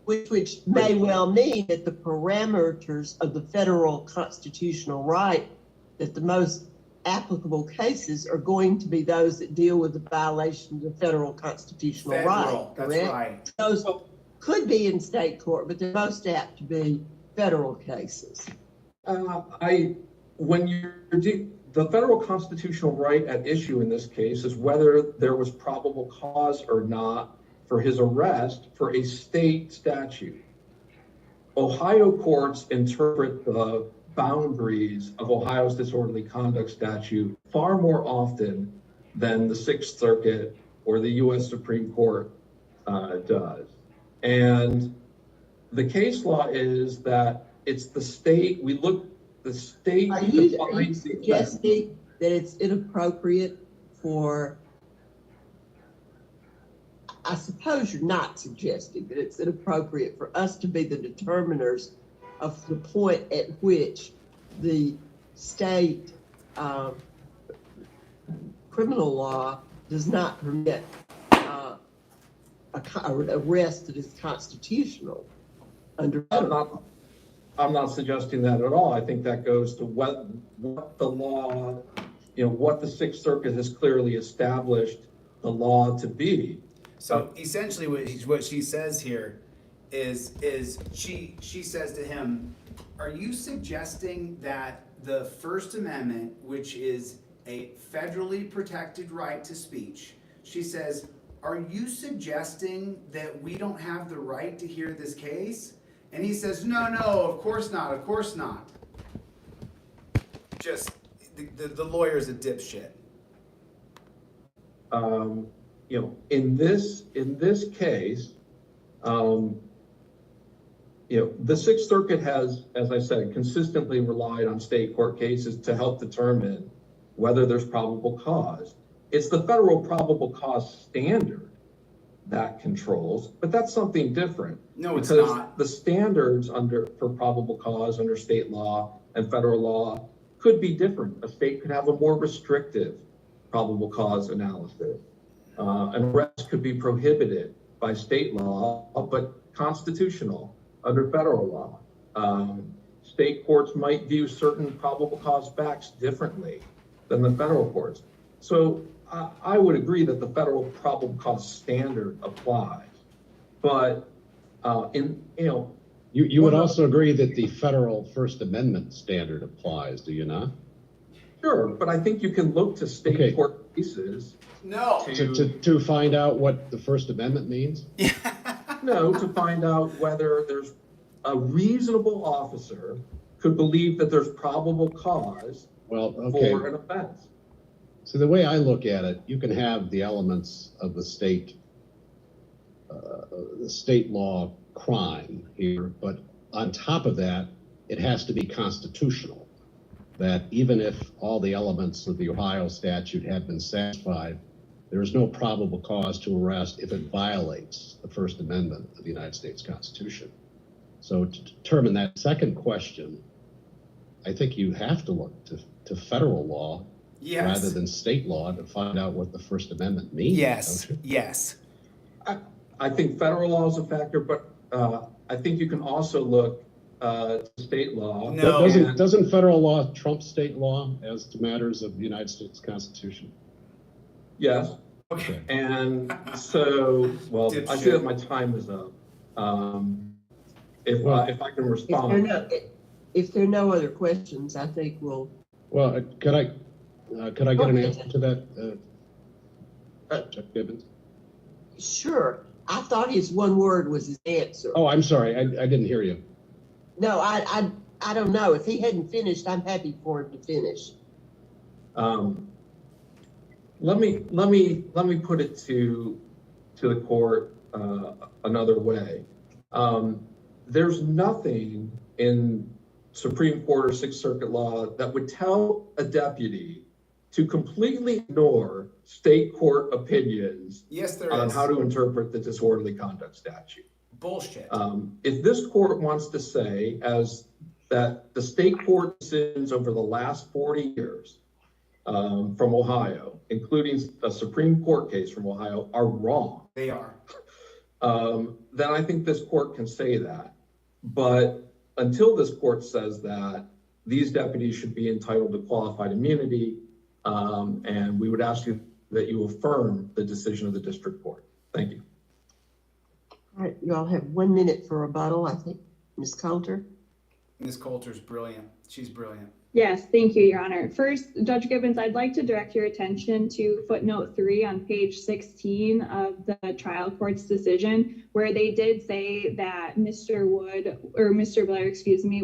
Which may well mean that the parameters of the federal constitutional right, that the most applicable cases are going to be those that deal with the violation of the federal constitutional right. That's correct? right. Those could be in state court, but they're most apt to be federal cases. The federal constitutional right at issue in this case is whether there was probable cause or not for his arrest for a state statute. Ohio courts interpret the boundaries of Ohio's disorderly conduct statute far more often than the Sixth Circuit or the U.S. Supreme Court does. And the case law is that it's the state, the state. Are you suggesting that it's inappropriate for, I suppose you're not suggesting that it's inappropriate for us to be the determiners of the point at which the state criminal law does not permit an arrest that is constitutional under. I'm not suggesting that at all. I think that goes to what the law, what the Sixth Circuit has clearly established the law to be. So essentially what she says here is she says to him, are you suggesting that the First Amendment, which is a federally protected right to speech, she says, are you suggesting that we don't have the right to hear this case? And he says, no, of course not, of course not. Just, the lawyer's a dipshit. In this case, the Sixth Circuit has, as I said, consistently relied on state court cases to help determine whether there's probable cause. It's the federal probable cause standard that controls, but that's something different. No, it's because not. The standards for probable cause under state law and federal law could be different. A state could have a more restrictive probable cause analysis. An arrest could be prohibited by state law, but constitutional under federal law. State courts might view certain probable cause facts differently than the federal courts. So I would agree that the federal probable cause standard applies, but you would also agree that the federal First Amendment standard applies, do you not? Sure, but I think you can look to state court cases. No. To find out what the First Amendment means? No, to find out whether there's a reasonable officer could believe that there's probable cause for an offense. So the way I look at it, you can have the elements of the state law crime here, but on top of that, it has to be constitutional. That even if all the elements of the Ohio statute have been satisfied, there is no probable cause to arrest if it violates the First Amendment of the United States Constitution. So to determine that second question, I think you have to look to federal law rather than state law to find out what the First Amendment means. Yes. I think federal law is a factor, but I think you can also look to state law. No. Doesn't federal law trump state law as to matters of the United States Constitution? Yes. Okay. And so, I see that my time is up. If I can respond. If there are no other questions, I think we'll. Well, could I get an answer to that, Chuck Gibbons? Sure. I thought his one word was his answer. Oh, I'm sorry. I didn't hear you. No, I don't know. If he hadn't finished, I'm happy for him to finish. Let me put it to the court another way. There's nothing in Supreme Court or Sixth Circuit law that would tell a deputy to completely ignore state court opinions on how to interpret the disorderly conduct statute. Bullshit. If this court wants to say that the state court decisions over the last 40 years from Ohio, including a Supreme Court case from Ohio, are wrong. They are. Then I think this court can say that. But until this court says that, these deputies should be entitled to qualified immunity, and we would ask you that you affirm the decision of the district court. Thank you. All right, you all have 1 minute for rebuttal, I think. Ms. Coulter? Ms. Coulter's brilliant. She's brilliant. Yes, thank you, Your Honor. First, Judge Gibbons, I'd like to direct your attention to footnote 3 on page 16 of the trial court's decision, where they did say that Mr. Blair,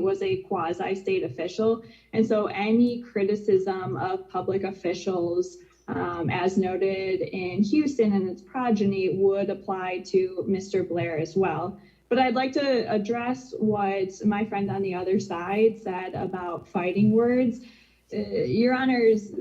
was a quasi-state official. And so any criticism of public officials, as noted in Houston and its progeny, would apply to Mr. Blair as well. But I'd like to address what my friend on the other side said about fighting words. Your Honors,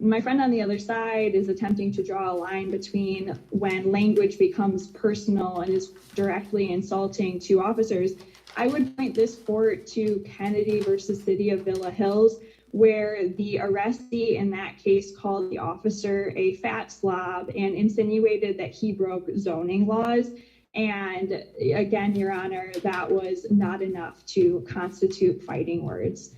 my friend on the other side is attempting to draw a line between when language becomes personal and is directly insulting to officers. I would point this court to Kennedy versus City of Villa Hills, where the arrestee in that case called the officer a fat slob and insinuated that he broke zoning laws. And again, Your Honor, that was not enough to constitute fighting words.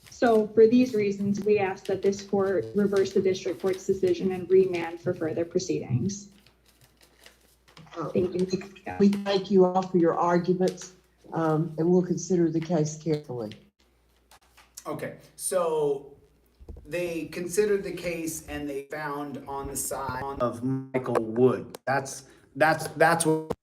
So for these reasons, we ask that this court reverse the district court's decision and remand for further proceedings. Thank you. We thank you all for your arguments, and we'll consider the case carefully. Okay, so they considered the case and they found on the side of Michael Wood. That's what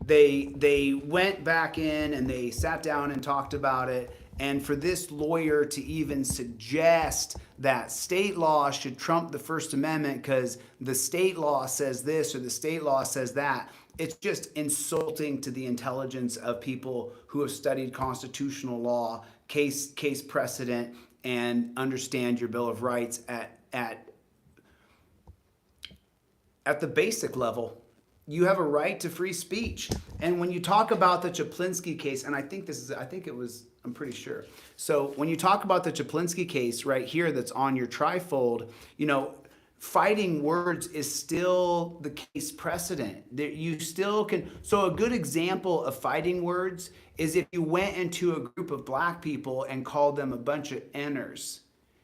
they went back in and they sat down and talked about it. And for this lawyer to even suggest that state law should trump the First Amendment because the state law says this or the state law says that, it's just insulting to the intelligence of people who have studied constitutional law, case precedent, and understand your Bill of Rights at the basic level. You have a right to free speech. And when you talk about the Chaplinsky case, and I'm pretty sure. So when you talk about the Chaplinsky case right here that's on your trifold, fighting words is still the case precedent. You still can. So a good example of fighting words is if you went into a group of black people and called them a bunch of N'ers.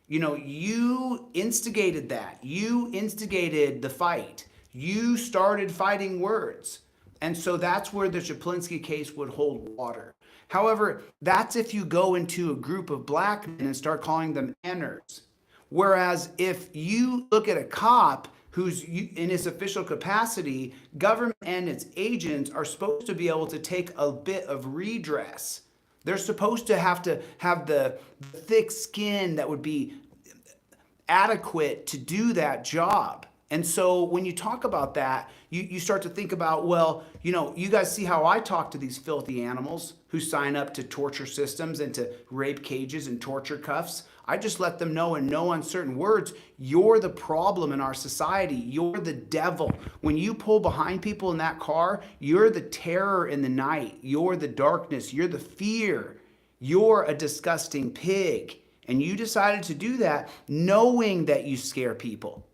You instigated that. You instigated the fight. You started fighting words. And so that's where the Chaplinsky case would hold water. However, that's if you go into a group of black men and start calling them N'ers. Whereas if you look at a cop who's in his official capacity, government and its agents are supposed to be able to take a bit of redress. They're supposed to have the thick skin that would be adequate to do that job. And so when you talk about that, you start to think about, well, you guys see how I talk to these filthy animals who sign up to torture systems and to rape cages and torture cuffs. I just let them know in no uncertain words, you're the problem in our society. You're the devil. When you pull behind people in that car, you're the terror in the night. You're the darkness. You're the fear. You're a disgusting pig. And you decided to do that knowing that you scare people.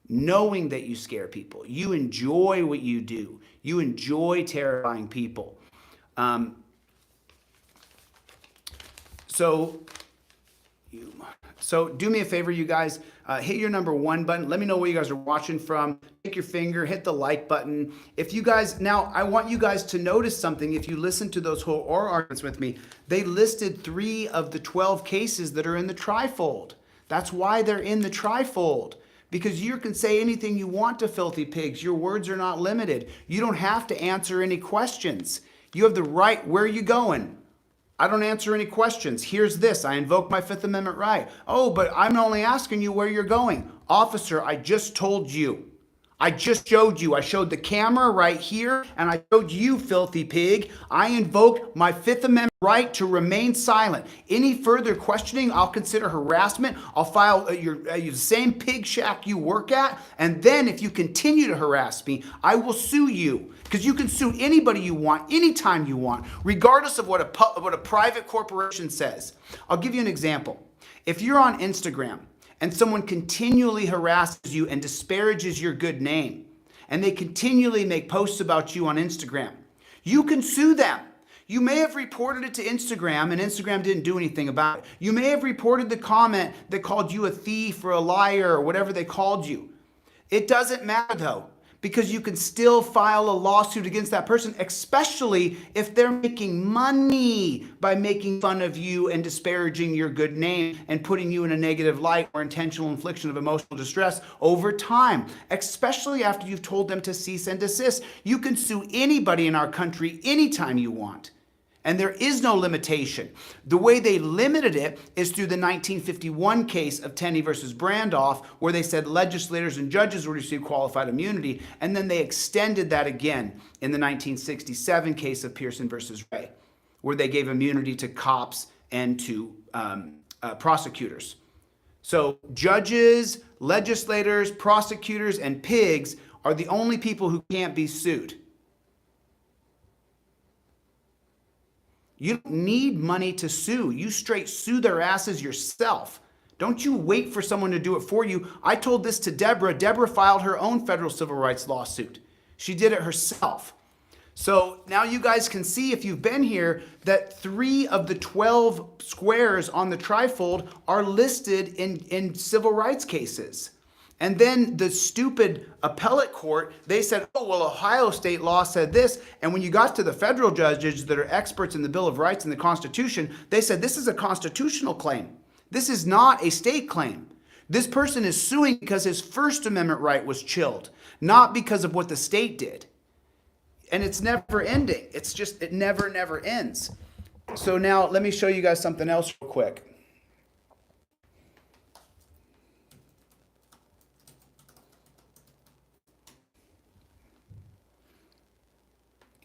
Knowing that you scare people. You enjoy what you do. You enjoy terrifying people. So do me a favor, you guys. Hit your number 1 button. Let me know where you guys are watching from. Take your finger, hit the like button. If you guys, now I want you guys to notice something. If you listen to those whole oral arguments with me, they listed 3 of the 12 cases that are in the trifold. That's why they're in the trifold. Because you can say anything you want to filthy pigs. Your words are not limited. You don't have to answer any questions. You have the right. Where are you going? I don't answer any questions. Here's this. I invoke my Fifth Amendment right. Oh, but I'm only asking you where you're going. Officer, I just told you. I just showed you. I showed the camera right here, and I showed you, filthy pig. I invoke my Fifth Amendment right to remain silent. Any further questioning, I'll consider harassment. I'll file your same pig shack you work at, and then if you continue to harass me, I will sue you. Because you can sue anybody you want, anytime you want, regardless of what a private corporation says. I'll give you an example. If you're on Instagram, and someone continually harasses you and disparages your good name, and they continually make posts about you on Instagram, you can sue them. You may have reported it to Instagram, and Instagram didn't do anything about it. You may have reported the comment that called you a thief or a liar or whatever they called you. It doesn't matter though, because you can still file a lawsuit against that person, especially if they're making money by making fun of you and disparaging your good name and putting you in a negative light or intentional infliction of emotional distress over time, especially after you've told them to cease and desist. You can sue anybody in our country anytime you want. And there is no limitation. The way they limited it is through the 1951 case of Tenney versus Brandoff, where they said legislators and judges would receive qualified immunity, and then they extended that again in the 1967 case of Pearson versus Ray, where they gave immunity to cops and to prosecutors. So judges, legislators, prosecutors, and pigs are the only people who can't be sued. You don't need money to sue. You straight sue their asses yourself. Don't you wait for someone to do it for you. I told this to Deborah. Deborah filed her own federal civil rights lawsuit. She did it herself. So now you guys can see, if you've been here, that 3 of the 12 squares on the trifold are listed in civil rights cases. And then the stupid appellate court, they said, oh, well, Ohio state law said this. And when you got to the federal judges that are experts in the Bill of Rights and the Constitution, they said this is a constitutional claim. This is not a state claim. This person is suing because his First Amendment right was chilled, not because of what the state did. And it's never ending. It's just, it never ends. So now let me show you guys something else real quick.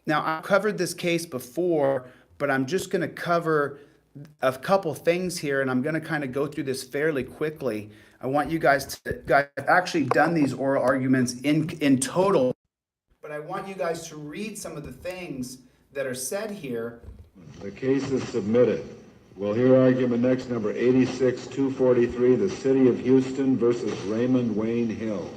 Now, I've covered this case before, but I'm just going to cover a couple things here, and I'm going to kind of go through this fairly quickly. I want you guys I've actually done these oral arguments in total, but I want you guys to read some of the things that are said here. The case is submitted. We'll hear argument next, number 86-243, the City of Houston versus Raymond Wayne Hill.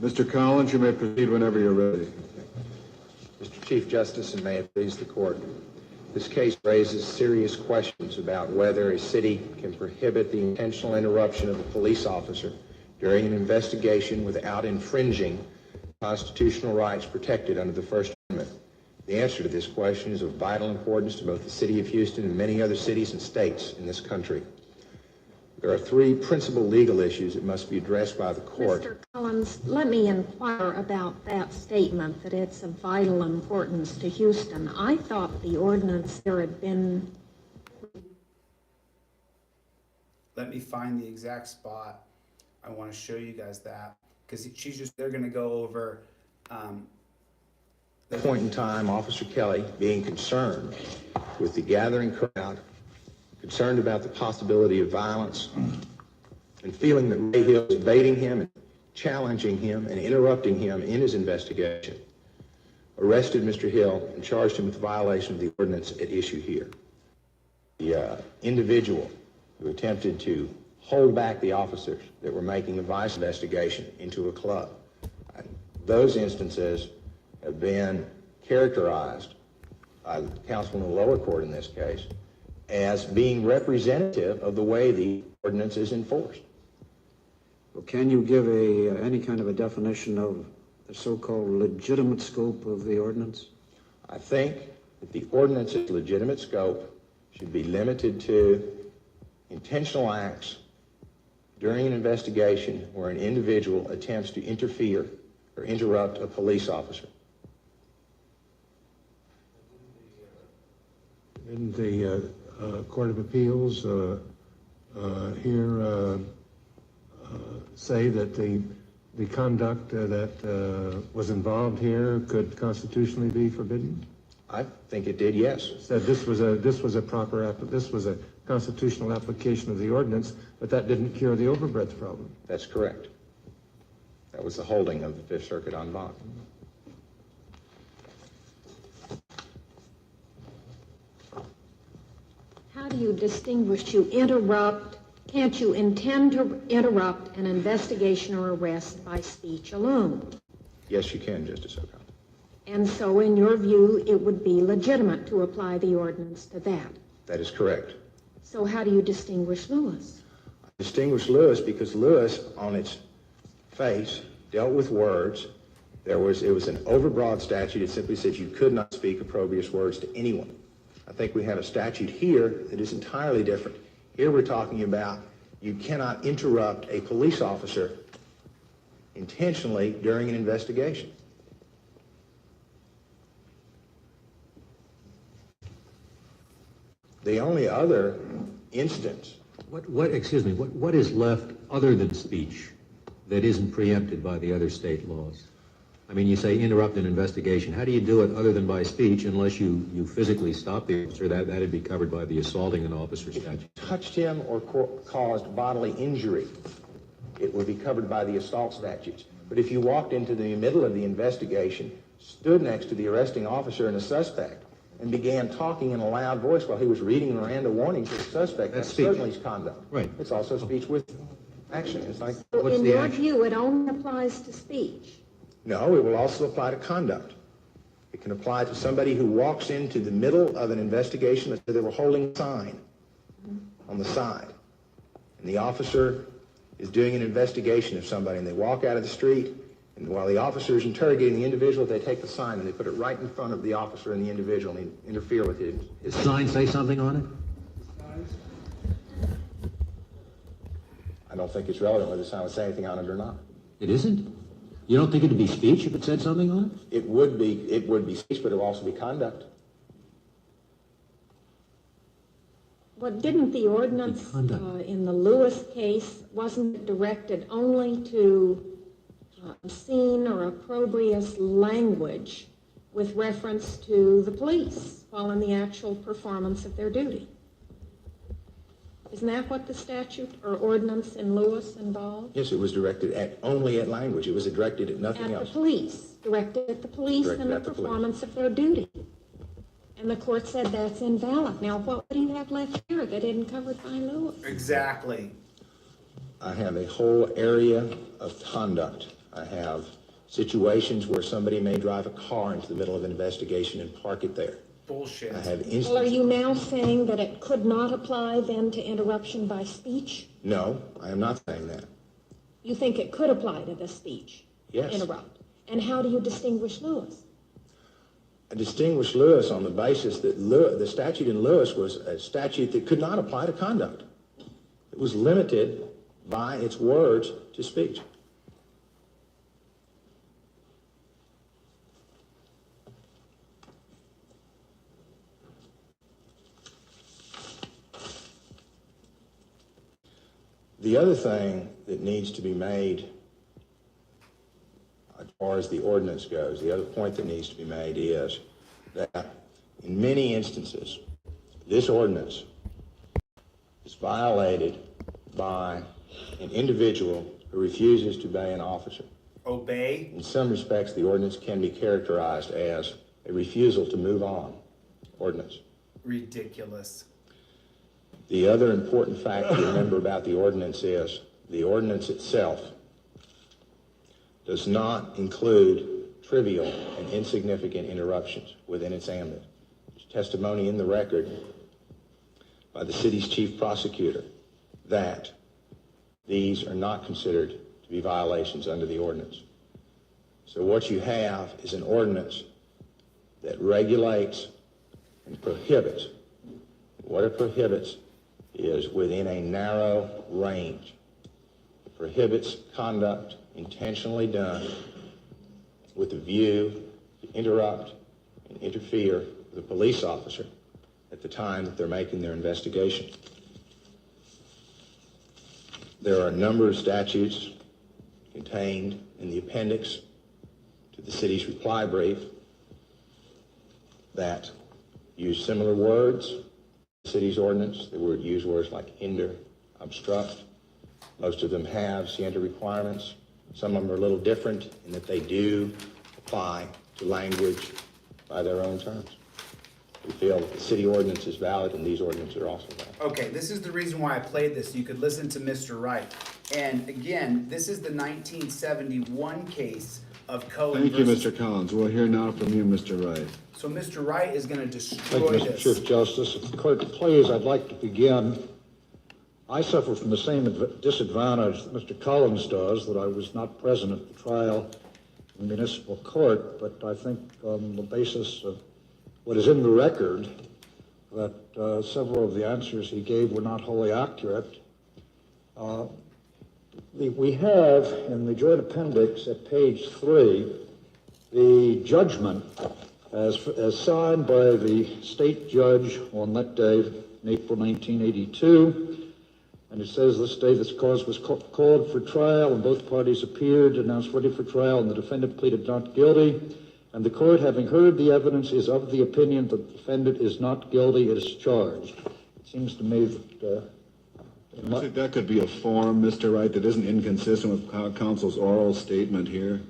Mr. Collins, you may proceed whenever you're ready. Mr. Chief Justice, and may it please the court, this case raises serious questions about whether a city can prohibit the intentional interruption of a police officer during an investigation without infringing constitutional rights protected under the First Amendment. The answer to this question is of vital importance to both the City of Houston and many other cities and states in this country. There are 3 principal legal issues that must be addressed by the court. Mr. Collins, let me inquire about that statement, that it's of vital importance to Houston. I thought the ordinance there had been... Let me find the exact spot. I want to show you guys that, because they're going to go over... At that point in time, Officer Kelly, being concerned with the gathering crowd, concerned about the possibility of violence, and feeling that Ray Hill was evading him and challenging him and interrupting him in his investigation, arrested Mr. Hill and charged him with violation of the ordinance at issue here. The individual who attempted to hold back the officers that were making a vice investigation into a club. Those instances have been characterized by the counsel in the lower court in this case as being representative of the way the ordinance is enforced. Well, can you give any kind of a definition of the so-called legitimate scope of the ordinance? I think that the ordinance's legitimate scope should be limited to intentional acts during an investigation where an individual attempts to interfere or interrupt a police officer. In the Court of Appeals here say that the conduct that was involved here could constitutionally be forbidden? I think it did, yes. Said this was a constitutional application of the ordinance, but that didn't cure the overbreadth problem. That's correct. That was the holding of the Fifth Circuit en banc. How do you distinguish can't you intend to interrupt an investigation or arrest by speech alone? Yes, you can, Justice O'Connor. And so, in your view, it would be legitimate to apply the ordinance to that? That is correct. So how do you distinguish Lewis? I distinguish Lewis because Lewis, on its face, dealt with words. It was an overbroad statute. It simply said you could not speak opprobrious words to anyone. I think we have a statute here that is entirely different. Here we're talking about You cannot interrupt a police officer intentionally during an investigation. The only other instance. What is left other than speech that isn't preempted by the other state laws? I mean, you say interrupt an investigation. How do you do it other than by speech unless you physically stop the officer? That'd be covered by the assaulting an officer statute. Touched him or caused bodily injury, it would be covered by the assault statutes. But if you walked into the middle of the investigation, stood next to the arresting officer and a suspect, and began talking in a loud voice while he was reading Miranda warnings to the suspect, that's certainly conduct. Right. It's also speech with action. It's like, So in your view, it only applies to speech. no, it will also apply to conduct. It can apply to somebody who walks into the middle of an investigation. Let's say they were holding a sign on the side, and the officer is doing an investigation of somebody, and they walk out of the street, and while the officer is interrogating the individual, they take the sign and they put it right in front of the officer and the individual and they interfere with it. Does the sign say something on it? I don't think it's relevant whether the sign would say anything on it or not. It isn't? You don't think it'd be speech if it said something on it? It would be speech, but it would also be conduct. But didn't the ordinance in the Lewis case, wasn't it directed only to obscene or opprobrious language with reference to the police while in the actual performance of their duty? Isn't that what the statute or ordinance in Lewis involved? Yes, it was directed only at language. It was directed at nothing else. At the police, directed at the police and the performance of their duty. And the court said that's invalid. Now, what do you have left here that isn't covered by Lewis? Exactly. I have a whole area of conduct. I have situations where somebody may drive a car into the middle of an investigation and park it there. Bullshit. I have instances. Well, are you now saying that it could not apply then to interruption by speech? No, I am not saying that. You think it could apply to the speech? Yes. Interrupt. And how do you distinguish Lewis? I distinguished Lewis on the basis that the statute in Lewis was a statute that could not apply to conduct. It was limited by its words to speech. The other thing that needs to be made as far as the ordinance goes, the other point that needs to be made is that in many instances, this ordinance is violated by an individual who refuses to obey an officer. Obey? In some respects, the ordinance can be characterized as a refusal to move on ordinance. Ridiculous. The other important fact to remember about the ordinance is the ordinance itself does not include trivial and insignificant interruptions within its ambit. There's testimony in the record by the city's chief prosecutor that these are not considered to be violations under the ordinance. So what you have is an ordinance that regulates and prohibits. What it prohibits is within a narrow range. It prohibits conduct intentionally done with a view to interrupt and interfere with a police officer at the time that they're making their investigation. There are a number of statutes contained in the appendix to the city's reply brief that use similar words. The city's ordinance, they would use words like hinder, obstruct. Most of them have scienter requirements. Some of them are a little different in that they do apply to language by their own terms. We feel that the city ordinance is valid and these ordinances are also valid. Okay, this is the reason why I played this, so you could listen to Mr. Wright. And again, this is the 1971 case of Cohen Thank you, versus... Mr. Collins. We'll hear now from you, Mr. Wright. So Mr. Wright is going to Thank destroy you, Mr. this. Chief Justice. If the court please, I'd like to begin. I suffer from the same disadvantage that Mr. Collins does, that I was not present at the trial in municipal court, but I think on the basis of what is in the record, that several of the answers he gave were not wholly accurate. We have in the joint appendix at page 3 the judgment as signed by the state judge on that day in April 1982. And it says this day this cause was called for trial and both parties appeared, announced ready for trial, and the defendant pleaded not guilty. And the court, having heard the evidence, is of the opinion that the defendant is not guilty as charged. It seems to me that... that could be a form, Mr. Wright, that isn't inconsistent with counsel's oral statement here.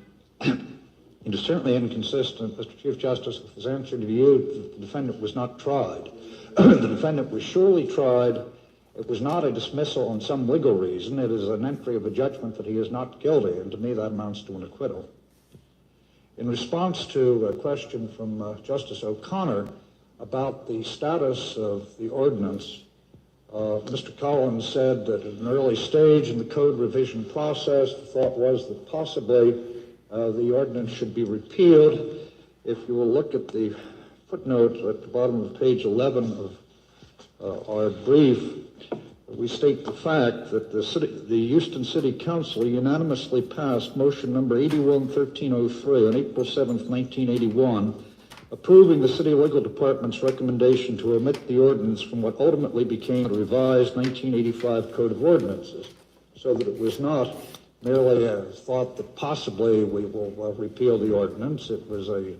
It is certainly inconsistent, Mr. Chief Justice, with his answer to you that the defendant was not tried. The defendant was surely tried. It was not a dismissal on some legal reason. It is an entry of a judgment that he is not guilty, and to me that amounts to an acquittal. In response to a question from Justice O'Connor about the status of the ordinance, Mr. Collins said that at an early stage in the code revision process, the thought was that possibly the ordinance should be repealed. If you will look at the footnote at the bottom of page 11 of our brief, we state the fact that the Houston City Council unanimously passed motion number 81-1303 on April 7th, 1981, approving the City Legal Department's recommendation to omit the ordinance from what ultimately became the revised 1985 Code of Ordinances, so that it was not merely a thought that possibly we will repeal the ordinance. It was an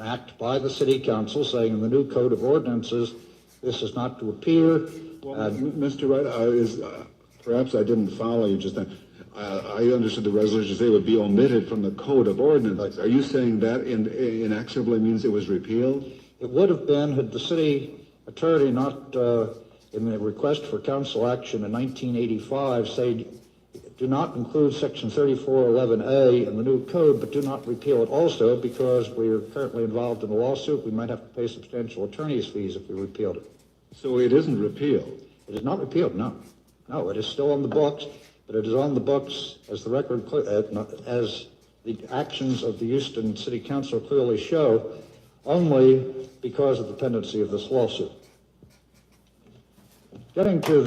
act by the City Council saying in the new Code of Ordinances this is not to appear. Well, Mr. Wright, perhaps I didn't follow you just then. I understood the resolution say it would be omitted from the Code of Ordinances. Are you saying that inexorably means it was repealed? It would have been had the city attorney not, in the request for council action in 1985, say, do not include section 3411A in the new code, but do not repeal it also because we are currently involved in a lawsuit. We might have to pay substantial attorney's fees if we repealed it. So it isn't repealed? It is not repealed, no. No, it is still on the books, but it is on the books as the record, as the actions of the Houston City Council clearly show, only because of the pendency of this lawsuit. Getting to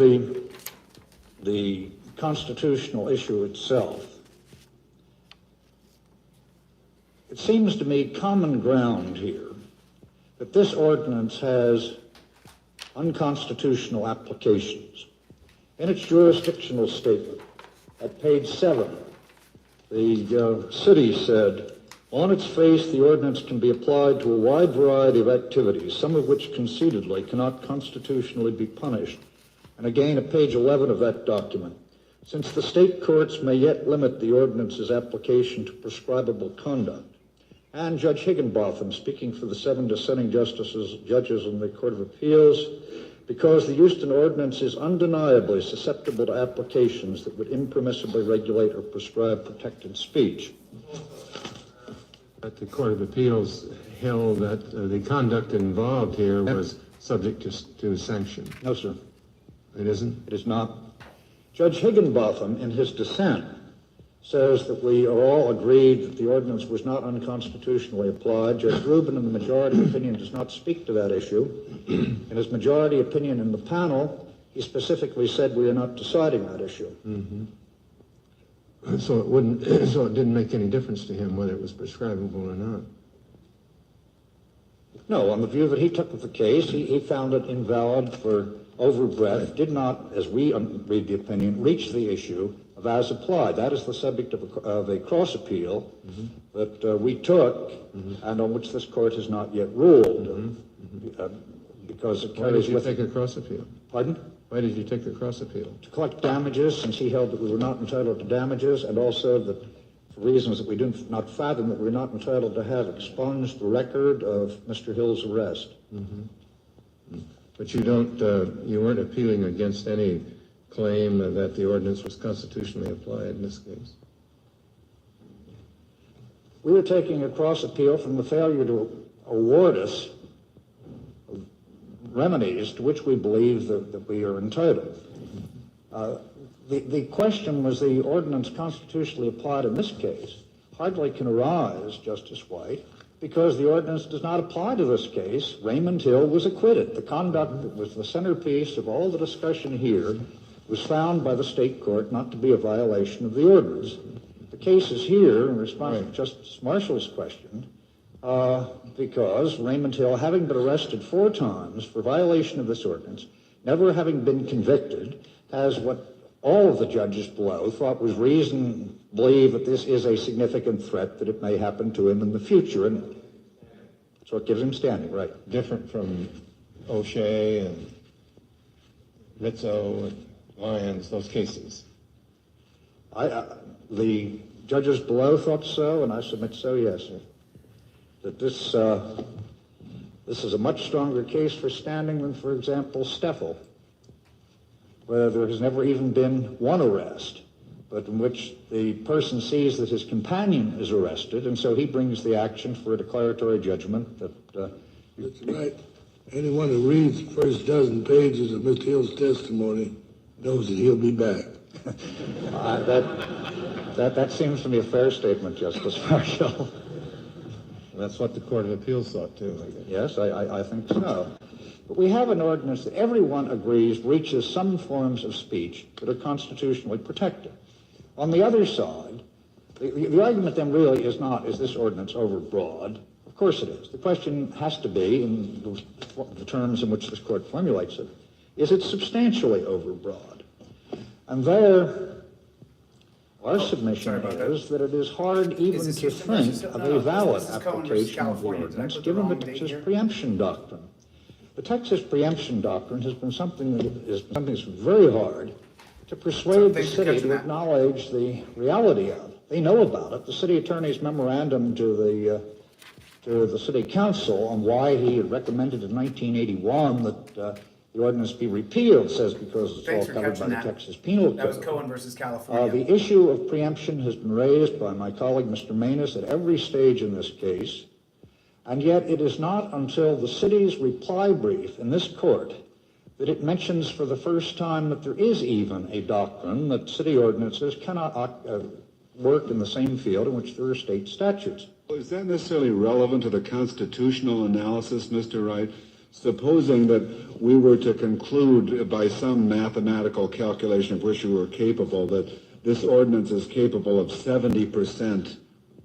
the constitutional issue itself, it seems to me common ground here that this ordinance has unconstitutional applications. In its jurisdictional statement, at page 7, the city said, on its face, the ordinance can be applied to a wide variety of activities, some of which concededly cannot constitutionally be punished. And again, at page 11 of that document, since the state courts may yet limit the ordinance's application to prescribable conduct, and Judge Higginbotham, speaking for the 7 dissenting judges in the Court of Appeals, because the Houston ordinance is undeniably susceptible to applications that would impermissibly regulate or prescribe protected speech. But the Court of Appeals held that the conduct involved here was subject to sanction. No, sir. It isn't? It is not. Judge Higginbotham, in his dissent, says that we are all agreed that the ordinance was not unconstitutionally applied. Judge Rubin, in the majority opinion, does not speak to that issue. In his majority opinion in the panel, he specifically said we are not deciding that issue. Mm-hmm. So it didn't make any difference to him whether it was prescribable or not. No, on the view that he took of the case, he found it invalid for overbreadth, did not, as we read the opinion, reach the issue of as applied. That is the subject of a cross appeal that we took and on which this court has not yet ruled. Because it carries with it. Why did you take a cross appeal? Pardon? Why did you take the cross appeal? To collect damages, since he held that we were not entitled to damages, and also that for reasons that we do not fathom, that we're not entitled to have expunged the record of Mr. Hill's arrest. But you weren't appealing against any claim that the ordinance was constitutionally applied in this case? We were taking a cross appeal from the failure to award us remedies to which we believe that we are entitled. The question, was the ordinance constitutionally applied in this case, hardly can arise, Justice White, because the ordinance does not apply to this case. Raymond Hill was acquitted. The conduct that was the centerpiece of all the discussion here was found by the state court not to be a violation of the ordinance. The case is here in response to Justice Marshall's question because Raymond Hill, having been arrested 4 times for violation of this ordinance, never having been convicted, has what all of the judges below thought was reason to believe that this is a significant threat that it may happen to him in the future. And so it gives him standing, right? Different from O'Shea and Rizzo and Lyons, those cases. The judges below thought so, and I submit so, yes. That this is a much stronger case for standing than, for example, Steffel, where there has never even been one arrest, but in which the person sees that his companion is arrested, and so he brings the action for a declaratory judgment that... That's right. Anyone who reads the first dozen pages of Mr. Hill's testimony knows that he'll be back. That seems to me a fair statement, Justice Marshall. That's what the Court of Appeals thought, too. Yes, I think so. But we have an ordinance that everyone agrees reaches some forms of speech that are constitutionally protected. On the other side, the argument then really is not, is this ordinance overbroad? Of course it is. The question has to be, in the terms in which this Court formulates it, is it substantially overbroad? And there, our submission is that it is hard even to think of a valid application of the ordinance given the Texas preemption doctrine. The Texas preemption doctrine has been something that's very hard to persuade the city to acknowledge the reality of. They know about it. The city attorney's memorandum to the city council on why he had recommended in 1981 that the ordinance be repealed says because it's all covered by the Texas Penal Code. That was Cohen versus California. The issue of preemption has been raised by my colleague, Mr. Manus, at every stage in this case. And yet it is not until the city's reply brief in this court that it mentions for the first time that there is even a doctrine that city ordinances cannot work in the same field in which there are state statutes. Well, is that necessarily relevant to the constitutional analysis, Mr. Wright? Supposing that we were to conclude by some mathematical calculation of which we were capable that this ordinance is capable of 70%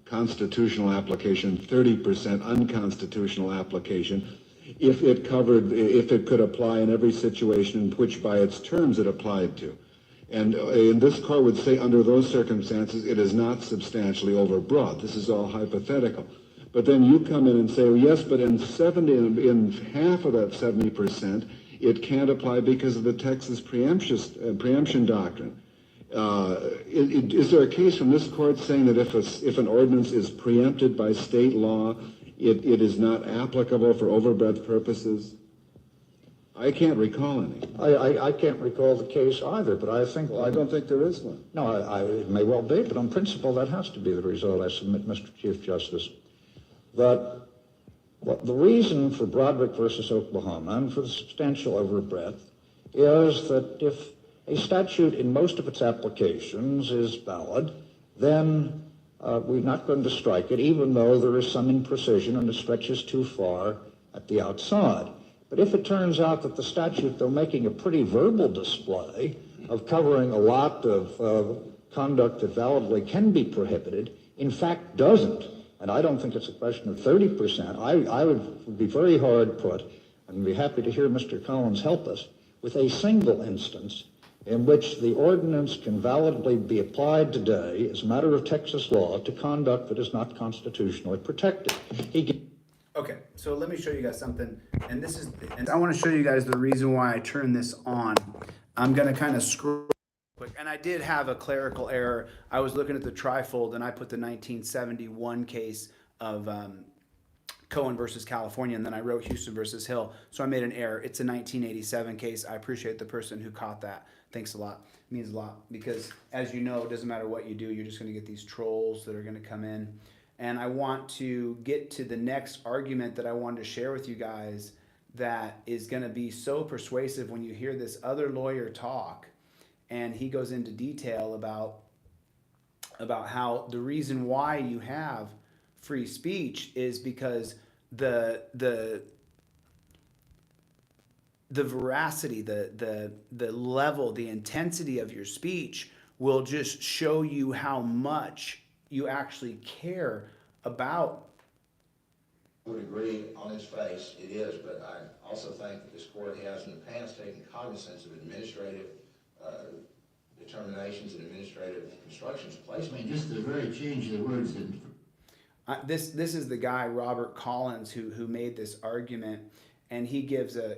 constitutional application, 30% unconstitutional application, if it could apply in every situation in which by its terms it applied to. And this court would say under those circumstances it is not substantially overbroad. This is all hypothetical. But then you come in and say, well, yes, but in half of that 70%, it can't apply because of the Texas preemption doctrine. Is there a case from this court saying that if an ordinance is preempted by state law, it is not applicable for overbreadth purposes? I can't recall any. I can't recall the case either, but I think... Well, I don't think there is one. No, it may well be, but on principle that has to be the result, I submit, Mr. Chief Justice. That the reason for Broderick versus Oklahoma and for the substantial overbreadth is that if a statute in most of its applications is valid, then we're not going to strike it, even though there is some imprecision and it stretches too far at the outside. But if it turns out that the statute, though making a pretty verbal display of covering a lot of conduct that validly can be prohibited, in fact doesn't, and I don't think it's a question of 30%, I would be very hard put, and be happy to hear Mr. Collins help us, with a single instance in which the ordinance can validly be applied today as a matter of Texas law to conduct that is not constitutionally protected. Okay, so let me show you guys something, and I want to show you guys the reason why I turned this on. I'm going to kind of scroll quick, and I did have a clerical error. I was looking at the trifold, and I put the 1971 case of Cohen versus California, and then I wrote Houston versus Hill, so I made an error. It's a 1987 case. I appreciate the person who caught that. Thanks a lot. It means a lot, because as you know, it doesn't matter what you do, you're just going to get these trolls that are going to come in. And I want to get to the next argument that I wanted to share with you guys that is going to be so persuasive when you hear this other lawyer talk, and he goes into detail about how the reason why you have free speech is because the the veracity, the level, the intensity of your speech will just show you how much you actually care about. I would agree on its face, it is, but I also think that this court has in the past taken cognizance of administrative determinations and administrative instructions placed. I mean, just the very change of the words didn't. This is the guy, Robert Collins, who made this argument, and he gives a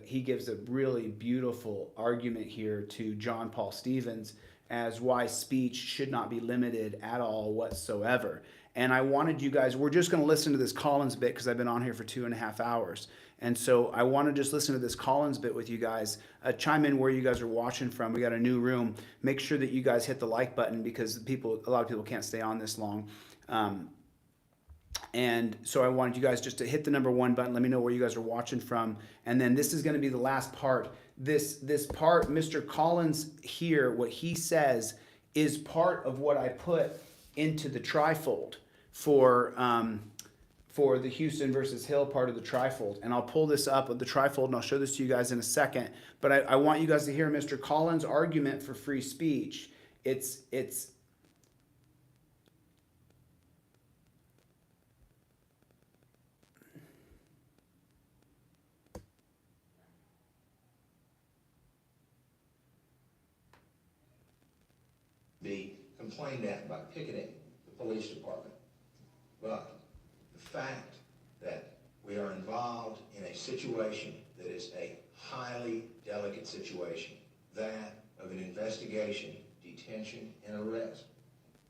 really beautiful argument here to John Paul Stevens as why speech should not be limited at all whatsoever. And I wanted you guys, we're just going to listen to this Collins bit because I've been on here for 2.5 hours. And so I want to just listen to this Collins bit with you guys. Chime in where you guys are watching from. We got a new room. Make sure that you guys hit the like button because a lot of people can't stay on this long. And so I wanted you guys just to hit the #1 button. Let me know where you guys are watching from. And then this is going to be the last part. This part, Mr. Collins here, what he says is part of what I put into the trifold for the Houston versus Hill part of the trifold. And I'll pull this up with the trifold and I'll show this to you guys in a second. But I want you guys to hear Mr. Collins' argument for free speech. It's be complained at by picketing the police department. But the fact that we are involved in a situation that is a highly delicate situation, that of an investigation, detention, and arrest,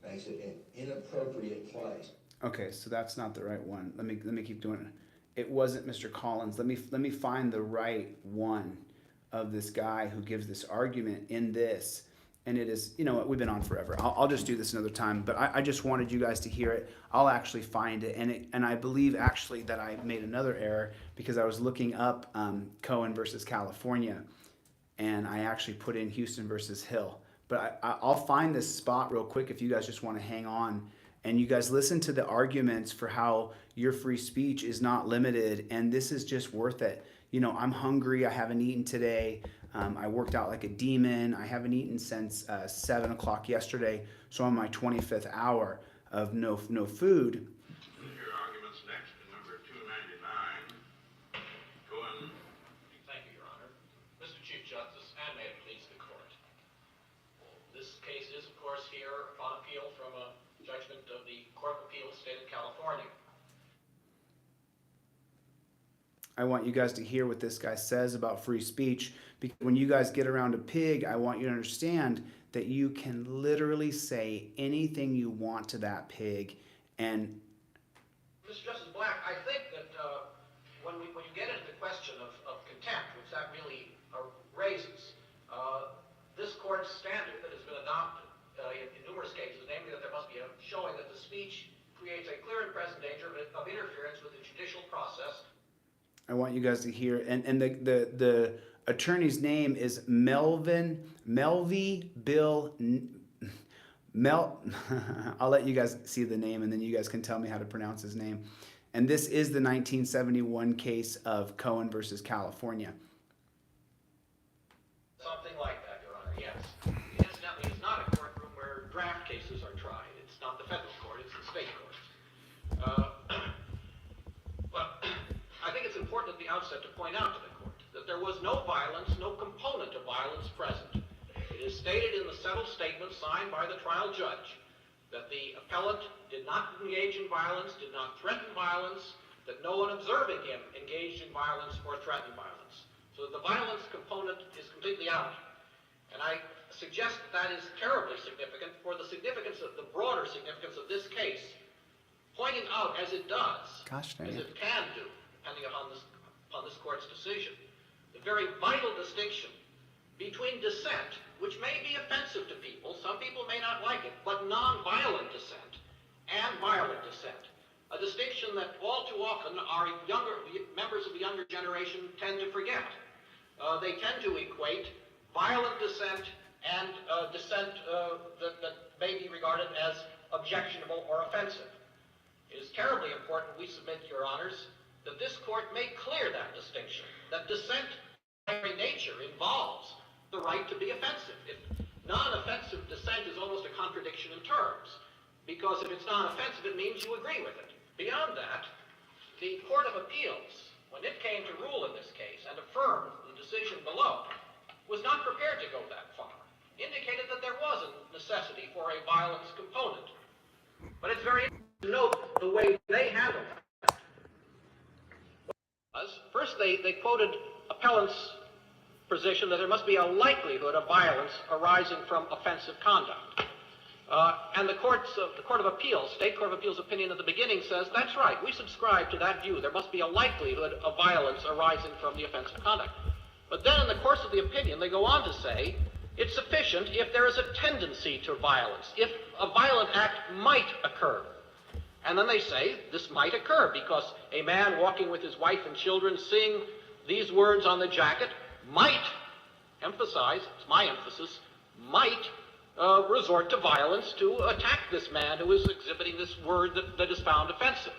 makes it an inappropriate place. okay, so that's not the right one. Let me keep doing it. It wasn't Mr. Collins. Let me find the right one of this guy who gives this argument in this. And it is, you know what, we've been on forever. I'll just do this another time, but I just wanted you guys to hear it. I'll actually find it. And I believe actually that I made another error because I was looking up Cohen versus California, and I actually put in Houston versus Hill. But I'll find this spot real quick if you guys just want to hang on. And you guys listen to the arguments for how your free speech is not limited, and this is just worth it. You know, I'm hungry. I haven't eaten today. I worked out like a demon. I haven't eaten since 7 o'clock yesterday, so I'm on my 25th hour of no food. Your arguments next to number 299. Cohen. Thank you, Your Honor. Mr. Chief Justice, and may it please the court. This case is, of course, here upon appeal from a judgment of the Court of Appeals, State of California. I want you guys to hear what this guy says about free speech, because when you guys get around a pig, I want you to understand that you can literally say anything you want to that pig. And Mr. Justice Black, I think that when you get into the question of contempt, which that really raises, this court's standard that has been adopted in numerous cases, namely that there must be a showing that the speech creates a clear and present danger of interference with the judicial process. I want you guys to hear, and the attorney's name is Melvy Bill I'll let you guys see the name, and then you guys can tell me how to pronounce his name. And this is the 1971 case of Cohen versus California. Something like that, Your Honor, yes. Incidentally, it's not a courtroom where draft cases are tried. It's not the federal court, it's the state court. Well, I think it's important at the outset to point out to the court that there was no violence, no component of violence present. It is stated in the settled statement signed by the trial judge that the appellant did not engage in violence, did not threaten violence, that no one observing him engaged in violence or threatened violence. So the violence component is completely out. And I suggest that is terribly significant for the significance of the broader significance of this case, pointing out as it does, as it can do, depending upon this court's decision, the very vital distinction between dissent, which may be offensive to people, some people may not like it, but non-violent dissent and violent dissent. A distinction that all too often our members of the younger generation tend to forget. They tend to equate violent dissent and dissent that may be regarded as objectionable or offensive. It is terribly important, we submit, Your Honors, that this court make clear that distinction, that dissent very nature involves the right to be offensive. If non-offensive dissent is almost a contradiction in terms, because if it's non-offensive, it means you agree with it. Beyond that, the Court of Appeals, when it came to rule in this case and affirmed the decision below, was not prepared to go that far, indicated that there was a necessity for a violence component. But it's very interesting to note the way they handled that. First, they quoted appellant's position that there must be a likelihood of violence arising from offensive conduct. And the Court of Appeals, State Court of Appeals opinion at the beginning says, that's right, we subscribe to that view. There must be a likelihood of violence arising from the offensive conduct. But then in the course of the opinion, they go on to say, it's sufficient if there is a tendency to violence, if a violent act might occur. And then they say this might occur because a man walking with his wife and children seeing these words on the jacket might, emphasize, it's my emphasis, might resort to violence to attack this man who is exhibiting this word that is found offensive.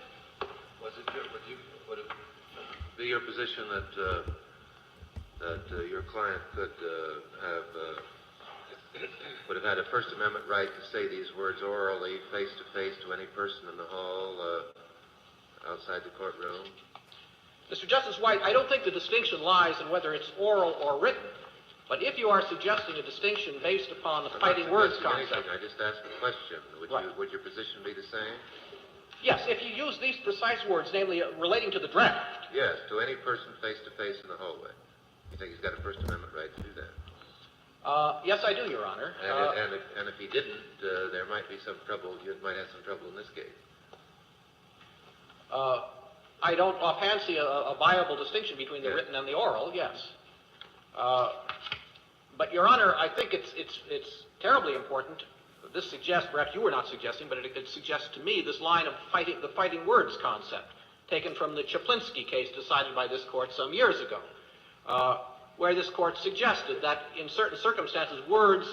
Would it be your position that your client would have had a First Amendment right to say these words orally, face to face, to any person in the hall, outside the courtroom? Mr. Justice White, I don't think the distinction lies in whether it's oral or written. But if you are suggesting a distinction based upon the fighting words concept... I just asked the question. Would your position be the same? Yes, if you use these precise words, namely relating to the draft. Yes, to any person face to face in the hallway. You think he's got a First Amendment right to do that? Yes, I do, Your Honor. And if he didn't, there might be some trouble. You might have some trouble in this case. I don't offhand see a viable distinction between the written and the oral, yes. But, Your Honor, I think it's terribly important. This suggests, perhaps you were not suggesting, but it suggests to me this line of the fighting words concept, taken from the Chaplinsky case decided by this court some years ago, where this court suggested that in certain circumstances, words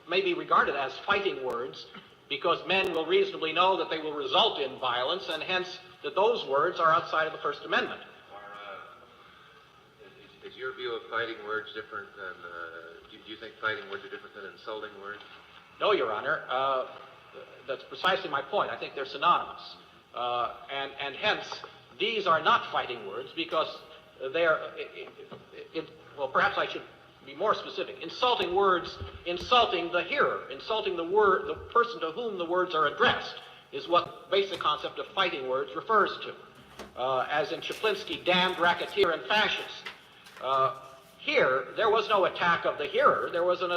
may be regarded as fighting words because men will reasonably know that they will result in violence, and hence that those words are outside of the First Amendment. Is your view of fighting words different than, do you think fighting words are different than insulting words? No, Your Honor. That's precisely my point. I think they're synonymous. And hence, these are not fighting words because they're, well, perhaps I should be more specific. Insulting words, insulting the hearer, insulting the person to whom the words are addressed is what basic concept of fighting words refers to. As in Chaplinsky, damned racketeer and fascist. Here, there was no attack of the hearer. There was an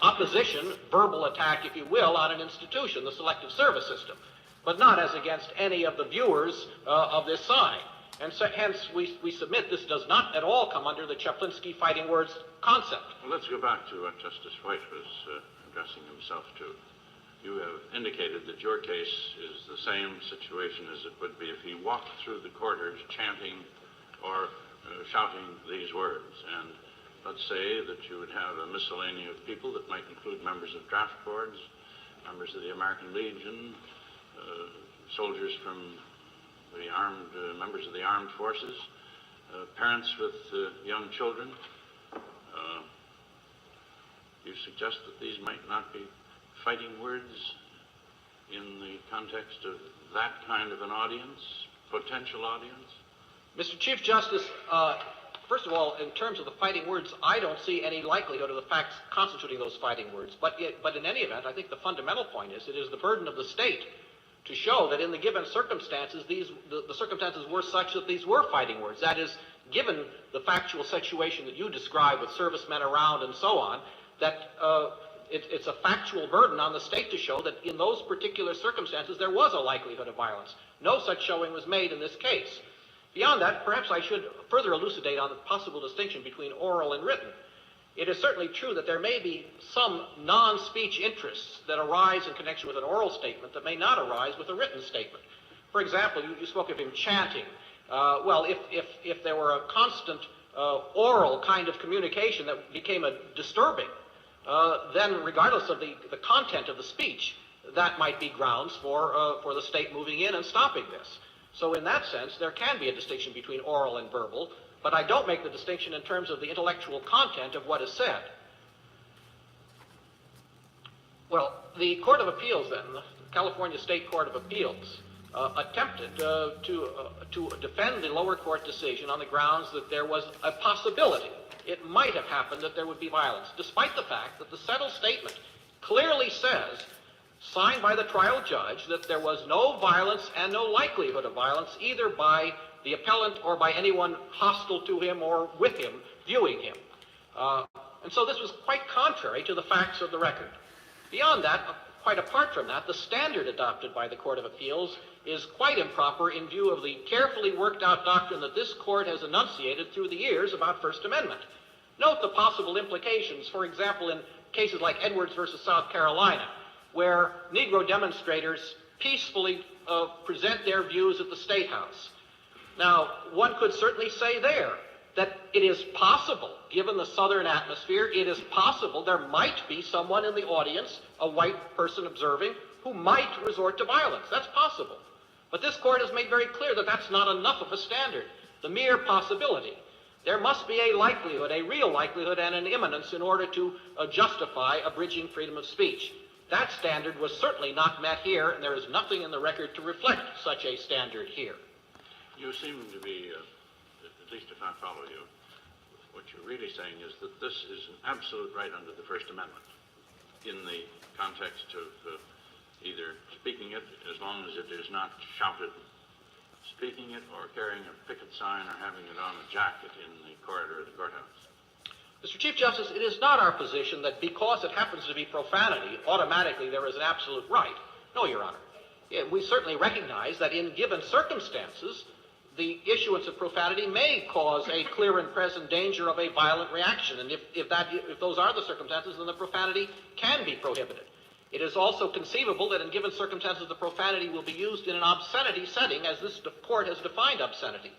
opposition, verbal attack, if you will, on an institution, the selective service system, but not as against any of the viewers of this sign. And so, hence, we submit this does not at all come under the Chaplinsky fighting words concept. Well, let's go back to what Justice White was addressing himself to. You have indicated that your case is the same situation as it would be if he walked through the corridors chanting or shouting these words. And let's say that you would have a miscellany of people that might include members of draft boards, members of the American Legion, soldiers from the members of the armed forces, parents with young children. You suggest that these might not be fighting words in the context of that kind of an audience, potential audience? Mr. Chief Justice, first of all, in terms of the fighting words, I don't see any likelihood of the facts constituting those fighting words. But in any event, I think the fundamental point is it is the burden of the state to show that in the given circumstances, the circumstances were such that these were fighting words. That is, given the factual situation that you describe with servicemen around and so on, that it's a factual burden on the state to show that in those particular circumstances there was a likelihood of violence. No such showing was made in this case. Beyond that, perhaps I should further elucidate on the possible distinction between oral and written. It is certainly true that there may be some non-speech interests that arise in connection with an oral statement that may not arise with a written statement. For example, you spoke of him chanting. Well, if there were a constant oral kind of communication that became disturbing, then regardless of the content of the speech, that might be grounds for the state moving in and stopping this. So in that sense, there can be a distinction between oral and verbal. but I don't make the distinction in terms of the intellectual content of what is said. Well, the Court of Appeals then, the California State Court of Appeals, attempted to defend the lower court decision on the grounds that there was a possibility. It might have happened that there would be violence, despite the fact that the settled statement clearly says, signed by the trial judge, that there was no violence and no likelihood of violence either by the appellant or by anyone hostile to him or with him viewing him. And so this was quite contrary to the facts of the record. Beyond that, quite apart from that, the standard adopted by the Court of Appeals is quite improper in view of the carefully worked out doctrine that this court has enunciated through the years about First Amendment. Note the possible implications, for example, in cases like Edwards versus South Carolina, where Negro demonstrators peacefully present their views at the State House. Now, one could certainly say there that it is possible, given the Southern atmosphere, it is possible there might be someone in the audience, a white person observing, who might resort to violence. That's possible. But this court has made very clear that that's not enough of a standard. The mere possibility. There must be a likelihood, a real likelihood, and an imminence in order to justify abridging freedom of speech. That standard was certainly not met here, and there is nothing in the record to reflect such a standard here. You seem to be, at least if I follow you, what you're really saying is that this is an absolute right under the First Amendment in the context of either speaking it as long as it is not shouted, speaking it, or carrying a picket sign or having it on a jacket in the corridor of the courthouse. Mr. Chief Justice, it is not our position that because it happens to be profanity, automatically there is an absolute right. No, Your Honor. Yeah, we certainly recognize that in given circumstances, the issuance of profanity may cause a clear and present danger of a violent reaction. And if those are the circumstances, then the profanity can be prohibited. It is also conceivable that in given circumstances, the profanity will be used in an obscenity setting, as this court has defined obscenity.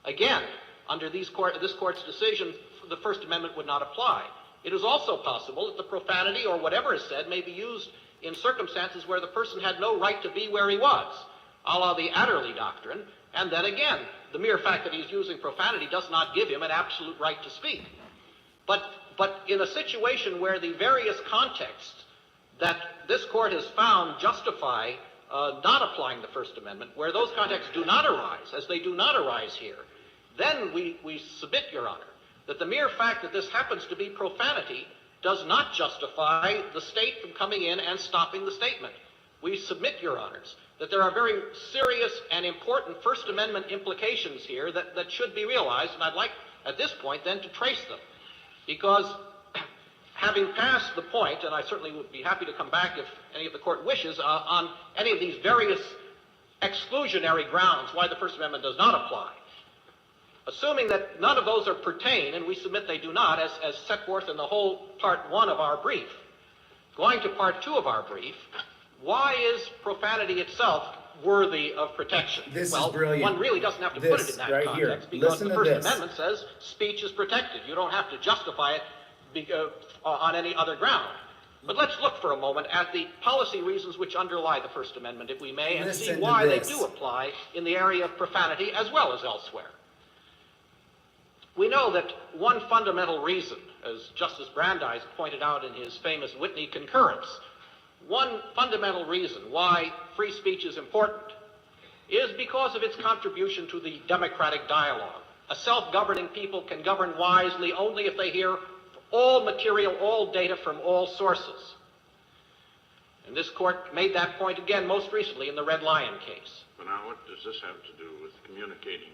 Again, under this court's decision, the First Amendment would not apply. It is also possible that the profanity or whatever is said may be used in circumstances where the person had no right to be where he was, a la the Adderley Doctrine. And then again, the mere fact that he's using profanity does not give him an absolute right to speak. But in a situation where the various contexts that this court has found justify not applying the First Amendment, where those contexts do not arise, as they do not arise here, then we submit, Your Honor, that the mere fact that this happens to be profanity does not justify the state from coming in and stopping the statement. We submit, Your Honors, that there are very serious and important First Amendment implications here that should be realized, and I'd like at this point then to trace them. Because having passed the point, and I certainly would be happy to come back if any of the court wishes, on any of these various exclusionary grounds why the First Amendment does not apply, assuming that none of those are pertain, and we submit they do not, as set forth in the whole Part 1 of our brief, going to Part 2 of our brief, why is profanity itself worthy of protection? This is brilliant. One really doesn't have to put it in that right context here. because Listen the to First this. Amendment says speech is protected. You don't have to justify it on any other ground. But let's look for a moment at the policy reasons which underlie the First Amendment, if we may, and see why they do apply in the area of profanity as well as elsewhere. We know that one fundamental reason, as Justice Brandeis pointed out in his famous Whitney concurrence, one fundamental reason why free speech is important is because of its contribution to the democratic dialogue. A self-governing people can govern wisely only if they hear all material, all data from all sources. And this court made that point again most recently in the Red Lion case. But now what does this have to do with communicating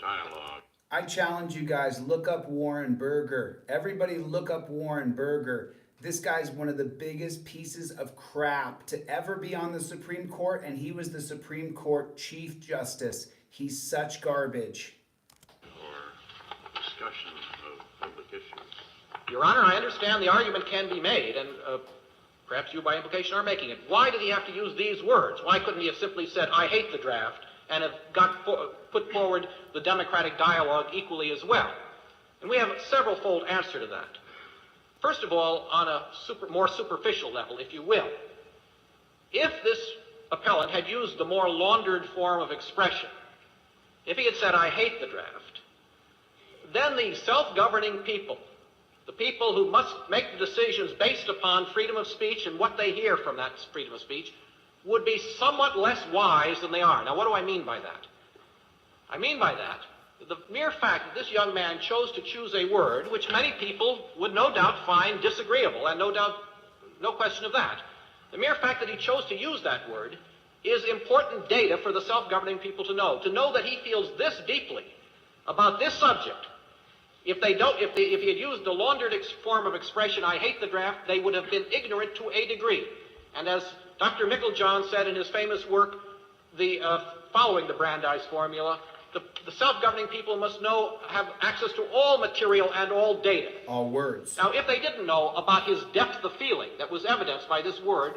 dialogue? I challenge you guys, look up Warren Burger. Everybody look up Warren Burger. This guy's one of the biggest pieces of crap to ever be on the Supreme Court, and he was the Supreme Court Chief Justice. He's such garbage. Or discussion of public issues. Your Honor, I understand the argument can be made, and perhaps you by implication are making it. Why did he have to use these words? Why couldn't he have simply said, I hate the draft, and have put forward the democratic dialogue equally as well? And we have a several-fold answer to that. First of all, on a more superficial level, if you will, if this appellant had used the more laundered form of expression, if he had said, I hate the draft, then the self-governing people, the people who must make the decisions based upon freedom of speech and what they hear from that freedom of speech, would be somewhat less wise than they are. Now, what do I mean by that? I mean by that, the mere fact that this young man chose to choose a word which many people would no doubt find disagreeable, and no question of that. The mere fact that he chose to use that word is important data for the self-governing people to know that he feels this deeply about this subject. If he had used the laundered form of expression, I hate the draft, they would have been ignorant to a degree. And as Dr. Meiklejohn said in his famous work, following the Brandeis formula, the self-governing people must have access to all material and all data. All words. Now, if they didn't know about his depth of feeling that was evidenced by this word,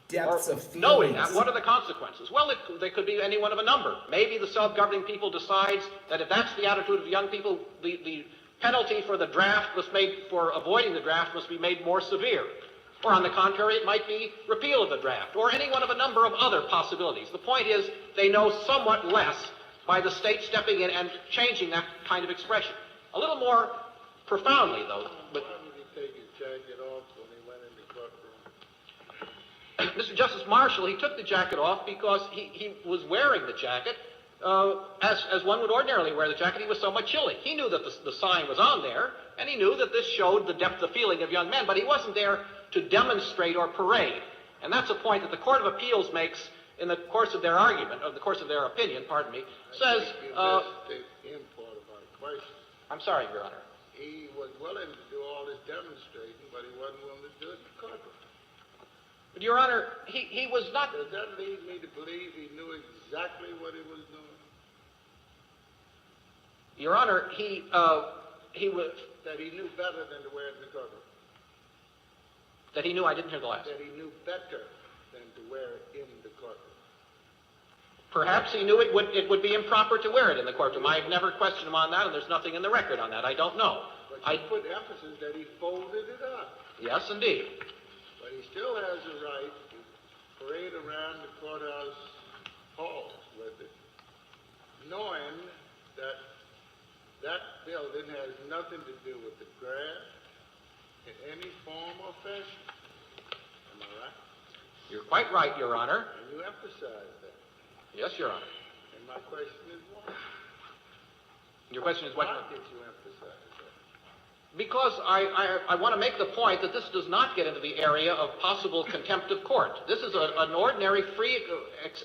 Depths of feelings. knowing that, what are the consequences? Well, they could be any one of a number. Maybe the self-governing people decides that if that's the attitude of young people, the penalty for the draft for avoiding the draft must be made more severe. Or on the contrary, it might be repeal of the draft, or any one of a number of other possibilities. The point is, they know somewhat less by the state stepping in and changing that kind of expression. A little more profoundly, though. But Why did he take his jacket off when he went in the courtroom? Mr. Justice Marshall, he took the jacket off because he was wearing the jacket as one would ordinarily wear the jacket. He was somewhat chilly. He knew that the sign was on there, and he knew that this showed the depth of feeling of young men, but he wasn't there to demonstrate or parade. And that's a point that the Court of Appeals makes in the course of their argument, or the course of their opinion, pardon me, says... The import of my question. I'm sorry, Your Honor. He was willing to do all this demonstrating, but he wasn't willing to do it in the courtroom. But, Your Honor, he was not... Does that lead me to believe he knew exactly what he was doing? Your Honor, he was... That he knew better than to wear it in the courtroom? That he knew, I didn't hear the last. That he knew better than to wear it in the courtroom? Perhaps he knew it would be improper to wear it in the courtroom. I've never questioned him on that, and there's nothing in the record on that. I don't know. But you put emphasis that he folded it up. Yes, indeed. But he still has a right to parade around the courthouse halls with it, knowing that that building has nothing to do with the draft in any form or fashion. Am I right? You're quite right, Your Honor. And you emphasize that. Yes, Your Honor. And my question is why? Your question is what? Why did you emphasize that? Because I want to make the point that this does not get into the area of possible contempt of court. This is an ordinary free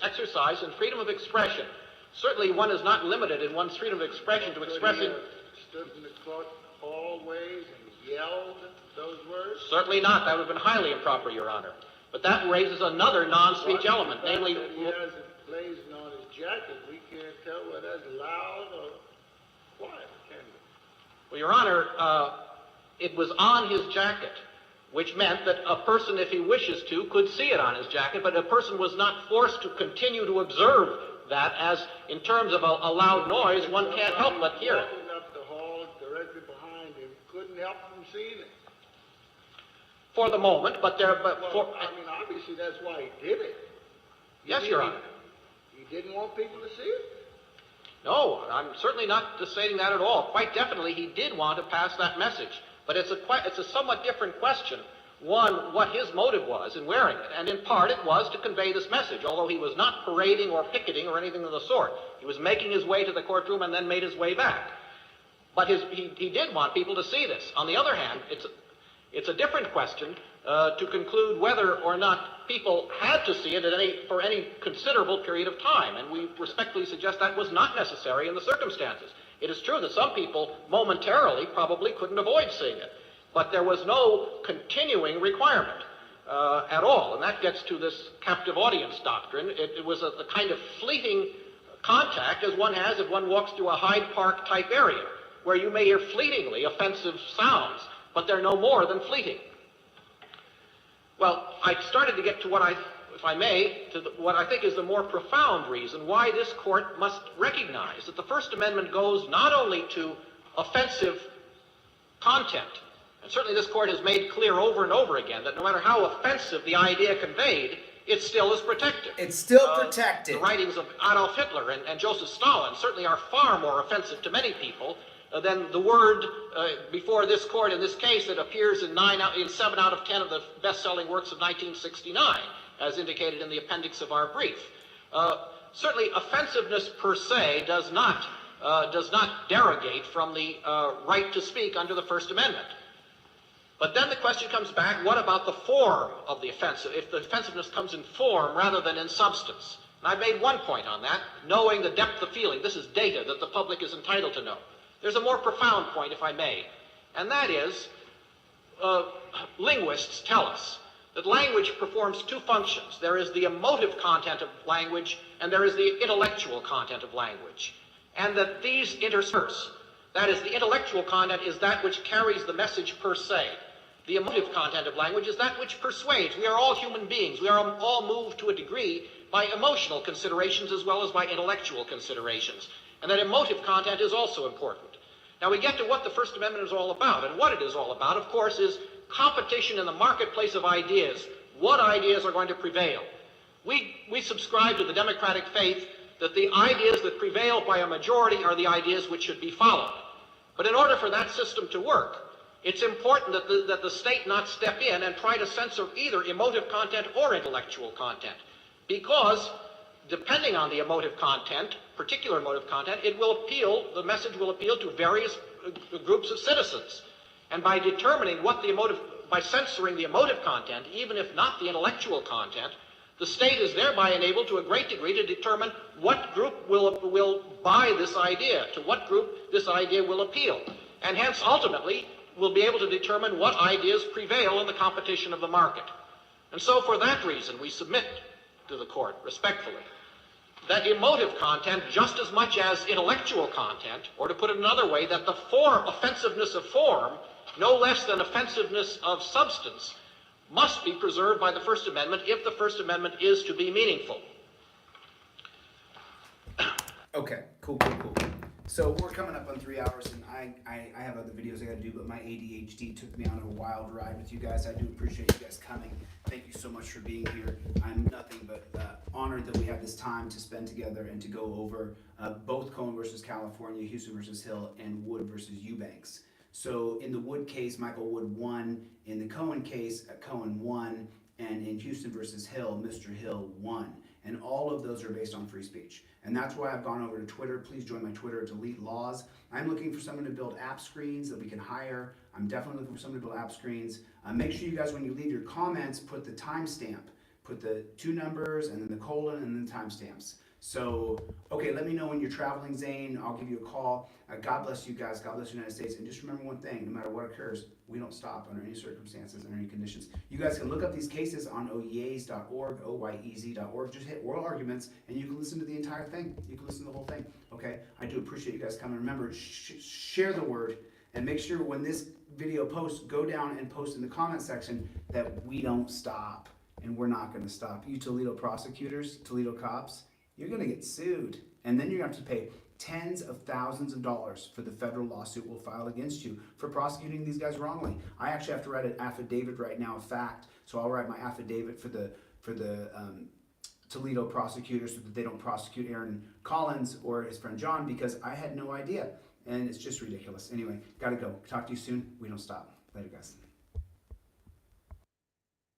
exercise in freedom of expression. Certainly one is not limited in one's freedom of expression to expressing... Stood in the court hallways and yelled those words? Certainly not. That would have been highly improper, Your Honor. But that raises another non-speech element, namely... That he has it blazing on his jacket, we can't tell whether that's loud or quiet, can we? Well, Your Honor, it was on his jacket, which meant that a person, if he wishes to, could see it on his jacket, but a person was not forced to continue to observe that, as in terms of a loud noise, one can't help but hear it. Walking up the hall directly behind him, couldn't help from seeing it. For the moment, but obviously that's why he did it. Yes, Your Honor. He didn't want people to see it? No, I'm certainly not stating that at all. Quite definitely, he did want to pass that message. But it's a somewhat different question. One, what his motive was in wearing it. And in part, it was to convey this message, although he was not parading or picketing or anything of the sort. He was making his way to the courtroom and then made his way back. But he did want people to see this. On the other hand, it's a different question to conclude whether or not people had to see it for any considerable period of time. And we respectfully suggest that was not necessary in the circumstances. It is true that some people momentarily probably couldn't avoid seeing it, but there was no continuing requirement at all. And that gets to this captive audience doctrine. It was a kind of fleeting contact as one has if one walks through a Hyde Park type area, where you may hear fleetingly offensive sounds, but they're no more than fleeting. Well, I started to get to what I think is the more profound reason why this court must recognize that the First Amendment goes not only to offensive content, and certainly this court has made clear over and over again that no matter how offensive the idea conveyed, it still is protected. It's still protected. The writings of Adolf Hitler and Joseph Stalin certainly are far more offensive to many people than the word before this court in this case that appears in 7 out of 10 of the best-selling works of 1969, as indicated in the appendix of our brief. Certainly, offensiveness per se does not derogate from the right to speak under the First Amendment. But then the question comes back, what about the form of the offensive, if the offensiveness comes in form rather than in substance? And I made one point on that, knowing the depth of feeling. This is data that the public is entitled to know. There's a more profound point, if I may, and that is, linguists tell us that language performs two functions. There is the emotive content of language, and there is the intellectual content of language, and that these intersperse. That is, the intellectual content is that which carries the message per se. The emotive content of language is that which persuades. We are all human beings. We are all moved to a degree by emotional considerations as well as by intellectual considerations. And that emotive content is also important. Now we get to what the First Amendment is all about. And what it is all about, of course, is competition in the marketplace of ideas. What ideas are going to prevail? We subscribe to the democratic faith that the ideas that prevail by a majority are the ideas which should be followed. But in order for that system to work, it's important that the state not step in and try to censor either emotive content or intellectual content. Because depending on the emotive content, particular emotive content, the message will appeal to various groups of citizens. And by censoring the emotive content, even if not the intellectual content, the state is thereby enabled to a great degree to determine what group will buy this idea, to what group this idea will appeal. And hence, ultimately, will be able to determine what ideas prevail in the competition of the market. And so for that reason, we submit to the court, respectfully, that emotive content, just as much as intellectual content, or to put it another way, that the offensiveness of form, no less than offensiveness of substance, must be preserved by the First Amendment if the First Amendment is to be meaningful. Okay, cool. So we're coming up on 3 hours, and I have other videos I gotta do, but my ADHD took me on a wild ride with you guys. I do appreciate you guys coming. Thank you so much for being here. I'm nothing but honored that we have this time to spend together and to go over both Cohen versus California, Houston versus Hill, and Wood versus Eubanks. So in the Wood case, Michael Wood won. In the Cohen case, Cohen won. And in Houston versus Hill, Mr. Hill won. And all of those are based on free speech. And that's why I've gone over to Twitter. Please join my Twitter, DeleteLawZ. I'm looking for someone to build app screens that we can hire. I'm definitely looking for someone to build app screens. Make sure you guys, when you leave your comments, put the timestamp. Put the 2 numbers and then the colon and then the timestamps. So, okay, let me know when you're traveling, Zane. I'll give you a call. God bless you guys. God bless the United States. And just remember one thing, no matter what occurs, we don't stop under any circumstances, under any conditions. You guys can look up these cases on oyez.org, oyez.org. Just hit oral arguments, and you can listen to the entire thing. You can listen to the whole thing, okay? I do appreciate you guys coming. Remember, share the word, and make sure when this video posts, go down and post in the comment section that we don't stop, and we're not going to stop. You Toledo prosecutors, Toledo cops, you're going to get sued, and then you're going to have to pay tens of thousands of dollars for the federal lawsuit we'll file against you for prosecuting these guys wrongly. I actually have to write an affidavit right now of fact, so I'll write my affidavit for the Toledo prosecutors so that they don't prosecute Aaron Collins or his friend John, because I had no idea, and it's just ridiculous. Anyway, gotta go. Talk to you soon. We don't stop. Later, guys.